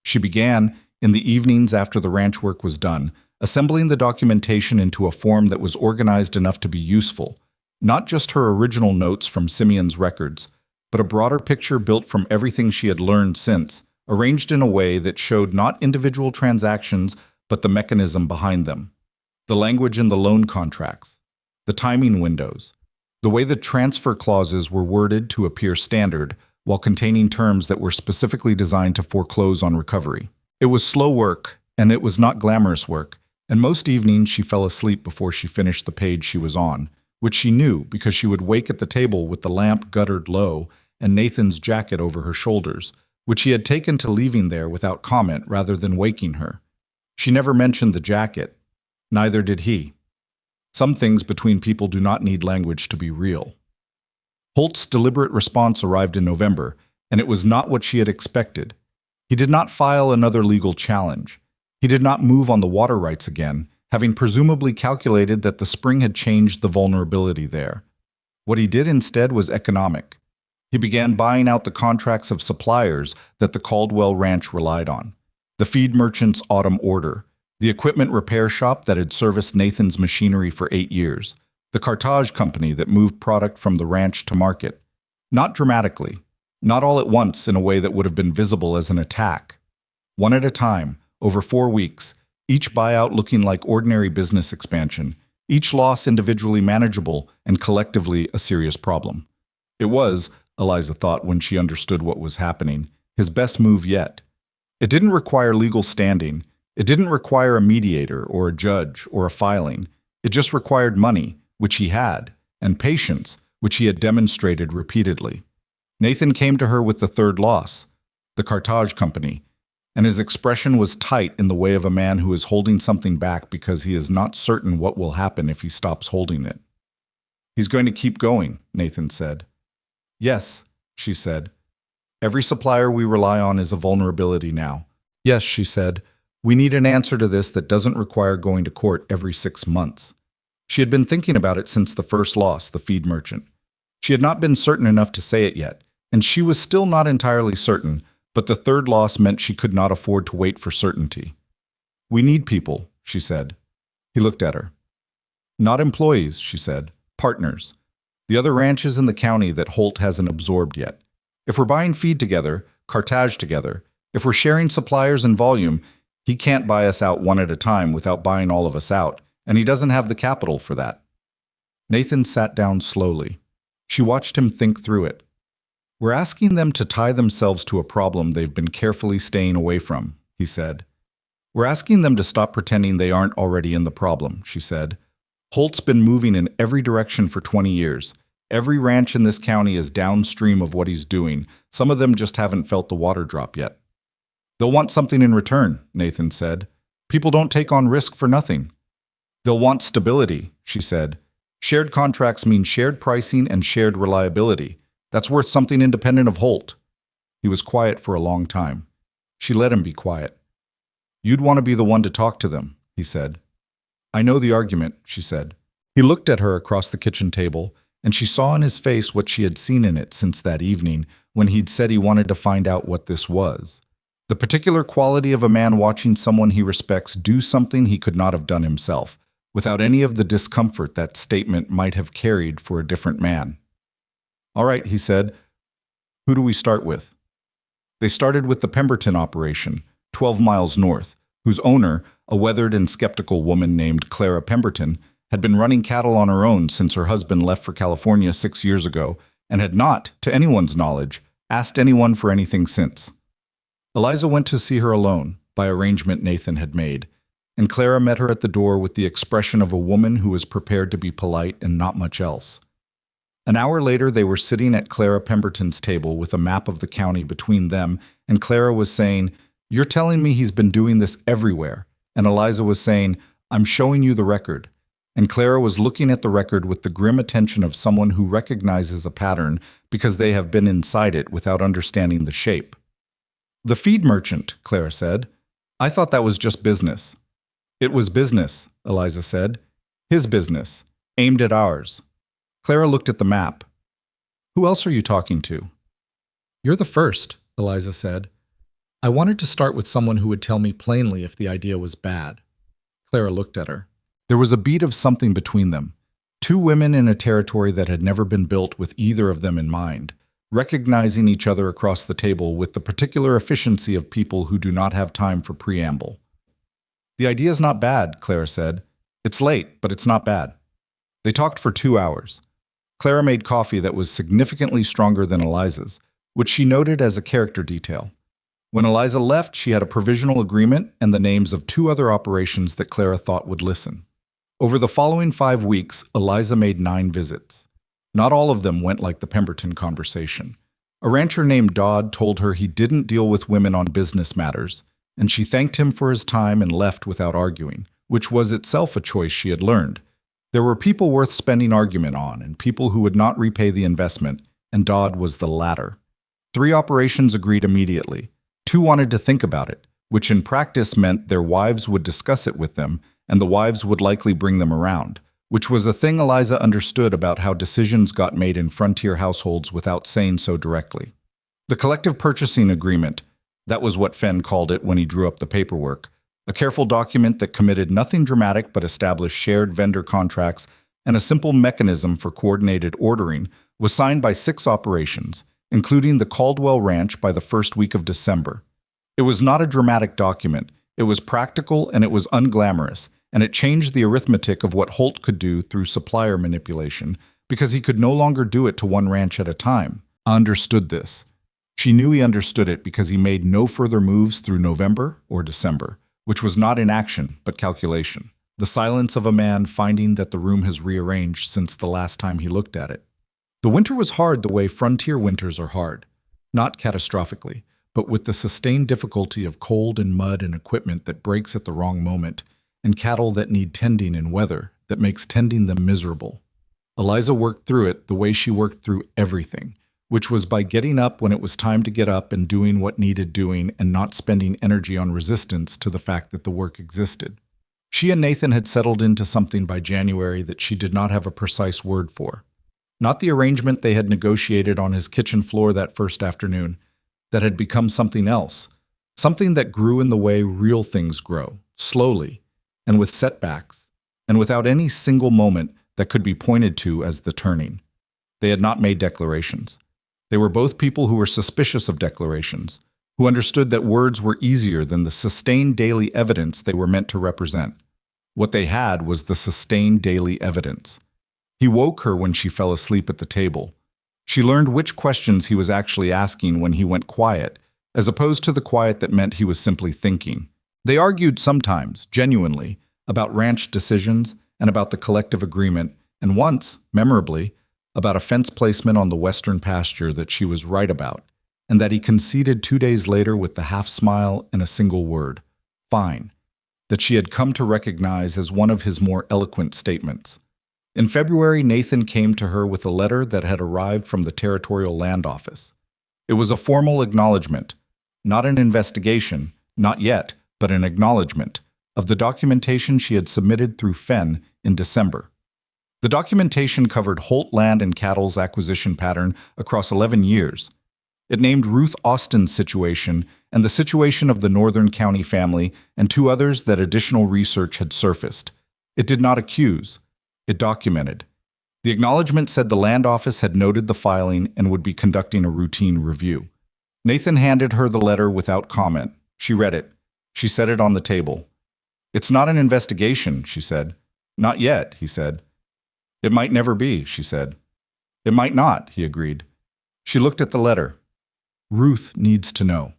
She began, in the evenings after the ranch work was done, assembling the documentation into a form that was organized enough to be useful, not just her original notes from Simeon's records, but a broader picture built from everything she had learned since, arranged in a way that showed not individual transactions, but the mechanism behind them. The language in the loan contracts, the timing windows, the way the transfer clauses were worded to appear standard while containing terms that were specifically designed to foreclose on recovery. It was slow work, and it was not glamorous work, and most evenings she fell asleep before she finished the page she was on, which she knew because she would wake at the table with the lamp guttered low and Nathan's jacket over her shoulders, which he had taken to leaving there without comment rather than waking her. She never mentioned the jacket. Neither did he. Some things between people do not need language to be real. Holt's deliberate response arrived in November, and it was not what she had expected. He did not file another legal challenge. He did not move on the water rights again, having presumably calculated that the spring had changed the vulnerability there. What he did instead was economic. He began buying out the contracts of suppliers that the Caldwell Ranch relied on. The feed merchant's autumn order, the equipment repair shop that had serviced Nathan's machinery for 8 years, the cartage company that moved product from the ranch to market. Not dramatically, not all at once in a way that would have been visible as an attack. One at a time, over 4 weeks, each buyout looking like ordinary business expansion, each loss individually manageable and collectively a serious problem. It was, Eliza thought when she understood what was happening, his best move yet. It didn't require legal standing. It didn't require a mediator or a judge or a filing. It just required money, which he had, and patience, which he had demonstrated repeatedly. Nathan came to her with the third loss, the cartage company, and his expression was tight in the way of a man who is holding something back because he is not certain what will happen if he stops holding it. "He's going to keep going," Nathan said. "Yes," she said. "Every supplier we rely on is a vulnerability now." "Yes," she said. "We need an answer to this that doesn't require going to court every 6 months." She had been thinking about it since the first loss, the feed merchant. She had not been certain enough to say it yet, and she was still not entirely certain, but the third loss meant she could not afford to wait for certainty. "We need people," she said. He looked at her. "Not employees," she said. "Partners. The other ranches in the county that Holt hasn't absorbed yet. If we're buying feed together, cartage together, if we're sharing suppliers and volume, he can't buy us out one at a time without buying all of us out, and he doesn't have the capital for that." Nathan sat down slowly. She watched him think through it. "We're asking them to tie themselves to a problem they've been carefully staying away from," he said. "We're asking them to stop pretending they aren't already in the problem," she said. "Holt's been moving in every direction for 20 years. Every ranch in this county is downstream of what he's doing. Some of them just haven't felt the water drop yet." "They'll want something in return," Nathan said. "People don't take on risk for nothing." "They'll want stability," she said. "Shared contracts mean shared pricing and shared reliability. That's worth something independent of Holt." He was quiet for a long time. She let him be quiet. "You'd want to be the one to talk to them," he said. "I know the argument," she said. He looked at her across the kitchen table, and she saw in his face what she had seen in it since that evening when he'd said he wanted to find out what this was. The particular quality of a man watching someone he respects do something he could not have done himself, without any of the discomfort that statement might have carried for a different man. "All right," he said. "Who do we start with?" They started with the Pemberton operation, 12 miles north, whose owner, a weathered and skeptical woman named Clara Pemberton, had been running cattle on her own since her husband left for California 6 years ago, and had not, to anyone's knowledge, asked anyone for anything since. Eliza went to see her alone, by arrangement Nathan had made, and Clara met her at the door with the expression of a woman who was prepared to be polite and not much else. An hour later, they were sitting at Clara Pemberton's table with a map of the county between them, and Clara was saying, "You're telling me he's been doing this everywhere." And Eliza was saying, "I'm showing you the record." And Clara was looking at the record with the grim attention of someone who recognizes a pattern because they have been inside it without understanding the shape. "The feed merchant," Clara said. "I thought that was just business." "It was business," Eliza said. "His business, aimed at ours." Clara looked at the map. "Who else are you talking to?" "You're the first," Eliza said. "I wanted to start with someone who would tell me plainly if the idea was bad." Clara looked at her. There was a beat of something between them. Two women in a territory that had never been built with either of them in mind, recognizing each other across the table with the particular efficiency of people who do not have time for preamble. "The idea's not bad," Clara said. "It's late, but it's not bad." They talked for 2 hours. Clara made coffee that was significantly stronger than Eliza's, which she noted as a character detail. When Eliza left, she had a provisional agreement and the names of 2 other operations that Clara thought would listen. Over the following 5 weeks, Eliza made 9 visits. Not all of them went like the Pemberton conversation. A rancher named Dodd told her he didn't deal with women on business matters, and she thanked him for his time and left without arguing, which was itself a choice she had learned. There were people worth spending argument on and people who would not repay the investment, and Dodd was the latter. 3 operations agreed immediately. 2 wanted to think about it, which in practice meant their wives would discuss it with them, and the wives would likely bring them around, which was a thing Eliza understood about how decisions got made in frontier households without saying so directly. The collective purchasing agreement, that was what Fenn called it when he drew up the paperwork, a careful document that committed nothing dramatic but established shared vendor contracts and a simple mechanism for coordinated ordering, was signed by 6 operations, including the Caldwell Ranch by the first week of December. It was not a dramatic document. It was practical and it was unglamorous, and it changed the arithmetic of what Holt could do through supplier manipulation, because he could no longer do it to one ranch at a time. I understood this. She knew he understood it because he made no further moves through November or December, which was not inaction, but calculation. The silence of a man finding that the room has rearranged since the last time he looked at it. The winter was hard the way frontier winters are hard. Not catastrophically, but with the sustained difficulty of cold and mud and equipment that breaks at the wrong moment, and cattle that need tending in weather that makes tending them miserable. Eliza worked through it the way she worked through everything, which was by getting up when it was time to get up and doing what needed doing and not spending energy on resistance to the fact that the work existed. She and Nathan had settled into something by January that she did not have a precise word for. Not the arrangement they had negotiated on his kitchen floor that first afternoon, that had become something else, something that grew in the way real things grow, slowly, and with setbacks, and without any single moment that could be pointed to as the turning. They had not made declarations. They were both people who were suspicious of declarations, who understood that words were easier than the sustained daily evidence they were meant to represent. What they had was the sustained daily evidence. He woke her when she fell asleep at the table. She learned which questions he was actually asking when he went quiet, as opposed to the quiet that meant he was simply thinking. They argued sometimes, genuinely, about ranch decisions and about the collective agreement, and once, memorably, about a fence placement on the western pasture that she was right about, and that he conceded 2 days later with the half-smile and a single word, "Fine," that she had come to recognize as one of his more eloquent statements. In February, Nathan came to her with a letter that had arrived from the Territorial Land Office. It was a formal acknowledgement, not an investigation, not yet, but an acknowledgement, of the documentation she had submitted through Fenn in December. The documentation covered Holt land and cattle's acquisition pattern across 11 years. It named Ruth Austin's situation and the situation of the Northern County family and 2 others that additional research had surfaced. It did not accuse. It documented. The acknowledgement said the land office had noted the filing and would be conducting a routine review. Nathan handed her the letter without comment. She read it. She set it on the table. "It's not an investigation," she said. Not yet, he said. It might never be, she said. It might not, he agreed. She looked at the letter. Ruth needs to know.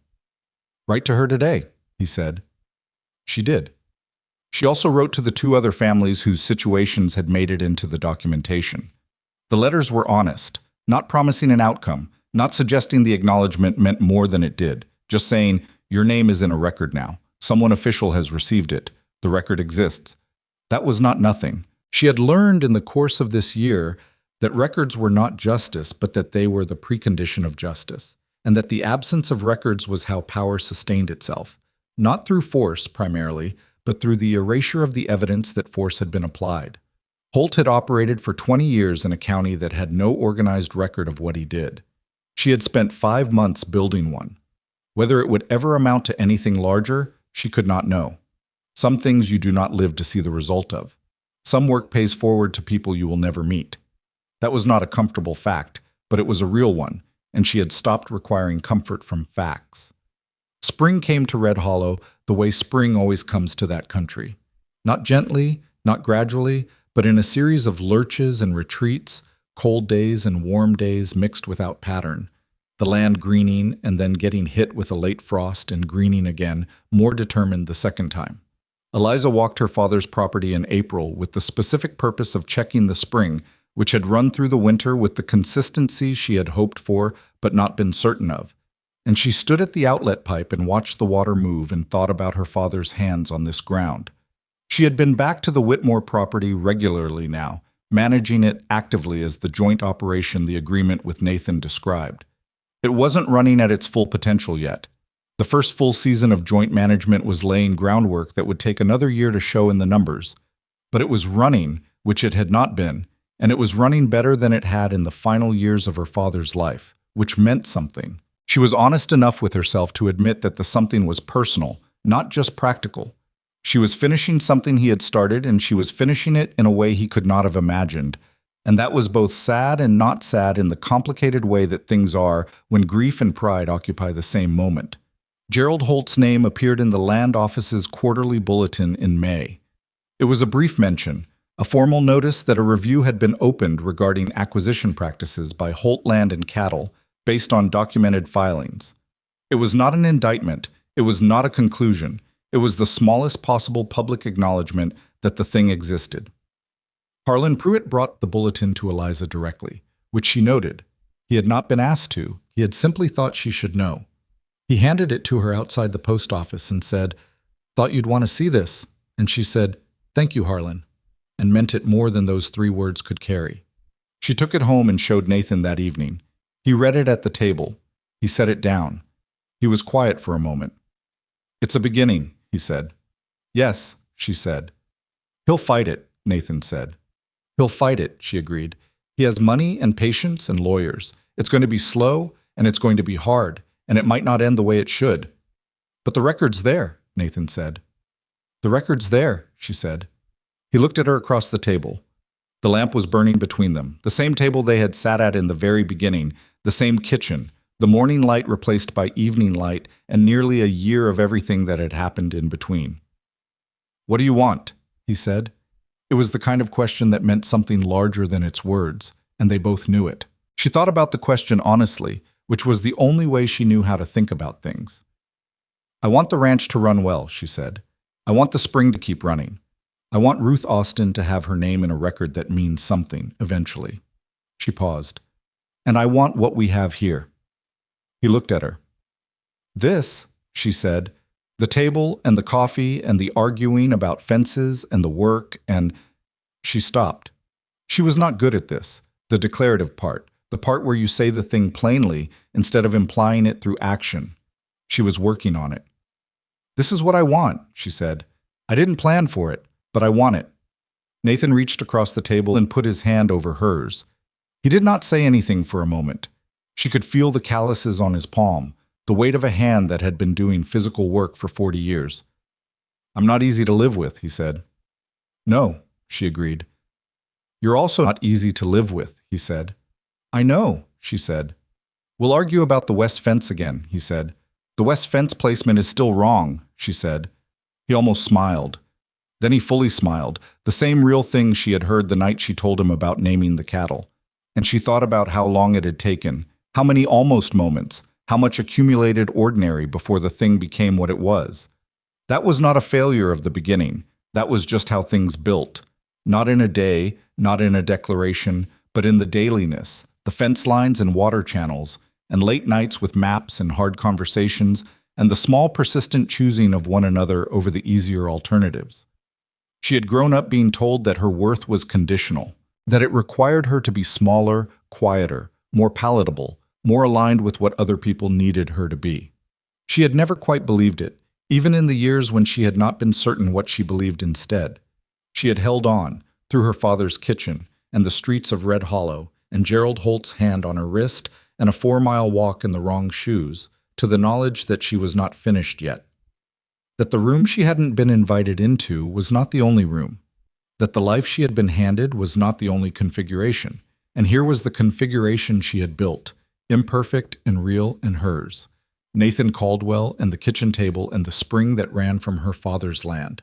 Write to her today, he said. She did. She also wrote to the two other families whose situations had made it into the documentation. The letters were honest, not promising an outcome, not suggesting the acknowledgement meant more than it did, just saying, your name is in a record now. Someone official has received it. The record exists. That was not nothing. She had learned in the course of this year that records were not justice, but that they were the precondition of justice, and that the absence of records was how power sustained itself, not through force primarily, but through the erasure of the evidence that force had been applied. Holt had operated for 20 years in a county that had no organized record of what he did. She had spent 5 months building one. Whether it would ever amount to anything larger, she could not know. Some things you do not live to see the result of. Some work pays forward to people you will never meet. That was not a comfortable fact, but it was a real one, and she had stopped requiring comfort from facts. Spring came to Red Hollow the way spring always comes to that country. Not gently, not gradually, but in a series of lurches and retreats, cold days and warm days mixed without pattern. The land greening and then getting hit with a late frost and greening again, more determined the second time. Eliza walked her father's property in April with the specific purpose of checking the spring, which had run through the winter with the consistency she had hoped for but not been certain of. And she stood at the outlet pipe and watched the water move and thought about her father's hands on this ground. She had been back to the Whitmore property regularly now, managing it actively as the joint operation the agreement with Nathan described. It wasn't running at its full potential yet. The first full season of joint management was laying groundwork that would take another year to show in the numbers. But it was running, which it had not been, and it was running better than it had in the final years of her father's life, which meant something. She was honest enough with herself to admit that the something was personal, not just practical. She was finishing something he had started, and she was finishing it in a way he could not have imagined. And that was both sad and not sad in the complicated way that things are when grief and pride occupy the same moment. Gerald Holt's name appeared in the land office's quarterly bulletin in May. It was a brief mention, a formal notice that a review had been opened regarding acquisition practices by Holt Land and Cattle based on documented filings. It was not an indictment, it was not a conclusion, it was the smallest possible public acknowledgement that the thing existed. Harlan Pruitt brought the bulletin to Eliza directly, which she noted. He had not been asked to, he had simply thought she should know. He handed it to her outside the post office and said, "Thought you'd want to see this." And she said, "Thank you, Harlan," and meant it more than those 3 words could carry. She took it home and showed Nathan that evening. He read it at the table. He set it down. He was quiet for a moment. "It's a beginning," he said. "Yes," she said. "He'll fight it," Nathan said. "He'll fight it," she agreed. "He has money and patience and lawyers. It's going to be slow, and it's going to be hard, and it might not end the way it should." "But the record's there," Nathan said. "The record's there," she said. He looked at her across the table. The lamp was burning between them, the same table they had sat at in the very beginning, the same kitchen, the morning light replaced by evening light, and nearly a year of everything that had happened in between. "What do you want?" he said. It was the kind of question that meant something larger than its words, and they both knew it. She thought about the question honestly, which was the only way she knew how to think about things. "I want the ranch to run well," she said. "I want the spring to keep running. I want Ruth Austin to have her name in a record that means something, eventually." She paused. "And I want what we have here." He looked at her. "This," she said, "the table and the coffee and the arguing about fences and the work and—" She stopped. She was not good at this, the declarative part, the part where you say the thing plainly instead of implying it through action. She was working on it. "This is what I want," she said. "I didn't plan for it, but I want it." Nathan reached across the table and put his hand over hers. He did not say anything for a moment. She could feel the calluses on his palm, the weight of a hand that had been doing physical work for 40 years. "I'm not easy to live with," he said. "No," she agreed. "You're also not easy to live with," he said. "I know," she said. "We'll argue about the west fence again," he said. "The west fence placement is still wrong," she said. He almost smiled. Then he fully smiled, the same real thing she had heard the night she told him about naming the cattle. And she thought about how long it had taken, how many almost moments, how much accumulated ordinary before the thing became what it was. That was not a failure of the beginning. That was just how things built. Not in a day, not in a declaration, but in the dailiness, the fence lines and water channels, and late nights with maps and hard conversations, and the small persistent choosing of one another over the easier alternatives. She had grown up being told that her worth was conditional, that it required her to be smaller, quieter, more palatable, more aligned with what other people needed her to be. She had never quite believed it, even in the years when she had not been certain what she believed instead. She had held on, through her father's kitchen, and the streets of Red Hollow, and Gerald Holt's hand on her wrist, and a 4-mile walk in the wrong shoes, to the knowledge that she was not finished yet. That the room she hadn't been invited into was not the only room. That the life she had been handed was not the only configuration. And here was the configuration she had built, imperfect and real and hers. Nathan Caldwell and the kitchen table and the spring that ran from her father's land.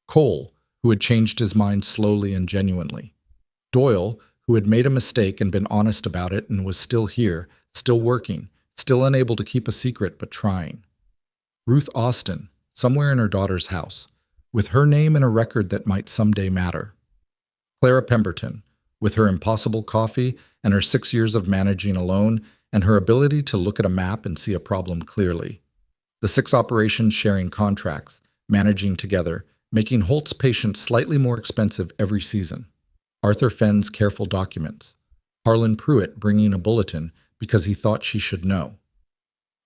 Cole, who had changed his mind slowly and genuinely. Doyle, who had made a mistake and been honest about it and was still here, still working, still unable to keep a secret but trying. Ruth Austin, somewhere in her daughter's house, with her name in a record that might someday matter. Clara Pemberton, with her impossible coffee and her 6 years of managing alone and her ability to look at a map and see a problem clearly. The 6 operations sharing contracts, managing together, making Holt's patients slightly more expensive every season. Arthur Fenn's careful documents. Harlan Pruitt bringing a bulletin because he thought she should know.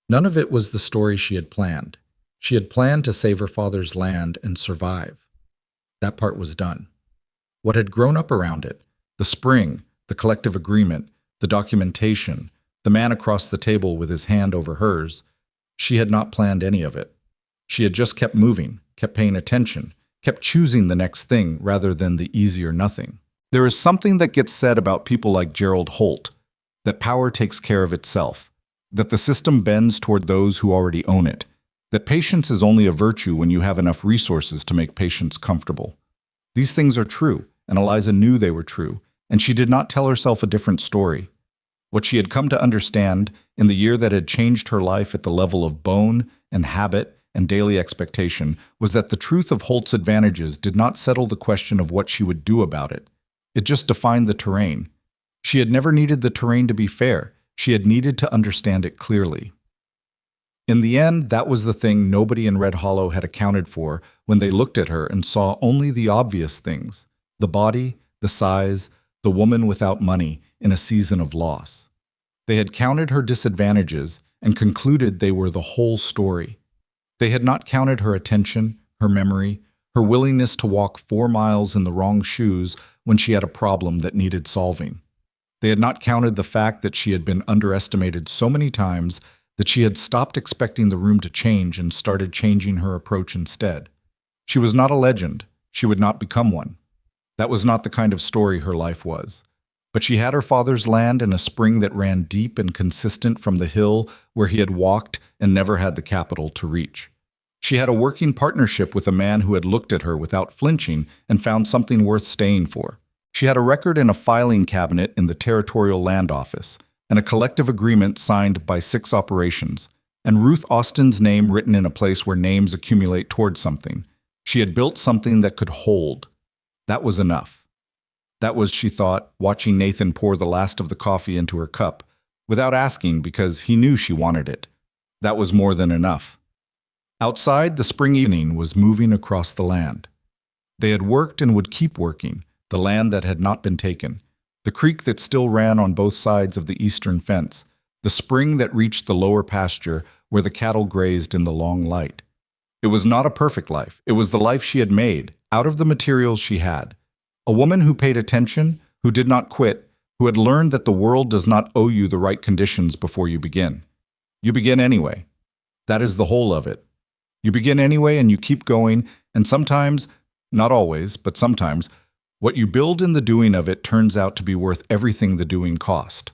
None of it was the story she had planned. She had planned to save her father's land and survive. That part was done. What had grown up around it, the spring, the collective agreement, the documentation, the man across the table with his hand over hers, she had not planned any of it. She had just kept moving, kept paying attention, kept choosing the next thing rather than the easier nothing. There is something that gets said about people like Gerald Holt, that power takes care of itself, that the system bends toward those who already own it, that patience is only a virtue when you have enough resources to make patients comfortable. These things are true, and Eliza knew they were true, and she did not tell herself a different story. What she had come to understand in the year that had changed her life at the level of bone and habit and daily expectation was that the truth of Holt's advantages did not settle the question of what she would do about it. It just defined the terrain. She had never needed the terrain to be fair. She had needed to understand it clearly. In the end, that was the thing nobody in Red Hollow had accounted for when they looked at her and saw only the obvious things: the body, the size, the woman without money in a season of loss. They had counted her disadvantages and concluded they were the whole story. They had not counted her attention, her memory, her willingness to walk 4 miles in the wrong shoes when she had a problem that needed solving. They had not counted the fact that she had been underestimated so many times that she had stopped expecting the room to change and started changing her approach instead. She was not a legend. She would not become one. That was not the kind of story her life was. But she had her father's land and a spring that ran deep and consistent from the hill where he had walked and never had the capital to reach. She had a working partnership with a man who had looked at her without flinching and found something worth staying for. She had a record in a filing cabinet in the Territorial Land Office, and a collective agreement signed by 6 operations, and Ruth Austin's name written in a place where names accumulate toward something. She had built something that could hold. That was enough. That was, she thought, watching Nathan pour the last of the coffee into her cup, without asking because he knew she wanted it. That was more than enough. Outside, the spring evening was moving across the land. They had worked and would keep working, the land that had not been taken, the creek that still ran on both sides of the eastern fence, the spring that reached the lower pasture where the cattle grazed in the long light. It was not a perfect life. It was the life she had made, out of the materials she had. A woman who paid attention, who did not quit, who had learned that the world does not owe you the right conditions before you begin. You begin anyway. That is the whole of it. You begin anyway and you keep going, and sometimes, not always, but sometimes, what you build in the doing of it turns out to be worth everything the doing cost.